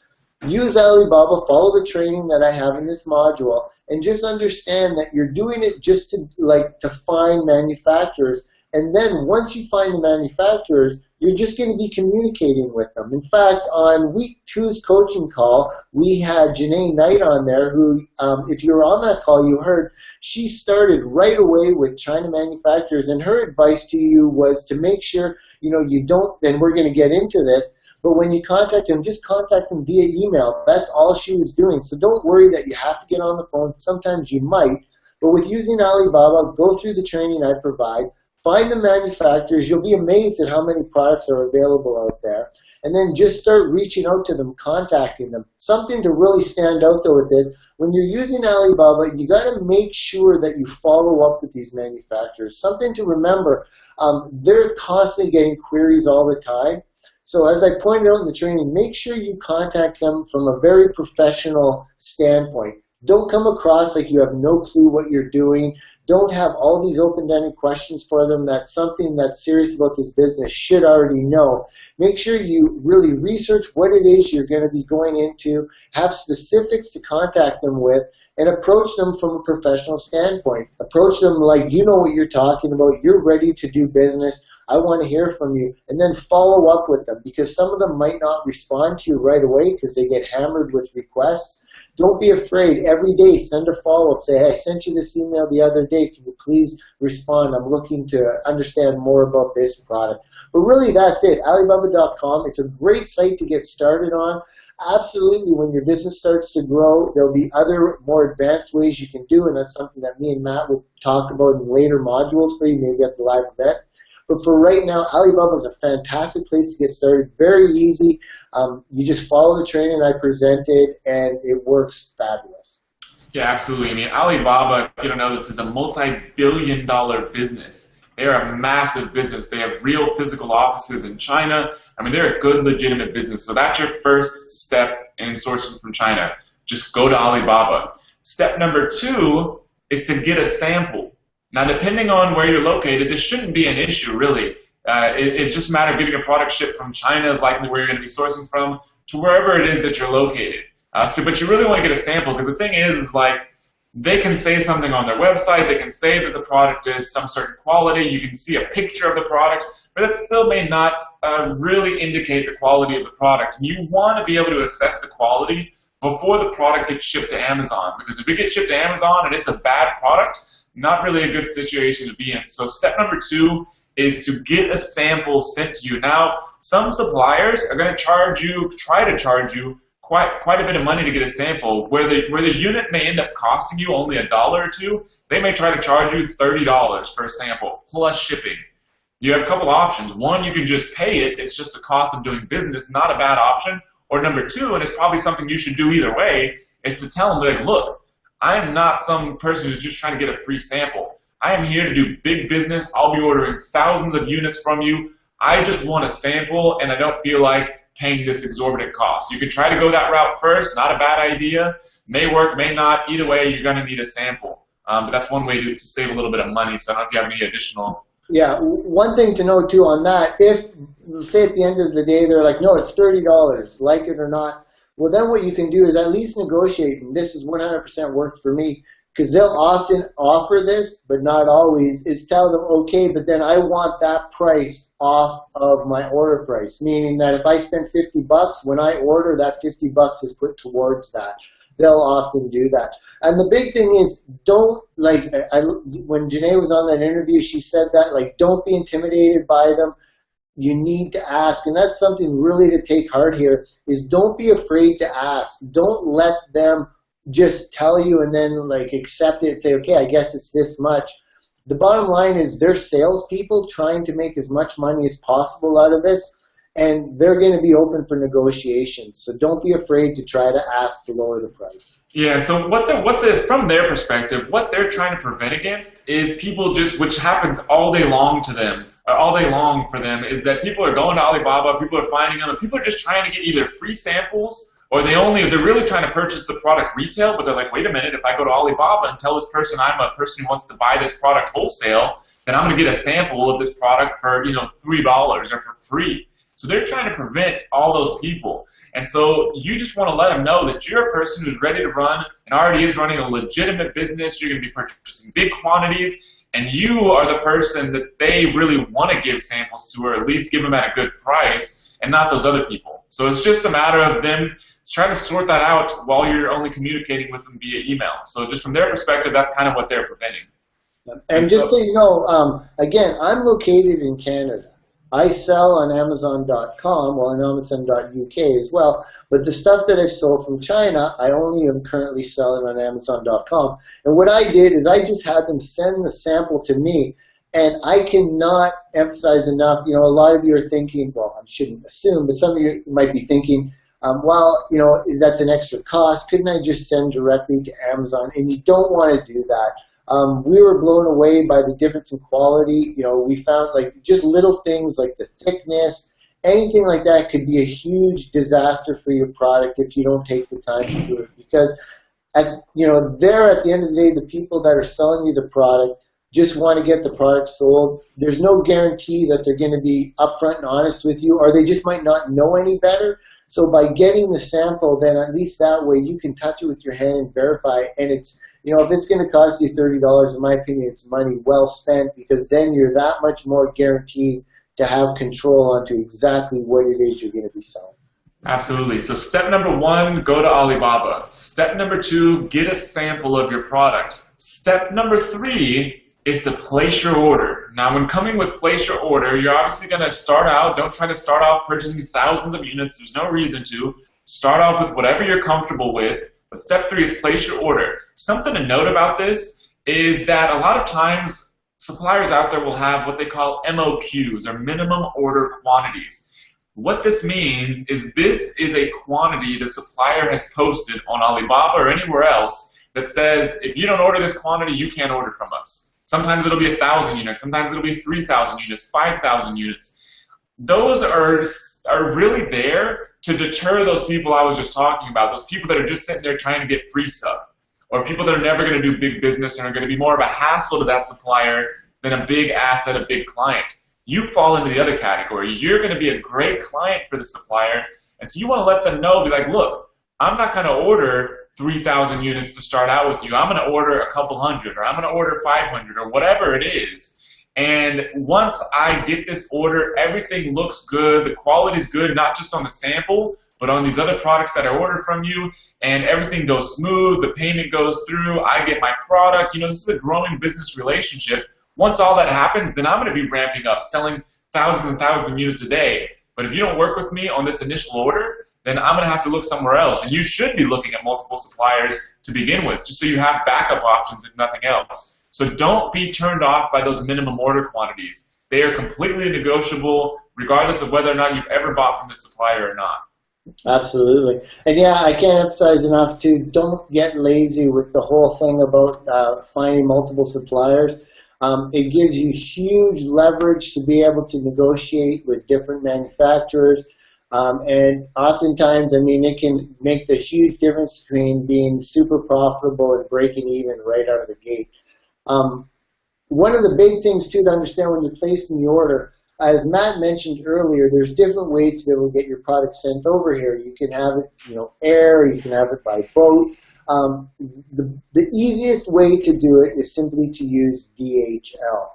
Use Alibaba, follow the training that I have in this module, and just understand that you're doing it just to find manufacturers. And then once you find the manufacturers, you're just going to be communicating with them. In fact, on week 2's coaching call, we had Janae Knight on there who, if you were on that call, you heard she started right away with China manufacturers, and her advice to you was to make sure, you don't, and we're going to get into this, but when you contact them, just contact them via email. That's all she was doing. So don't worry that you have to get on the phone. Sometimes you might, but with using Alibaba, go through the training I provide. Find the manufacturers. You'll be amazed at how many products are available out there. And then just start reaching out to them, contacting them. Something to really stand out, though, with this, when you're using Alibaba, you got to make sure that you follow up with these manufacturers. Something to remember, they're constantly getting queries all the time. So as I pointed out in the training, make sure you contact them from a very professional standpoint. Don't come across like you have no clue what you're doing. Don't have all these open-ended questions for them. That's something that's serious about this business should already know. Make sure you really research what it is you're going to be going into, have specifics to contact them with, and approach them from a professional standpoint. Approach them like you know what you're talking about. You're ready to do business. I want to hear from you. And then follow up with them, because some of them might not respond to you right away because they get hammered with requests. Don't be afraid. Every day, send a follow-up. Say, hey, I sent you this email the other day. Can you please respond? I'm looking to understand more about this product. But really, that's it. Alibaba.com. It's a great site to get started on. Absolutely, when your business starts to grow, there'll be other more advanced ways you can do, and that's something that me and Matt will talk about in later modules for you, maybe at the live event. But for right now, Alibaba is a fantastic place to get started. Very easy. You just follow the training I presented, and it works fabulous.
Yeah, absolutely. I mean, Alibaba, if you don't know, this is a multi-billion-dollar business. They're a massive business. They have real physical offices in China. I mean, they're a good, legitimate business. So that's your first step in sourcing from China. Just go to Alibaba. Step number 2 is to get a sample. Now, depending on where you're located, this shouldn't be an issue, really. It's just a matter of getting a product shipped from China is likely where you're going to be sourcing from to wherever it is that you're located. But you really want to get a sample, because the thing is like they can say something on their website. They can say that the product is some certain quality. You can see a picture of the product, but that still may not really indicate the quality of the product. And you want to be able to assess the quality before the product gets shipped to Amazon, because if it gets shipped to Amazon and it's a bad product, not really a good situation to be in. So step number 2 is to get a sample sent to you. Now, some suppliers are going to try to charge you quite a bit of money to get a sample. Where the unit may end up costing you only $1 or $2, they may try to charge you $30 for a sample plus shipping. You have a couple options. One, you can just pay it. It's just a cost of doing business, not a bad option. Or number two, and it's probably something you should do either way, is to tell them, like, look, I'm not some person who's just trying to get a free sample. I am here to do big business. I'll be ordering thousands of units from you. I just want a sample, and I don't feel like paying this exorbitant cost. You can try to go that route first, not a bad idea. May work, may not. Either way, you're going to need a sample. But that's one way to save a little bit of money. So I don't know if you have any additional.
Yeah, one thing to know too on that, if, say at the end of the day, they're like, no, it's $30, like it or not, well then what you can do is at least negotiate, and this is 100% worked for me, because they'll often offer this, but not always, is tell them, okay, but then I want that price off of my order price, meaning that if I spend 50 bucks, when I order, that 50 bucks is put towards that. They'll often do that. And the big thing is, don't, like, when Janae was on that interview, she said that, like, don't be intimidated by them. You need to ask, and that's something really to take heart here, is don't be afraid to ask. Don't let them just tell you and then, like, accept it and say, okay, I guess it's this much. The bottom line is they're salespeople trying to make as much money as possible out of this, and they're going to be open for negotiations. So don't be afraid to try to ask to lower the price.
Yeah, and so from their perspective, what they're trying to prevent against is people just, which happens all day long to them, or all day long for them, is that people are going to Alibaba, people are finding them, and people are just trying to get either free samples, or they're really trying to purchase the product retail, but they're like, wait a minute, if I go to Alibaba and tell this person I'm a person who wants to buy this product wholesale, then I'm going to get a sample of this product for, $3 or for free. So they're trying to prevent all those people. And so you just want to let them know that you're a person who's ready to run and already is running a legitimate business. You're going to be purchasing big quantities, and you are the person that they really want to give samples to, or at least give them at a good price, and not those other people. So it's just a matter of them trying to sort that out while you're only communicating with them via email. So just from their perspective, that's kind of what they're preventing.
And just so you know, again, I'm located in Canada. I sell on Amazon.com, well, on Amazon.uk as well, but the stuff that I've sold from China, I only am currently selling on Amazon.com. And what I did is I just had them send the sample to me, and I cannot emphasize enough, a lot of you are thinking, well, I shouldn't assume, but some of you might be thinking, well, that's an extra cost. Couldn't I just send directly to Amazon? And you don't want to do that. We were blown away by the difference in quality. We found just little things like the thickness, anything like that could be a huge disaster for your product if you don't take the time to do it. Because, at the end of the day, the people that are selling you the product just want to get the product sold. There's no guarantee that they're going to be upfront and honest with you, or they just might not know any better. So by getting the sample, then at least that way you can touch it with your hand and verify. And it's, if it's going to cost you $30, in my opinion, it's money well spent, because then you're that much more guaranteed to have control onto exactly what it is you're going to be selling.
Absolutely. So step number one, go to Alibaba. Step number two, get a sample of your product. Step number three is to place your order. Now, when coming with place your order, you're obviously going to start out, don't try to start off purchasing thousands of units. There's no reason to. Start off with whatever you're comfortable with. But step three is place your order. Something to note about this is that a lot of times suppliers out there will have what they call MOQs, or minimum order quantities. What this means is this is a quantity the supplier has posted on Alibaba or anywhere else that says, if you don't order this quantity, you can't order from us. Sometimes it'll be 1,000 units, sometimes it'll be 3,000 units, 5,000 units. Those are really there to deter those people I was just talking about, those people that are just sitting there trying to get free stuff, or people that are never going to do big business and are going to be more of a hassle to that supplier than a big asset, a big client. You fall into the other category. You're going to be a great client for the supplier, and so you want to let them know, be like, look, I'm not going to order 3,000 units to start out with you. I'm going to order a couple hundred, or I'm going to order 500, or whatever it is. And once I get this order, everything looks good, the quality's good, not just on the sample, but on these other products that I ordered from you, and everything goes smooth, the payment goes through, I get my product. This is a growing business relationship. Once all that happens, then I'm going to be ramping up, selling thousands and thousands of units a day. But if you don't work with me on this initial order, then I'm going to have to look somewhere else. And you should be looking at multiple suppliers to begin with, just so you have backup options if nothing else. So don't be turned off by those minimum order quantities. They are completely negotiable, regardless of whether or not you've ever bought from the supplier or not.
Absolutely. And yeah, I can't emphasize enough too, don't get lazy with the whole thing about finding multiple suppliers. It gives you huge leverage to be able to negotiate with different manufacturers. And oftentimes, I mean, it can make the huge difference between being super profitable and breaking even right out of the gate. Um, One of the big things too to understand when you're placing the order, as Matt mentioned earlier, there's different ways to be able to get your product sent over here. You can have it, air, you can have it by boat. The easiest way to do it is simply to use DHL.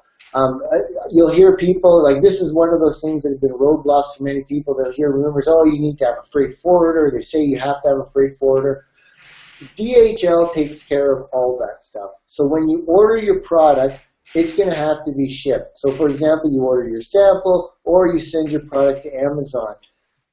You'll hear people, like this is one of those things that have been roadblocks for many people. They'll hear rumors, oh, you need to have a freight forwarder. They say you have to have a freight forwarder. DHL takes care of all that stuff. So when you order your product, it's going to have to be shipped. So for example, you order your sample or you send your product to Amazon.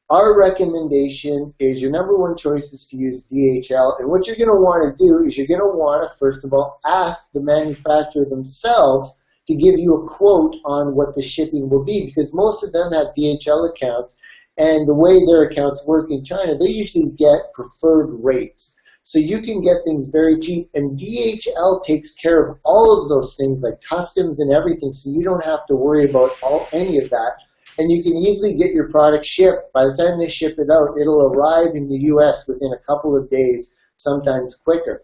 Our recommendation is your number one choice is to use DHL. And what you're going to want to do is you're going to want to, first of all, ask the manufacturer themselves to give you a quote on what the shipping will be, because most of them have DHL accounts. And the way their accounts work in China, they usually get preferred rates. So you can get things very cheap, and DHL takes care of all of those things like customs and everything, so you don't have to worry about any of that. And you can easily get your product shipped. By the time they ship it out, it'll arrive in the U.S. within a couple of days, sometimes quicker.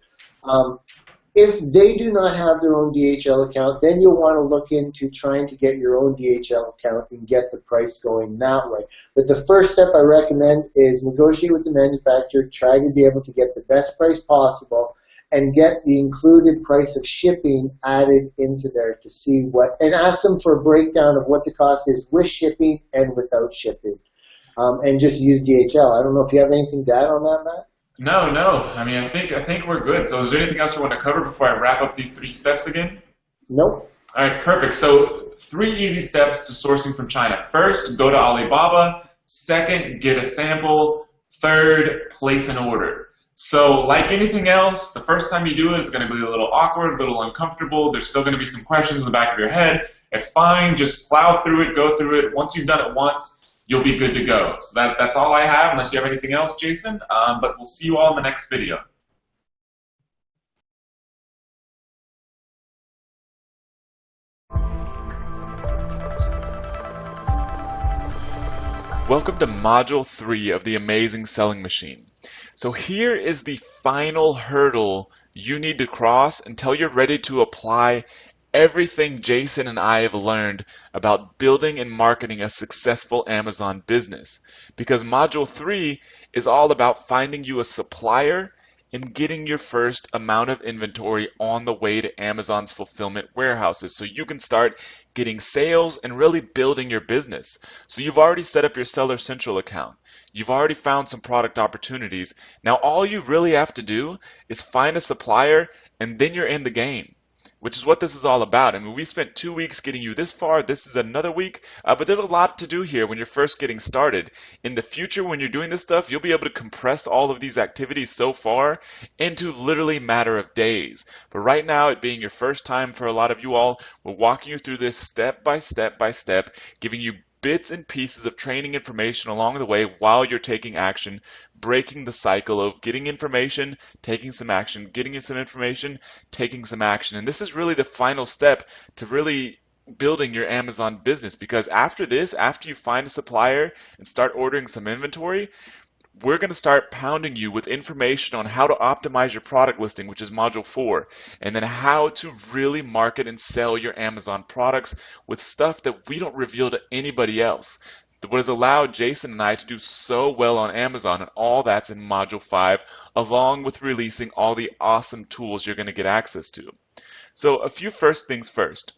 If they do not have their own DHL account, then you'll want to look into trying to get your own DHL account and get the price going that way. But the first step I recommend is negotiate with the manufacturer, try to be able to get the best price possible, and get the included price of shipping added into there to see what, and ask them for a breakdown of what the cost is with shipping and without shipping. And just use DHL. I don't know if you have anything to add on that, Matt?
No, no. I mean, I think we're good. So is there anything else you want to cover before I wrap up these 3 steps again?
Nope.
All right, perfect. So 3 easy steps to sourcing from China. First, go to Alibaba. Second, get a sample. Third, place an order. So like anything else, the first time you do it, it's going to be a little awkward, a little uncomfortable. There's still going to be some questions in the back of your head. It's fine. Just plow through it, go through it. Once you've done it once, you'll be good to go. So that's all I have, unless you have anything else, Jason. But we'll see you all in the next video. Welcome to Module 3 of the Amazing Selling Machine. So here is the final hurdle you need to cross until you're ready to apply everything Jason and I have learned about building and marketing a successful Amazon business. Because Module 3 is all about finding you a supplier and getting your first amount of inventory on the way to Amazon's fulfillment warehouses so you can start getting sales and really building your business. So you've already set up your Seller Central account. You've already found some product opportunities. Now all you really have to do is find a supplier and then you're in the game, which is what this is all about. I mean, we spent 2 weeks getting you this far. This is another week, but there's a lot to do here when you're first getting started. In the future, when you're doing this stuff, you'll be able to compress all of these activities so far into literally a matter of days. But right now, it being your first time for a lot of you all, we're walking you through this step by step by step, giving you bits and pieces of training information along the way while you're taking action, breaking the cycle of getting information, taking some action, getting some information, taking some action. And this is really the final step to really building your Amazon business, because after this, after you find a supplier and start ordering some inventory, we're going to start pounding you with information on how to optimize your product listing, which is Module 4, and then how to really market and sell your Amazon products with stuff that we don't reveal to anybody else. What has allowed Jason and I to do so well on Amazon, and all that's in Module 5, along with releasing all the awesome tools you're going to get access to. So a few first things first.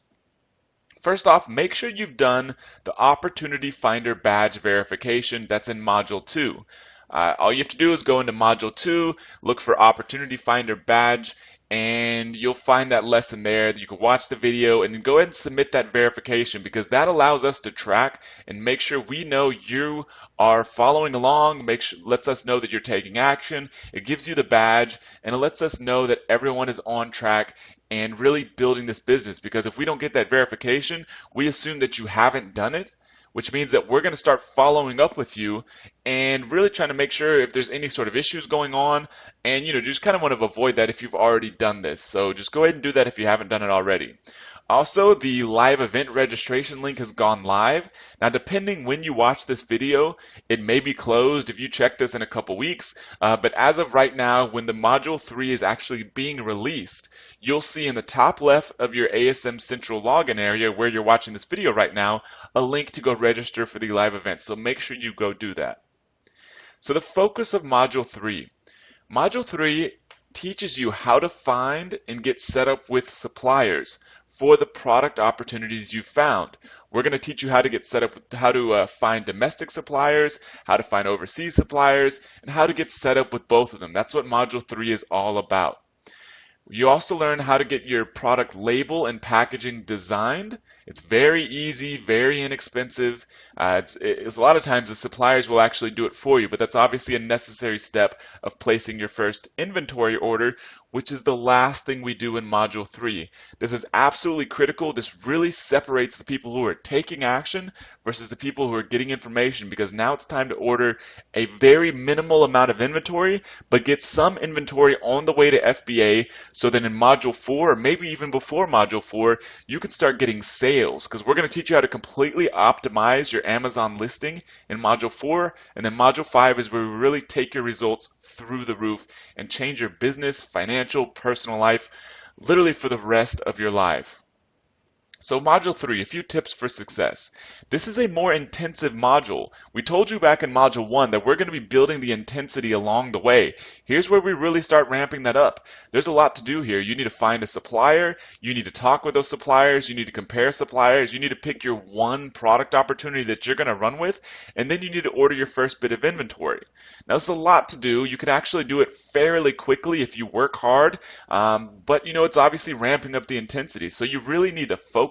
First off, make sure you've done the Opportunity Finder badge verification. That's in Module 2. All you have to do is go into Module 2, look for Opportunity Finder badge, and you'll find that lesson there. You can watch the video and then go ahead and submit that verification, because that allows us to track and make sure we know you are following along, lets us know that you're taking action. It gives you the badge, and it lets us know that everyone is on track and really building this business, because if we don't get that verification, we assume that you haven't done it, which means that we're going to start following up with you and really trying to make sure if there's any sort of issues going on, and just kind of want to avoid that if you've already done this. So just go ahead and do that if you haven't done it already. Also, the live event registration link has gone live. Now, depending when you watch this video, it may be closed if you check this in a couple weeks. But as of right now, when the Module 3 is actually being released, you'll see in the top left of your ASM Central login area where you're watching this video right now, a link to go register for the live event. So make sure you go do that. So the focus of Module 3. Module 3 teaches you how to find and get set up with suppliers for the product opportunities you found. We're going to teach you how to get set up with how to find domestic suppliers, how to find overseas suppliers, and how to get set up with both of them. That's what Module 3 is all about. You also learn how to get your product label and packaging designed. It's very easy, very inexpensive. It's a lot of times the suppliers will actually do it for you, but that's obviously a necessary step of placing your first inventory order, which is the last thing we do in Module 3. This is absolutely critical. This really separates the people who are taking action versus the people who are getting information, because now it's time to order a very minimal amount of inventory, but get some inventory on the way to FBA so that in Module 4, or maybe even before Module 4, you can start getting sales, because we're going to teach you how to completely optimize your Amazon listing in Module 4, and then Module 5 is where we really take your results through the roof and change your business, financial, personal life, literally for the rest of your life. So Module 3, a few tips for success. This is a more intensive module. We told you back in Module 1 that we're going to be building the intensity along the way. Here's where we really start ramping that up. There's a lot to do here. You need to find a supplier, you need to talk with those suppliers, you need to compare suppliers, you need to pick your one product opportunity that you're going to run with, and then you need to order your first bit of inventory. Now, it's a lot to do. You can actually do it fairly quickly if you work hard, but it's obviously ramping up the intensity. So you really need to focus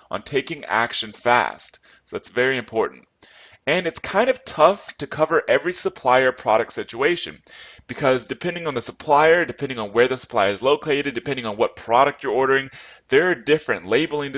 on taking action fast. So that's very important. And it's kind of tough to cover every supplier product situation, because depending on the supplier, depending on where the supplier is located, depending on what product you're ordering, there are different labeling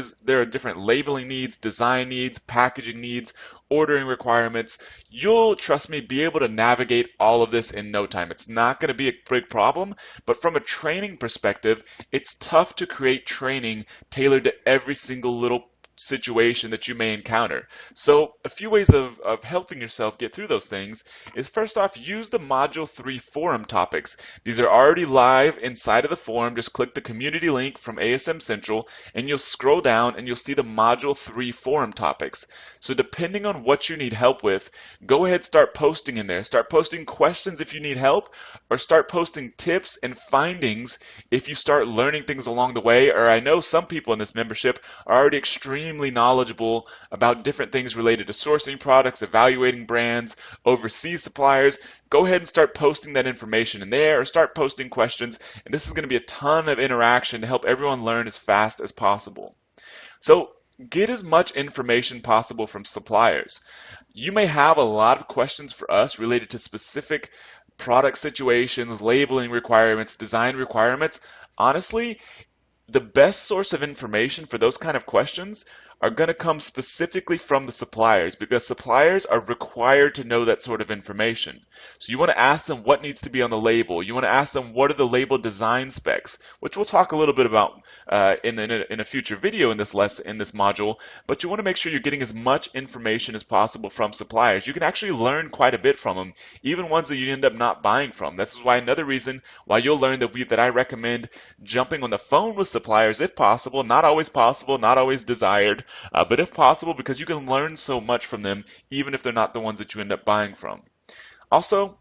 needs, design needs, packaging needs, ordering requirements. You'll, trust me, be able to navigate all of this in no time. It's not going to be a big problem, but from a training perspective, it's tough to create training tailored to every single little situation that you may encounter. So a few ways of helping yourself get through those things is, first off, use the Module 3 forum topics. These are already live inside of the forum. Just click the community link from ASM Central and you'll scroll down and you'll see the Module 3 forum topics. So depending on what you need help with, go ahead, start posting in there. Start posting questions if you need help, or start posting tips and findings if you start learning things along the way. Or I know some people in this membership are already extremely knowledgeable about different things related to sourcing products, evaluating brands, overseas suppliers. Go ahead and start posting that information in there, or start posting questions, and this is going to be a ton of interaction to help everyone learn as fast as possible. So get as much information possible from suppliers. You may have a lot of questions for us related to specific product situations, labeling requirements, design requirements. Honestly, the best source of information for those kind of questions are going to come specifically from the suppliers, because suppliers are required to know that sort of information. So you want to ask them what needs to be on the label. You want to ask them what are the label design specs, which we'll talk a little bit about in a future video in this module. But you want to make sure you're getting as much information as possible from suppliers. You can actually learn quite a bit from them, even ones that you end up not buying from. This is why another reason why you'll learn that I recommend jumping on the phone with suppliers if possible. Not always possible, not always desired. But if possible, because you can learn so much from them, even if they're not the ones that you end up buying from. Also,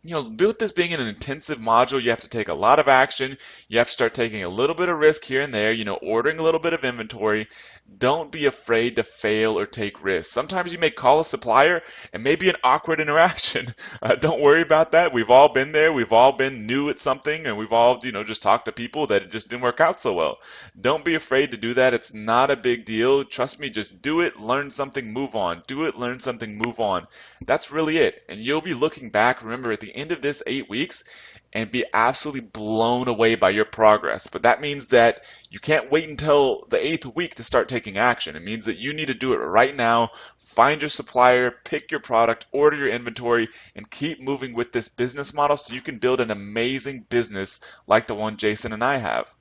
with this being an intensive module, you have to take a lot of action. You have to start taking a little bit of risk here and there, ordering a little bit of inventory. Don't be afraid to fail or take risks. Sometimes you may call a supplier and maybe an awkward interaction. Don't worry about that. We've all been there. We've all been new at something, and we've all, just talked to people that it just didn't work out so well. Don't be afraid to do that. It's not a big deal. Trust me, just do it, learn something, move on. Do it, learn something, move on. That's really it. And you'll be looking back, remember, at the end of this 8 weeks, and be absolutely blown away by your progress. But that means that you can't wait until the 8th week to start taking action. It means that you need to do it right now. Find your supplier, pick your product, order your inventory, and keep moving with this business model so you can build an amazing business like the one Jason and I have.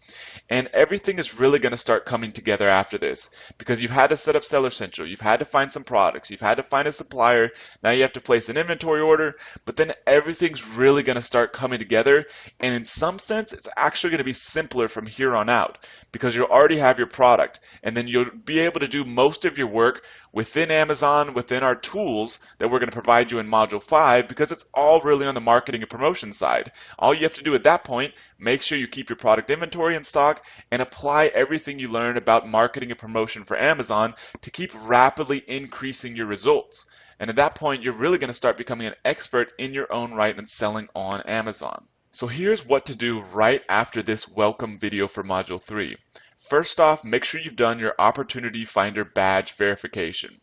And everything is really going to start coming together after this, because you've had to set up Seller Central, you've had to find some products, you've had to find a supplier, now you have to place an inventory order, but then everything's really going to start coming together, and in some sense it's actually going to be simpler from here on out, because you'll already have your product, and then you'll be able to do most of your work within Amazon, within our tools that we're going to provide you in Module 5, because it's all really on the marketing and promotion side. All you have to do at that point, make sure you keep your product inventory in stock and apply everything you learn about marketing and promotion for Amazon to keep rapidly increasing your results. And at that point, you're really going to start becoming an expert in your own right and selling on Amazon. So here's what to do right after this welcome video for Module 3. First off, make sure you've done your Opportunity Finder badge verification.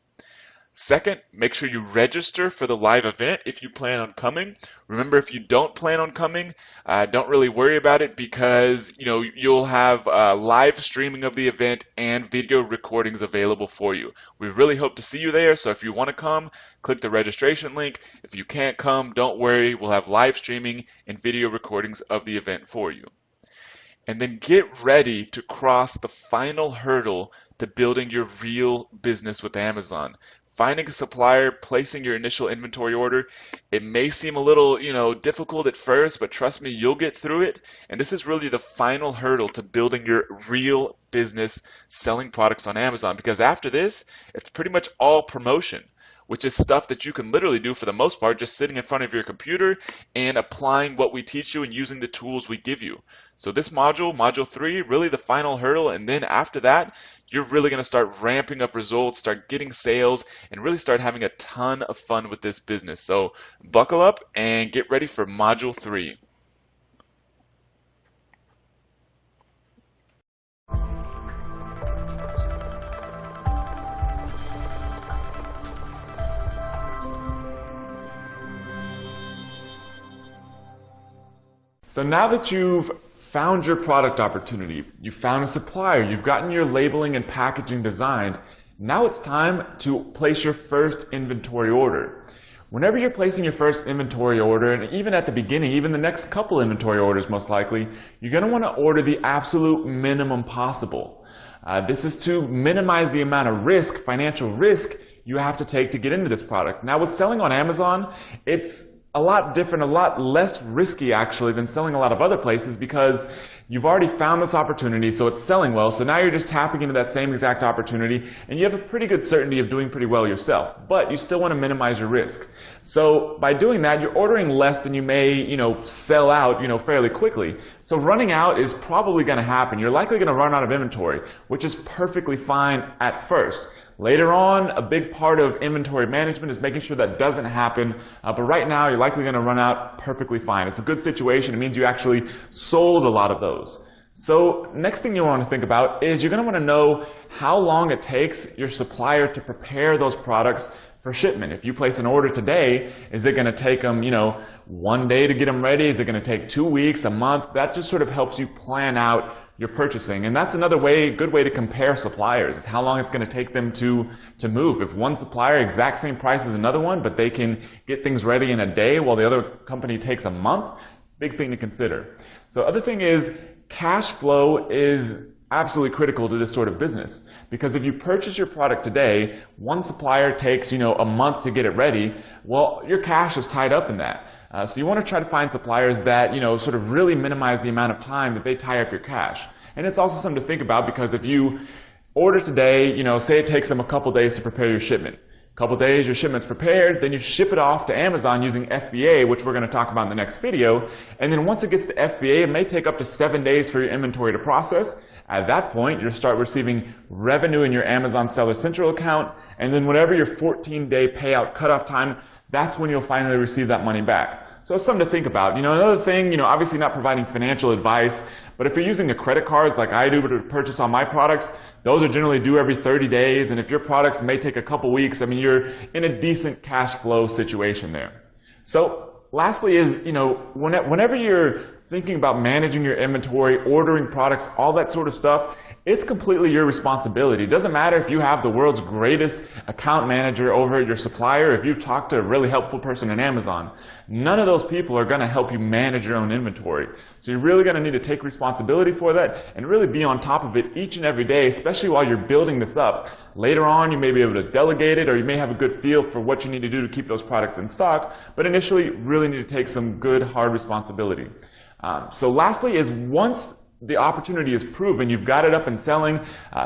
Second, make sure you register for the live event if you plan on coming. Remember, if you don't plan on coming, don't really worry about it, because you'll have live streaming of the event and video recordings available for you. We really hope to see you there, so if you want to come, click the registration link. If you can't come, don't worry, we'll have live streaming and video recordings of the event for you. And then get ready to cross the final hurdle to building your real business with Amazon. Finding a supplier, placing your initial inventory order, it may seem a little, difficult at first, but trust me, you'll get through it. And this is really the final hurdle to building your real business selling products on Amazon, because after this, it's pretty much all promotion, which is stuff that you can literally do for the most part just sitting in front of your computer and applying what we teach you and using the tools we give you. So this module, Module 3, really the final hurdle, and then after that, you're really going to start ramping up results, start getting sales, and really start having a ton of fun with this business. So buckle up and get ready for Module 3. So now that you've found your product opportunity, you've found a supplier, you've gotten your labeling and packaging designed, now it's time to place your first inventory order. Whenever you're placing your first inventory order, and even at the beginning, even the next couple inventory orders most likely, you're going to want to order the absolute minimum possible. This is to minimize the amount of risk, financial risk, you have to take to get into this product. Now with selling on Amazon, it's a lot different, a lot less risky actually than selling a lot of other places, because you've already found this opportunity, so it's selling well, so now you're just tapping into that same exact opportunity and you have a pretty good certainty of doing pretty well yourself, but you still want to minimize your risk. So by doing that, you're ordering less than you may, sell out, fairly quickly. So running out is probably going to happen. You're likely going to run out of inventory, which is perfectly fine at first. Later on, a big part of inventory management is making sure that doesn't happen, but right now you're likely going to run out perfectly fine. It's a good situation. It means you actually sold a lot of those. So next thing you want to think about is you're going to want to know how long it takes your supplier to prepare those products for shipment. If you place an order today, is it going to take them, 1 day to get them ready? Is it going to take 2 weeks, a month? That just sort of helps you plan out your purchasing. And that's another good way to compare suppliers, is how long it's going to take them to move. If one supplier, exact same price as another one, but they can get things ready in a day while the other company takes a month, big thing to consider. So other thing is, cash flow is absolutely critical to this sort of business, because if you purchase your product today, one supplier takes a month to get it ready, well, your cash is tied up in that. So you want to try to find suppliers that sort of really minimize the amount of time that they tie up your cash. And it's also something to think about, because if you order today, say it takes them a couple days to prepare your shipment. A couple days, your shipment's prepared, then you ship it off to Amazon using FBA, which we're going to talk about in the next video. And then once it gets to FBA, it may take up to 7 days for your inventory to process. At that point, you'll start receiving revenue in your Amazon Seller Central account, and then whenever your 14-day payout cutoff time, that's when you'll finally receive that money back. So it's something to think about. Another thing, obviously not providing financial advice, but if you're using a credit cards like I do to purchase on my products, those are generally due every 30 days, and if your products may take a couple weeks, you're in a decent cash flow situation there. So lastly is, whenever you're thinking about managing your inventory, ordering products, all that sort of stuff, it's completely your responsibility. It doesn't matter if you have the world's greatest account manager over at your supplier, if you've talked to a really helpful person in Amazon. None of those people are going to help you manage your own inventory. So you're really going to need to take responsibility for that and really be on top of it each and every day, especially while you're building this up. Later on, you may be able to delegate it, or you may have a good feel for what you need to do to keep those products in stock, but initially you really need to take some good, hard responsibility. So lastly is, once the opportunity is proven, you've got it up and selling,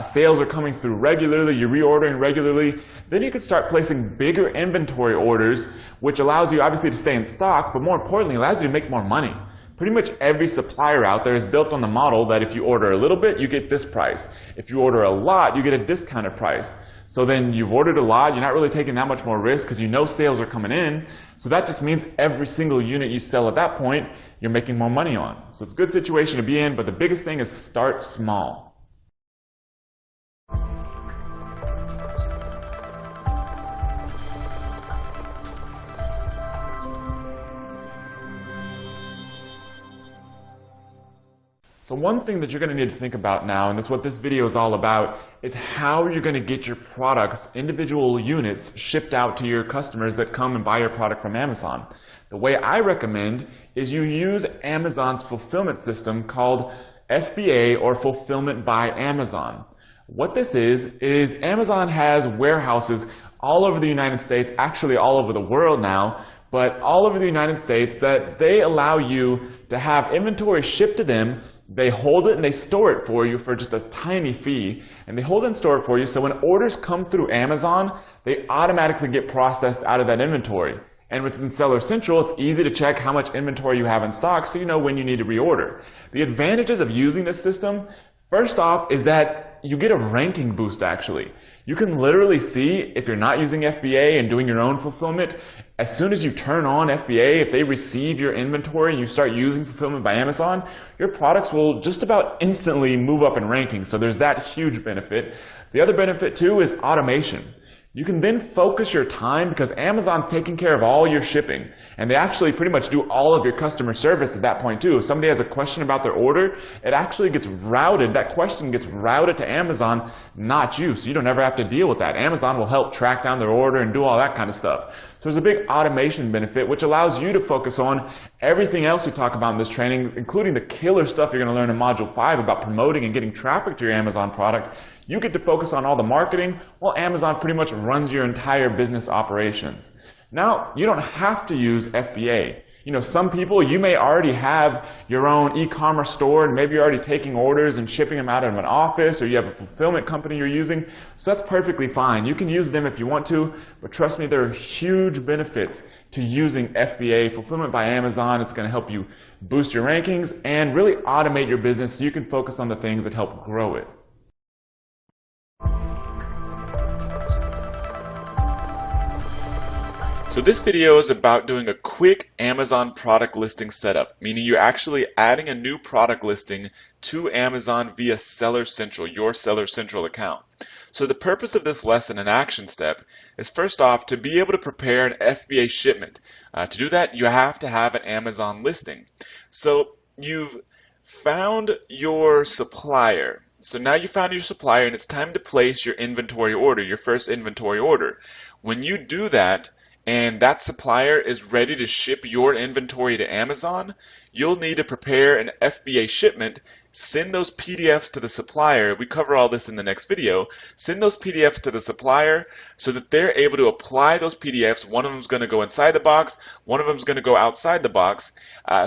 sales are coming through regularly, you're reordering regularly, then you can start placing bigger inventory orders, which allows you obviously to stay in stock, but more importantly, allows you to make more money. Pretty much every supplier out there is built on the model that if you order a little bit, you get this price. If you order a lot, you get a discounted price. So then you've ordered a lot, you're not really taking that much more risk because you know sales are coming in. So that just means every single unit you sell at that point, you're making more money on. So it's a good situation to be in, but the biggest thing is start small. So one thing that you're going to need to think about now, and that's what this video is all about, is how you're going to get your products, individual units, shipped out to your customers that come and buy your product from Amazon. The way I recommend is you use Amazon's fulfillment system called FBA, or Fulfillment by Amazon. What this is Amazon has warehouses all over the United States, actually all over the world now, but all over the United States, that they allow you to have inventory shipped to them. They hold it and they store it for you for just a tiny fee, and they hold it and store it for you, so when orders come through Amazon, they automatically get processed out of that inventory. And within Seller Central, it's easy to check how much inventory you have in stock so you know when you need to reorder. The advantages of using this system, first off, is that you get a ranking boost actually. You can literally see if you're not using FBA and doing your own fulfillment, as soon as you turn on FBA, if they receive your inventory and you start using Fulfillment by Amazon, your products will just about instantly move up in ranking. So there's that huge benefit. The other benefit too is automation. You can then focus your time because Amazon's taking care of all your shipping, and they actually pretty much do all of your customer service at that point too. If somebody has a question about their order, it actually gets routed, that question gets routed to Amazon, not you, so you don't ever have to deal with that. Amazon will help track down their order and do all that kind of stuff. So there's a big automation benefit, which allows you to focus on everything else we talk about in this training, including the killer stuff you're going to learn in Module 5 about promoting and getting traffic to your Amazon product. You get to focus on all the marketing, while Amazon pretty much runs your entire business operations. Now, you don't have to use FBA. Some people, you may already have your own e-commerce store, and maybe you're already taking orders and shipping them out of an office, or you have a fulfillment company you're using. So that's perfectly fine. You can use them if you want to, but trust me, there are huge benefits to using FBA, Fulfillment by Amazon. It's going to help you boost your rankings and really automate your business so you can focus on the things that help grow it.
So this video is about doing a quick Amazon product listing setup, meaning you're actually adding a new product listing to Amazon via Seller Central, your Seller Central account. So the purpose of this lesson and action step is, first off, to be able to prepare an FBA shipment. To do that, you have to have an Amazon listing. So you've found your supplier. So now you found your supplier, and it's time to place your inventory order, your first inventory order. When you do that, and that supplier is ready to ship your inventory to Amazon, you'll need to prepare an FBA shipment, send those PDFs to the supplier. We cover all this in the next video. Send those PDFs to the supplier so that they're able to apply those PDFs. One of them is going to go inside the box, one of them is going to go outside the box,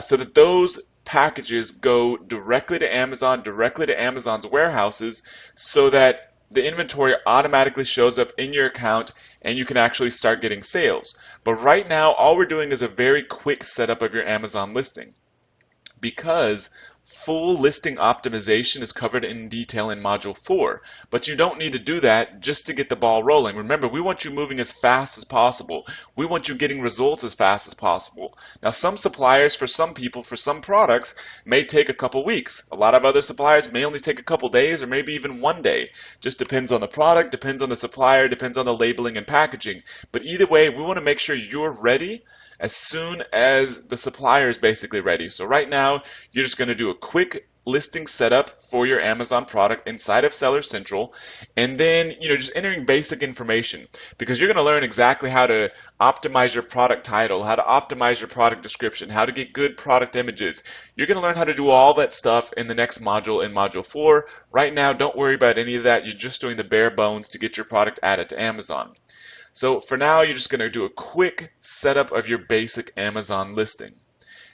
so that those packages go directly to Amazon, directly to Amazon's warehouses, so that the inventory automatically shows up in your account and you can actually start getting sales. But right now, all we're doing is a very quick setup of your Amazon listing, because full listing optimization is covered in detail in Module 4, but you don't need to do that just to get the ball rolling. Remember, we want you moving as fast as possible. We want you getting results as fast as possible. Now, some suppliers, for some people, for some products, may take a couple weeks. A lot of other suppliers may only take a couple days or maybe even one day. Just depends on the product, depends on the supplier, depends on the labeling and packaging. But either way, we want to make sure you're ready as soon as the supplier is basically ready. So right now, you're just going to do a quick listing setup for your Amazon product inside of Seller Central, and then just entering basic information, because you're going to learn exactly how to optimize your product title, how to optimize your product description, how to get good product images. You're going to learn how to do all that stuff in the next module, in module 4. Right now, don't worry about any of that. You're just doing the bare bones to get your product added to Amazon. So for now, you're just going to do a quick setup of your basic Amazon listing.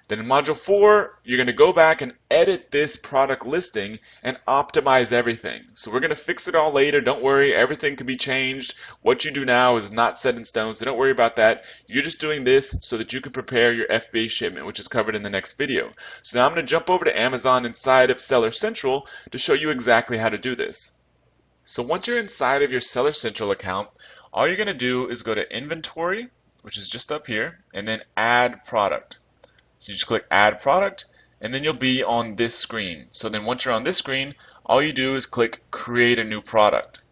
Then in module 4, you're going to go back and edit this product listing and optimize everything. So we're going to fix it all later. Don't worry, everything can be changed. What you do now is not set in stone, so don't worry about that. You're just doing this so that you can prepare your FBA shipment, which is covered in the next video. So now I'm going to jump over to Amazon inside of Seller Central to show you exactly how to do this. So once you're inside of your Seller Central account, all you're going to do is go to Inventory, which is just up here, and then Add Product. So you just click Add Product, and then you'll be on this screen. So then once you're on this screen, all you do is click Create a New Product.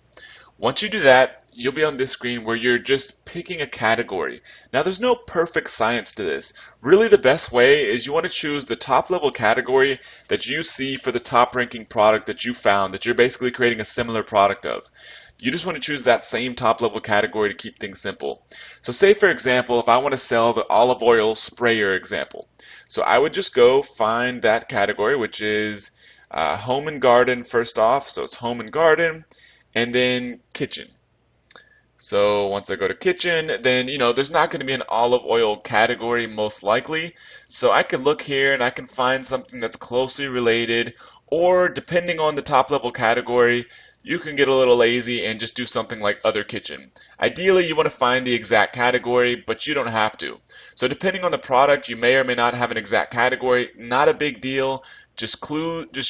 Once you do that, you'll be on this screen where you're just picking a category. Now there's no perfect science to this. Really the best way is you want to choose the top level category that you see for the top ranking product that you found, that you're basically creating a similar product of. You just want to choose that same top level category to keep things simple. So say for example, if I want to sell the olive oil sprayer example. So I would just go find that category, which is home and garden first off. So it's home and garden, and then kitchen. So once I go to kitchen, then there's not going to be an olive oil category most likely. So I can look here and I can find something that's closely related, or depending on the top level category, you can get a little lazy and just do something like other kitchen. Ideally, you want to find the exact category, but you don't have to. So depending on the product, you may or may not have an exact category. Not a big deal. Just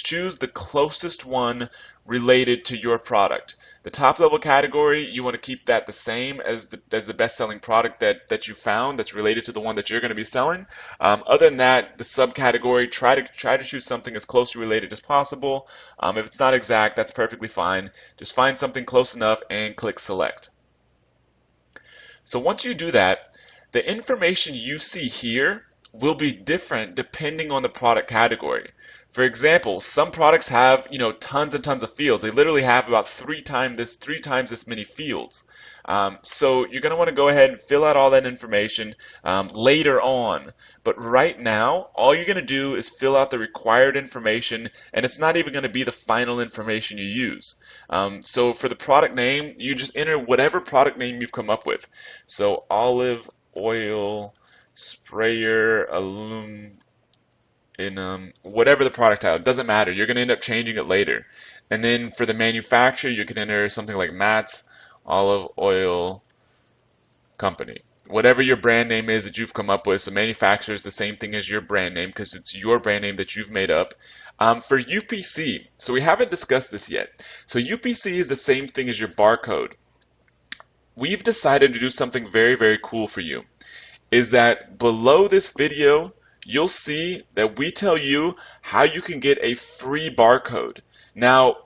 choose the closest one related to your product. The top level category, you want to keep that the same as the best-selling product that you found that's related to the one that you're going to be selling. Other than that, the subcategory, try to choose something as closely related as possible. If it's not exact, that's perfectly fine. Just find something close enough and click Select. So once you do that, the information you see here will be different depending on the product category. For example, some products have tons and tons of fields. They literally have about three times this many fields. So you're going to want to go ahead and fill out all that information later on. But right now, all you're going to do is fill out the required information, and it's not even going to be the final information you use. So for the product name, you just enter whatever product name you've come up with. So olive oil sprayer whatever the product title, it doesn't matter. You're going to end up changing it later. And then for the manufacturer, you can enter something like Matt's Olive Oil Company. Whatever your brand name is that you've come up with. So manufacturer is the same thing as your brand name because it's your brand name that you've made up. For UPC, so we haven't discussed this yet. So UPC is the same thing as your barcode. We've decided to do something very, very cool for you. Is that below this video, you'll see that we tell you how you can get a free barcode. Now,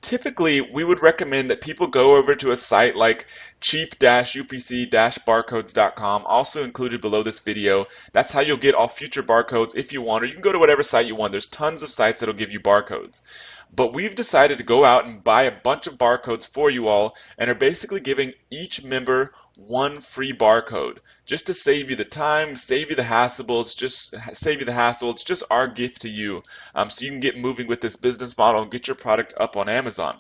typically, we would recommend that people go over to a site like cheap-upc-barcodes.com, also included below this video. That's how you'll get all future barcodes if you want, or you can go to whatever site you want. There's tons of sites that'll give you barcodes. But we've decided to go out and buy a bunch of barcodes for you all and are basically giving each member one free barcode just to save you the time, save you the hassle. It's just our gift to you, so you can get moving with this business model and get your product up on Amazon.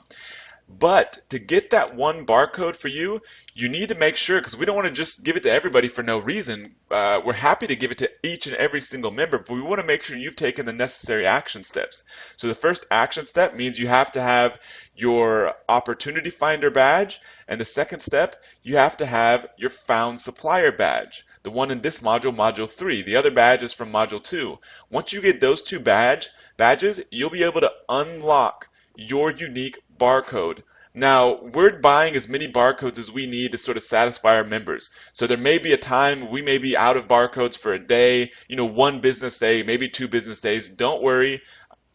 But to get that one barcode for you, you need to make sure, because we don't want to just give it to everybody for no reason. We're happy to give it to each and every single member, but we want to make sure you've taken the necessary action steps. So the first action step means you have to have your Opportunity Finder badge, and the second step, you have to have your Found Supplier badge. The one in this module, Module 3. The other badge is from Module 2. Once you get those two badges, you'll be able to unlock your unique barcode. Now, we're buying as many barcodes as we need to sort of satisfy our members. So there may be a time we may be out of barcodes for a day, one business day, maybe 2 business days. Don't worry.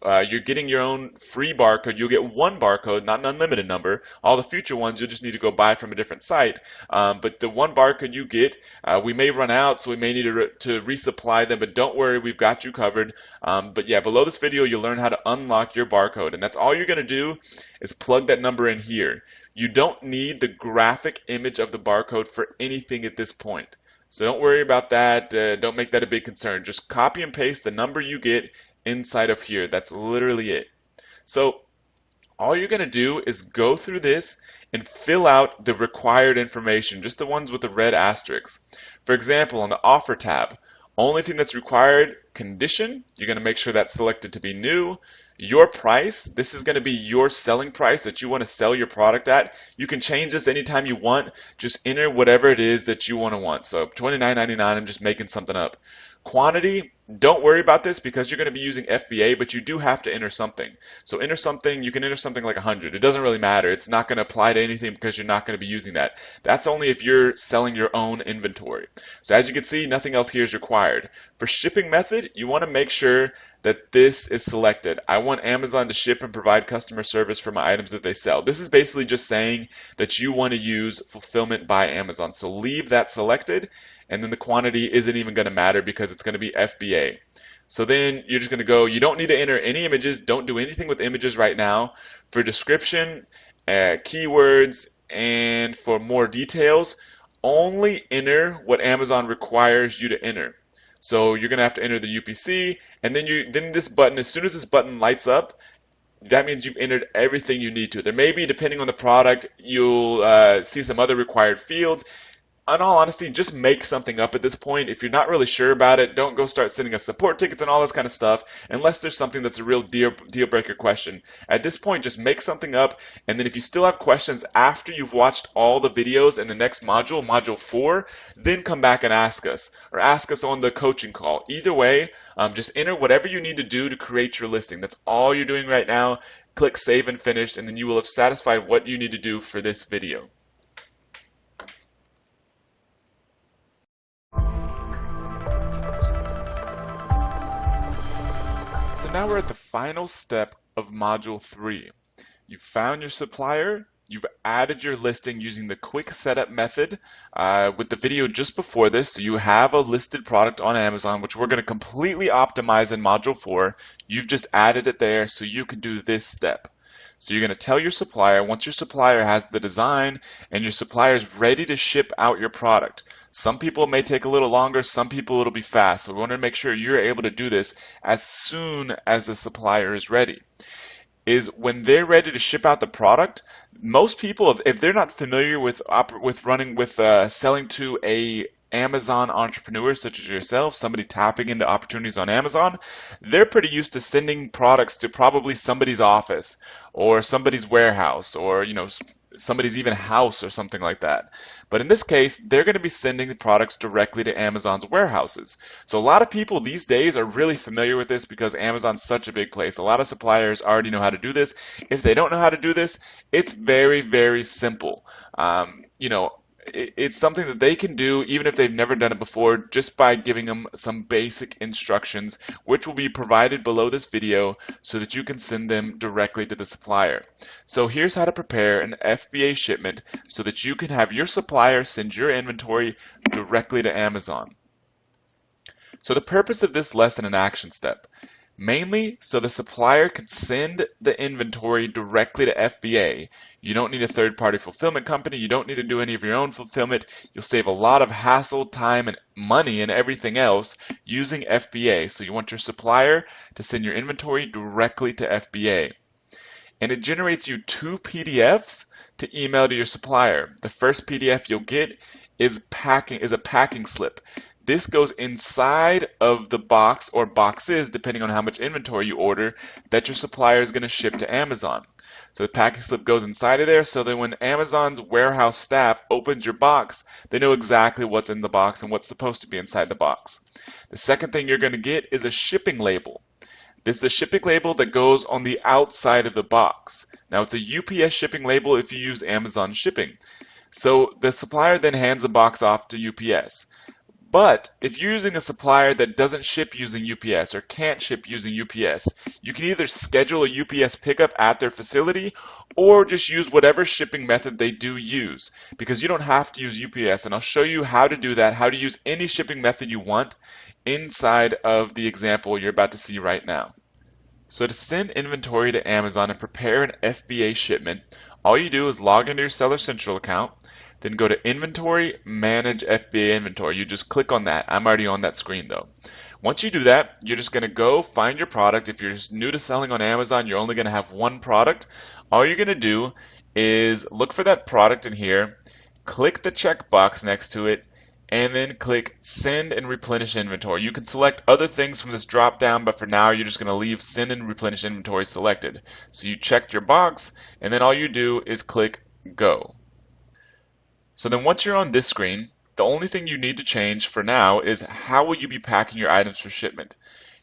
you're getting your own free barcode. You'll get one barcode, not an unlimited number. All the future ones you'll just need to go buy from a different site. But the one barcode you get, we may run out, so we may need to resupply them, but don't worry, we've got you covered. But yeah, below this video, you'll learn how to unlock your barcode, and that's all you're going to do is plug that number in here. You don't need the graphic image of the barcode for anything at this point. So don't worry about that. Don't make that a big concern. Just copy and paste the number you get inside of here. That's literally it. So all you're going to do is go through this and fill out the required information, just the ones with the red asterisks. For example, on the offer tab, only thing that's required, condition, you're going to make sure that's selected to be new. Your price, this is going to be your selling price that you want to sell your product at. You can change this anytime you want. Just enter whatever it is that you want. So $29.99, I'm just making something up. Quantity, don't worry about this because you're going to be using FBA, but you do have to enter something. So enter something, you can enter something like 100. It doesn't really matter. It's not going to apply to anything because you're not going to be using that. That's only if you're selling your own inventory. So as you can see, nothing else here is required. For shipping method, you want to make sure that this is selected. I want Amazon to ship and provide customer service for my items that they sell. This is basically just saying that you want to use fulfillment by Amazon. So leave that selected, and then the quantity isn't even going to matter because it's going to be FBA. So then you're just going to go, you don't need to enter any images. Don't do anything with images right now. For description, keywords, and for more details, only enter what Amazon requires you to enter. So you're going to have to enter the UPC, and then this button, as soon as this button lights up, that means you've entered everything you need to. There may be, depending on the product, you'll see some other required fields. In all honesty, just make something up at this point. If you're not really sure about it, don't go start sending us support tickets and all this kind of stuff unless there's something that's a real deal breaker question. At this point, just make something up, and then if you still have questions after you've watched all the videos in the next module, module 4, then come back and ask us, or ask us on the coaching call. Either way, just enter whatever you need to do to create your listing. That's all you're doing right now. Click Save and Finish, and then you will have satisfied what you need to do for this video. So now we're at the final step of Module 3. You've found your supplier, you've added your listing using the quick setup method with the video just before this, so you have a listed product on Amazon, which we're going to completely optimize in Module 4. You've just added it there so you can do this step. So you're going to tell your supplier, once your supplier has the design and your supplier is ready to ship out your product. Some people may take a little longer, some people it'll be fast. So we want to make sure you're able to do this as soon as the supplier is ready. Is when they're ready to ship out the product, most people, if they're not familiar with selling to a Amazon entrepreneur such as yourself, somebody tapping into opportunities on Amazon, they're pretty used to sending products to probably somebody's office or somebody's warehouse or somebody's even house or something like that. But in this case, they're going to be sending the products directly to Amazon's warehouses. So a lot of people these days are really familiar with this because Amazon's such a big place. A lot of suppliers already know how to do this. If they don't know how to do this, it's very, very simple. It's something that they can do even if they've never done it before, just by giving them some basic instructions, which will be provided below this video so that you can send them directly to the supplier. So here's how to prepare an FBA shipment so that you can have your supplier send your inventory directly to Amazon. So the purpose of this lesson and action step, mainly so the supplier can send the inventory directly to FBA. You don't need a third-party fulfillment company. You don't need to do any of your own fulfillment. You'll save a lot of hassle, time, and money and everything else using FBA. So you want your supplier to send your inventory directly to FBA. And it generates you 2 PDFs to email to your supplier. The first PDF you'll get is a packing slip. This goes inside of the box or boxes, depending on how much inventory you order, that your supplier is going to ship to Amazon. So the packing slip goes inside of there so that when Amazon's warehouse staff opens your box, they know exactly what's in the box and what's supposed to be inside the box. The second thing you're going to get is a shipping label. This is a shipping label that goes on the outside of the box. Now it's a UPS shipping label if you use Amazon shipping. So the supplier then hands the box off to UPS. But if you're using a supplier that doesn't ship using UPS or can't ship using UPS, you can either schedule a UPS pickup at their facility or just use whatever shipping method they do use, because you don't have to use UPS. And I'll show you how to do that, how to use any shipping method you want inside of the example you're about to see right now. So to send inventory to Amazon and prepare an FBA shipment, all you do is log into your Seller Central account, then go to Inventory, Manage FBA Inventory. You just click on that. I'm already on that screen though. Once you do that, you're just going to go find your product. If you're new to selling on Amazon, you're only going to have one product. All you're going to do is look for that product in here, click the checkbox next to it, and then click Send and Replenish Inventory. You can select other things from this drop down, but for now you're just going to leave Send and Replenish Inventory selected. So you checked your box, and then all you do is click Go. So then once you're on this screen, the only thing you need to change for now is how will you be packing your items for shipment.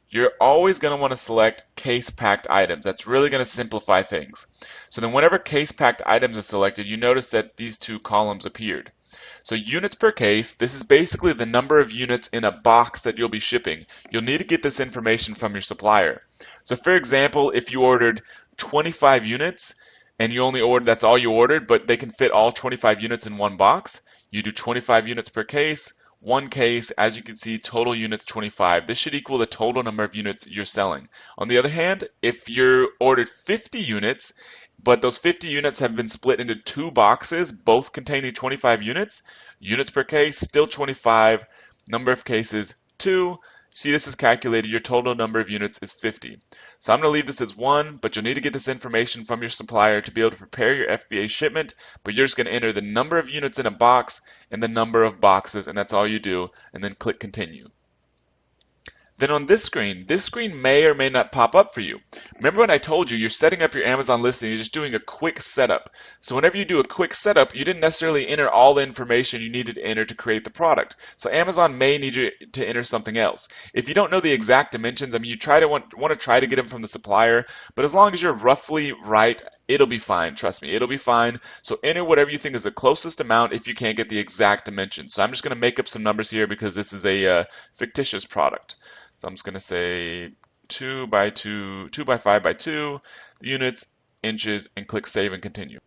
You're always going to want to select case packed items. That's really going to simplify things. So then whenever case packed items is selected, you notice that these two columns appeared. So units per case, this is basically the number of units in a box that you'll be shipping. You'll need to get this information from your supplier. So for example, if you ordered 25 units and you only ordered, that's all you ordered, but they can fit all 25 units in one box, you do 25 units per case. One case, as you can see, total units 25. This should equal the total number of units you're selling. On the other hand, if you ordered 50 units, but those 50 units have been split into two boxes, both containing 25 units, units per case, still 25, number of cases, 2. See, this is calculated. Your total number of units is 50. So I'm going to leave this as 1, but you'll need to get this information from your supplier to be able to prepare your FBA shipment, but you're just going to enter the number of units in a box and the number of boxes, and that's all you do, and then click Continue. Then on this screen may or may not pop up for you. Remember when I told you you're setting up your Amazon listing, you're just doing a quick setup. So whenever you do a quick setup, you didn't necessarily enter all the information you needed to enter to create the product. So Amazon may need you to enter something else. If you don't know the exact dimensions, I mean, you want to try to get them from the supplier, but as long as you're roughly right, it'll be fine. Trust me, it'll be fine. So enter whatever you think is the closest amount if you can't get the exact dimensions. So I'm just going to make up some numbers here because this is a fictitious product. So I'm just going to say 2 by 2, 2 by 5 by 2 units, inches, and click Save and Continue.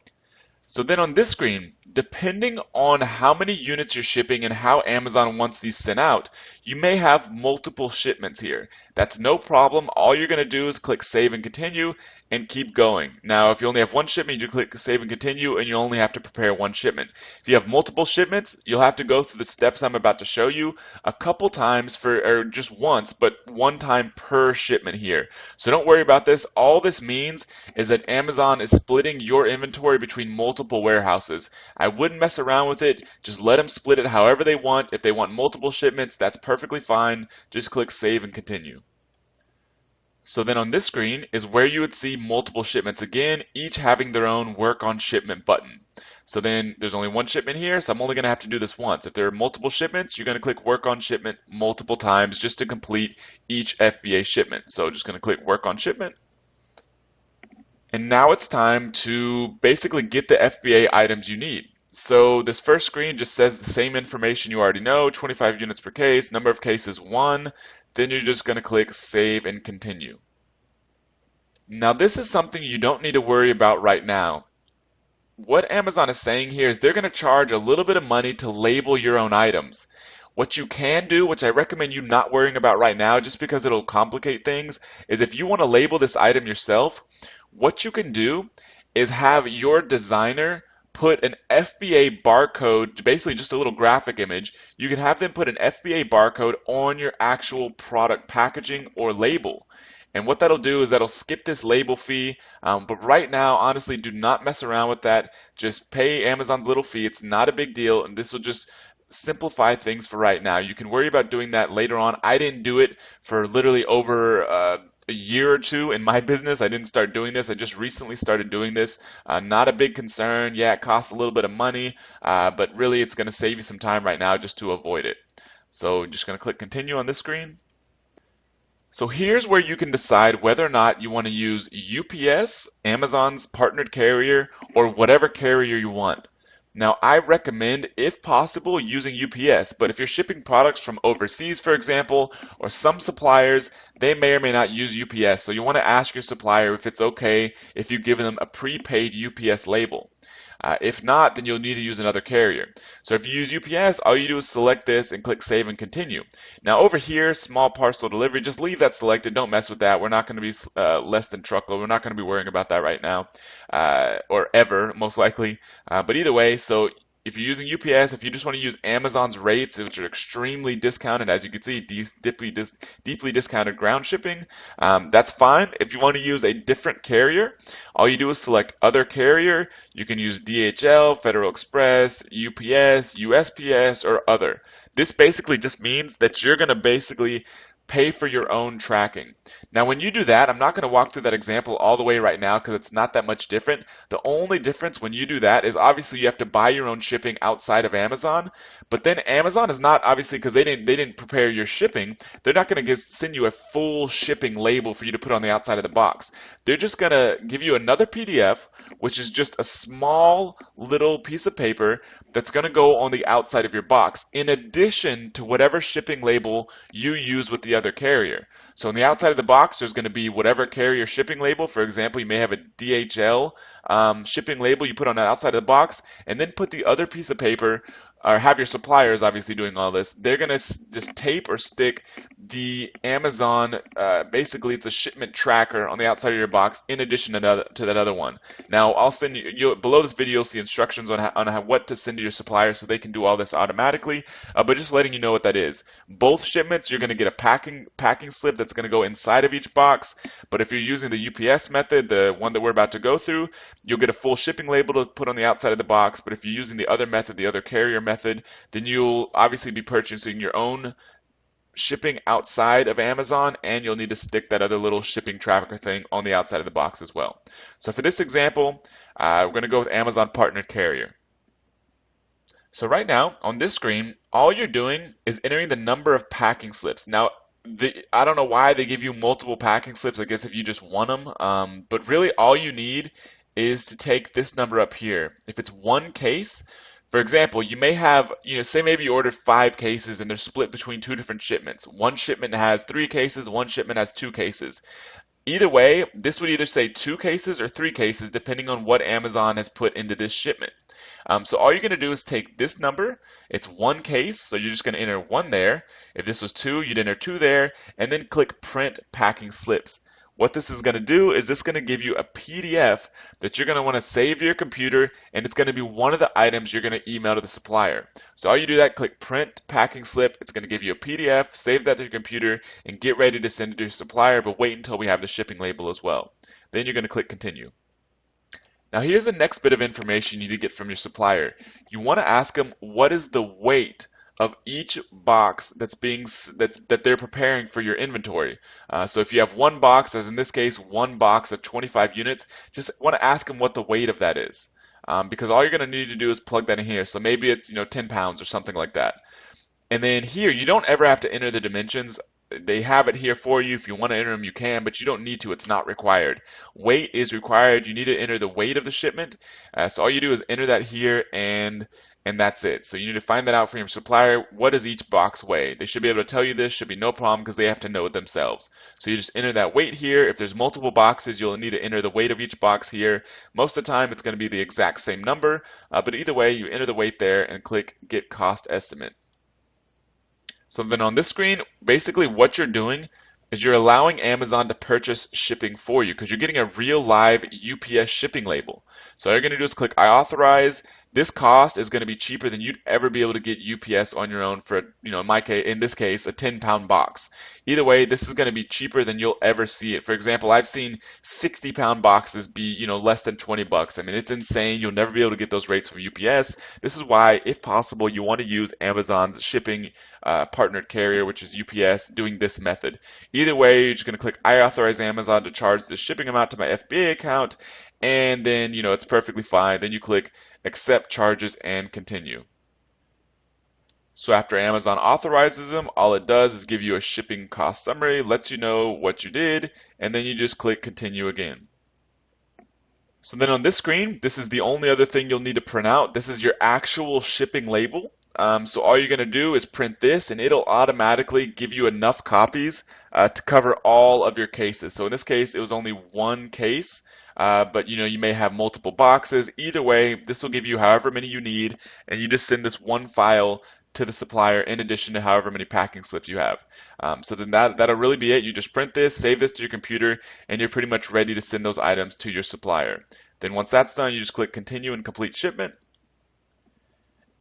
So then on this screen, depending on how many units you're shipping and how Amazon wants these sent out, you may have multiple shipments here. That's no problem. All you're going to do is click Save and Continue and keep going. Now, if you only have one shipment, you click Save and Continue, and you only have to prepare one shipment. If you have multiple shipments, you'll have to go through the steps I'm about to show you a couple times or just once, but one time per shipment here. So don't worry about this. All this means is that Amazon is splitting your inventory between multiple warehouses. I wouldn't mess around with it. Just let them split it however they want. If they want multiple shipments, that's perfectly fine. Just click Save and Continue. So then on this screen is where you would see multiple shipments again, each having their own Work on Shipment button. So then there's only one shipment here, so I'm only going to have to do this once. If there are multiple shipments, you're going to click Work on Shipment multiple times just to complete each FBA shipment. So just going to click Work on Shipment. And now it's time to basically get the FBA items you need. So this first screen just says the same information you already know, 25 units per case, number of cases 1. Then you're just going to click Save and Continue. Now this is something you don't need to worry about right now. What Amazon is saying here is they're going to charge a little bit of money to label your own items. What you can do, which I recommend you not worrying about right now just because it'll complicate things, is if you want to label this item yourself, what you can do is have your designer put an FBA barcode, basically just a little graphic image. You can have them put an FBA barcode on your actual product packaging or label. And what that'll do is that'll skip this label fee. But right now, honestly, do not mess around with that. Just pay Amazon's little fee. It's not a big deal, and this will just simplify things for right now. You can worry about doing that later on. I didn't do it for literally over a year or two in my business. I didn't start doing this. I just recently started doing this. Not a big concern. Yeah, it costs a little bit of money, but really it's going to save you some time right now just to avoid it. So just going to click Continue on this screen. So here's where you can decide whether or not you want to use UPS, Amazon's partnered carrier, or whatever carrier you want. Now, I recommend, if possible, using UPS, but if you're shipping products from overseas, for example, or some suppliers, they may or may not use UPS. So you want to ask your supplier if it's okay if you give them a prepaid UPS label. If not, then you'll need to use another carrier. So if you use UPS, all you do is select this and click Save and Continue. Now over here, small parcel delivery, just leave that selected. Don't mess with that. We're not going to be less than truckload. We're not going to be worrying about that right now, or ever, most likely. But either way, so if you're using UPS, if you just want to use Amazon's rates, which are extremely discounted, as you can see, deeply discounted ground shipping, that's fine. If you want to use a different carrier, all you do is select Other Carrier. You can use DHL, Federal Express, UPS, USPS, or Other. This basically just means that you're going to basically pay for your own tracking. Now, when you do that, I'm not going to walk through that example all the way right now because it's not that much different. The only difference when you do that is obviously you have to buy your own shipping outside of Amazon, but then Amazon is not, obviously, because they didn't prepare your shipping, they're not going to send you a full shipping label for you to put on the outside of the box. They're just going to give you another PDF, which is just a small little piece of paper that's going to go on the outside of your box, in addition to whatever shipping label you use with the other carrier. So on the outside of the box, there's going to be whatever carrier shipping label. For example, you may have a DHL shipping label you put on the outside of the box, and then put the other piece of paper, or have your suppliers obviously doing all this. They're going to just tape or stick the Amazon, basically it's a shipment tracker on the outside of your box in addition to that other one. Now, I'll send you below this video, you'll see instructions on what to send to your supplier so they can do all this automatically, but just letting you know what that is. Both shipments, you're going to get a packing slip that's going to go inside of each box, but if you're using the UPS method, the one that we're about to go through, you'll get a full shipping label to put on the outside of the box. But if you're using the other method, the other carrier method, then you'll obviously be purchasing your own shipping outside of Amazon, and you'll need to stick that other little shipping tracker thing on the outside of the box as well. So for this example, we're going to go with Amazon Partnered Carrier. So right now on this screen, all you're doing is entering the number of packing slips. Now, I don't know why they give you multiple packing slips. I guess if you just want them, but really all you need is to take this number up here. If it's one case, for example, you may have, say maybe you ordered 5 cases and they're split between 2 different shipments. One shipment has 3 cases, one shipment has 2 cases. Either way, this would either say 2 cases or 3 cases depending on what Amazon has put into this shipment. So all you're going to do is take this number, it's 1 case, so you're just going to enter 1 there. If this was 2, you'd enter 2 there, and then click Print Packing Slips. What this is going to do is this going to give you a PDF that you're going to want to save to your computer, and it's going to be one of the items you're going to email to the supplier. So all you do that, click Print Packing Slip. It's going to give you a PDF, save that to your computer, and get ready to send it to your supplier, but wait until we have the shipping label as well. Then you're going to click Continue. Now here's the next bit of information you need to get from your supplier. You want to ask them what is the weight of each box that they're preparing for your inventory. So if you have 1 box, as in this case, 1 box of 25 units, just want to ask them what the weight of that is. Because all you're going to need to do is plug that in here. So maybe it's 10 pounds or something like that. And then here, you don't ever have to enter the dimensions. They have it here for you. If you want to enter them, you can, but you don't need to. It's not required. Weight is required. You need to enter the weight of the shipment. So all you do is enter that here, and that's it. So you need to find that out from your supplier. What does each box weigh? They should be able to tell you this. Should be no problem because they have to know it themselves. So you just enter that weight here. If there's multiple boxes, you'll need to enter the weight of each box here. Most of the time, it's going to be the exact same number, but either way, you enter the weight there and click Get Cost Estimate. So then on this screen, basically what you're doing is you're allowing Amazon to purchase shipping for you because you're getting a real live UPS shipping label. So all you're going to do is click I authorize. This cost is going to be cheaper than you'd ever be able to get UPS on your own for, in this case, a 10-pound box. Either way, this is going to be cheaper than you'll ever see it. For example, I've seen 60-pound boxes be, less than $20. I mean, it's insane. You'll never be able to get those rates from UPS. This is why, if possible, you want to use Amazon's shipping partnered carrier, which is UPS, doing this method. Either way, you're just going to click I authorize Amazon to charge the shipping amount to my FBA account, and then, it's perfectly fine. Then you click Accept Charges and Continue. So after Amazon authorizes them, all it does is give you a shipping cost summary, lets you know what you did, and then you just click Continue again. So then on this screen, this is the only other thing you'll need to print out. This is your actual shipping label. So all you're going to do is print this, and it'll automatically give you enough copies to cover all of your cases. So in this case, it was only one case, but you may have multiple boxes. Either way, this will give you however many you need, and you just send this one file to the supplier in addition to however many packing slips you have. So then that'll really be it. You just print this, save this to your computer, and you're pretty much ready to send those items to your supplier. Then once that's done, you just click continue and complete shipment.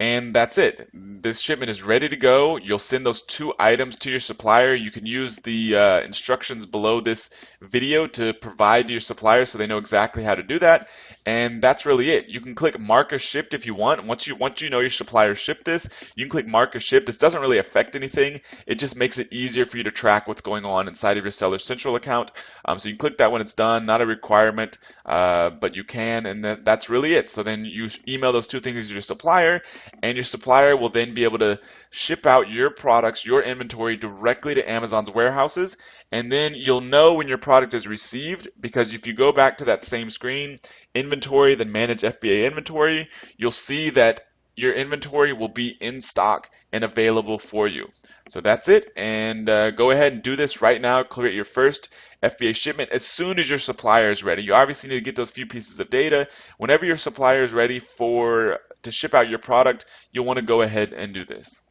And that's it. This shipment is ready to go. You'll send those 2 items to your supplier. You can use the instructions below this video to provide to your supplier so they know exactly how to do that. And that's really it. You can click mark as shipped if you want. Once you know your supplier shipped this, you can click mark as shipped. This doesn't really affect anything. It just makes it easier for you to track what's going on inside of your Seller Central account. So you can click that when it's done. Not a requirement, but you can, and that's really it. So then you email those 2 things to your supplier, and your supplier will then be able to ship out your products, your inventory directly to Amazon's warehouses, and then you'll know when your product is received, because if you go back to that same screen, inventory, then manage FBA inventory, you'll see that your inventory will be in stock and available for you. So that's it, and go ahead and do this right now. Create your first FBA shipment as soon as your supplier is ready. You obviously need to get those few pieces of data. Whenever your supplier is ready to ship out your product, you'll want to go ahead and do this.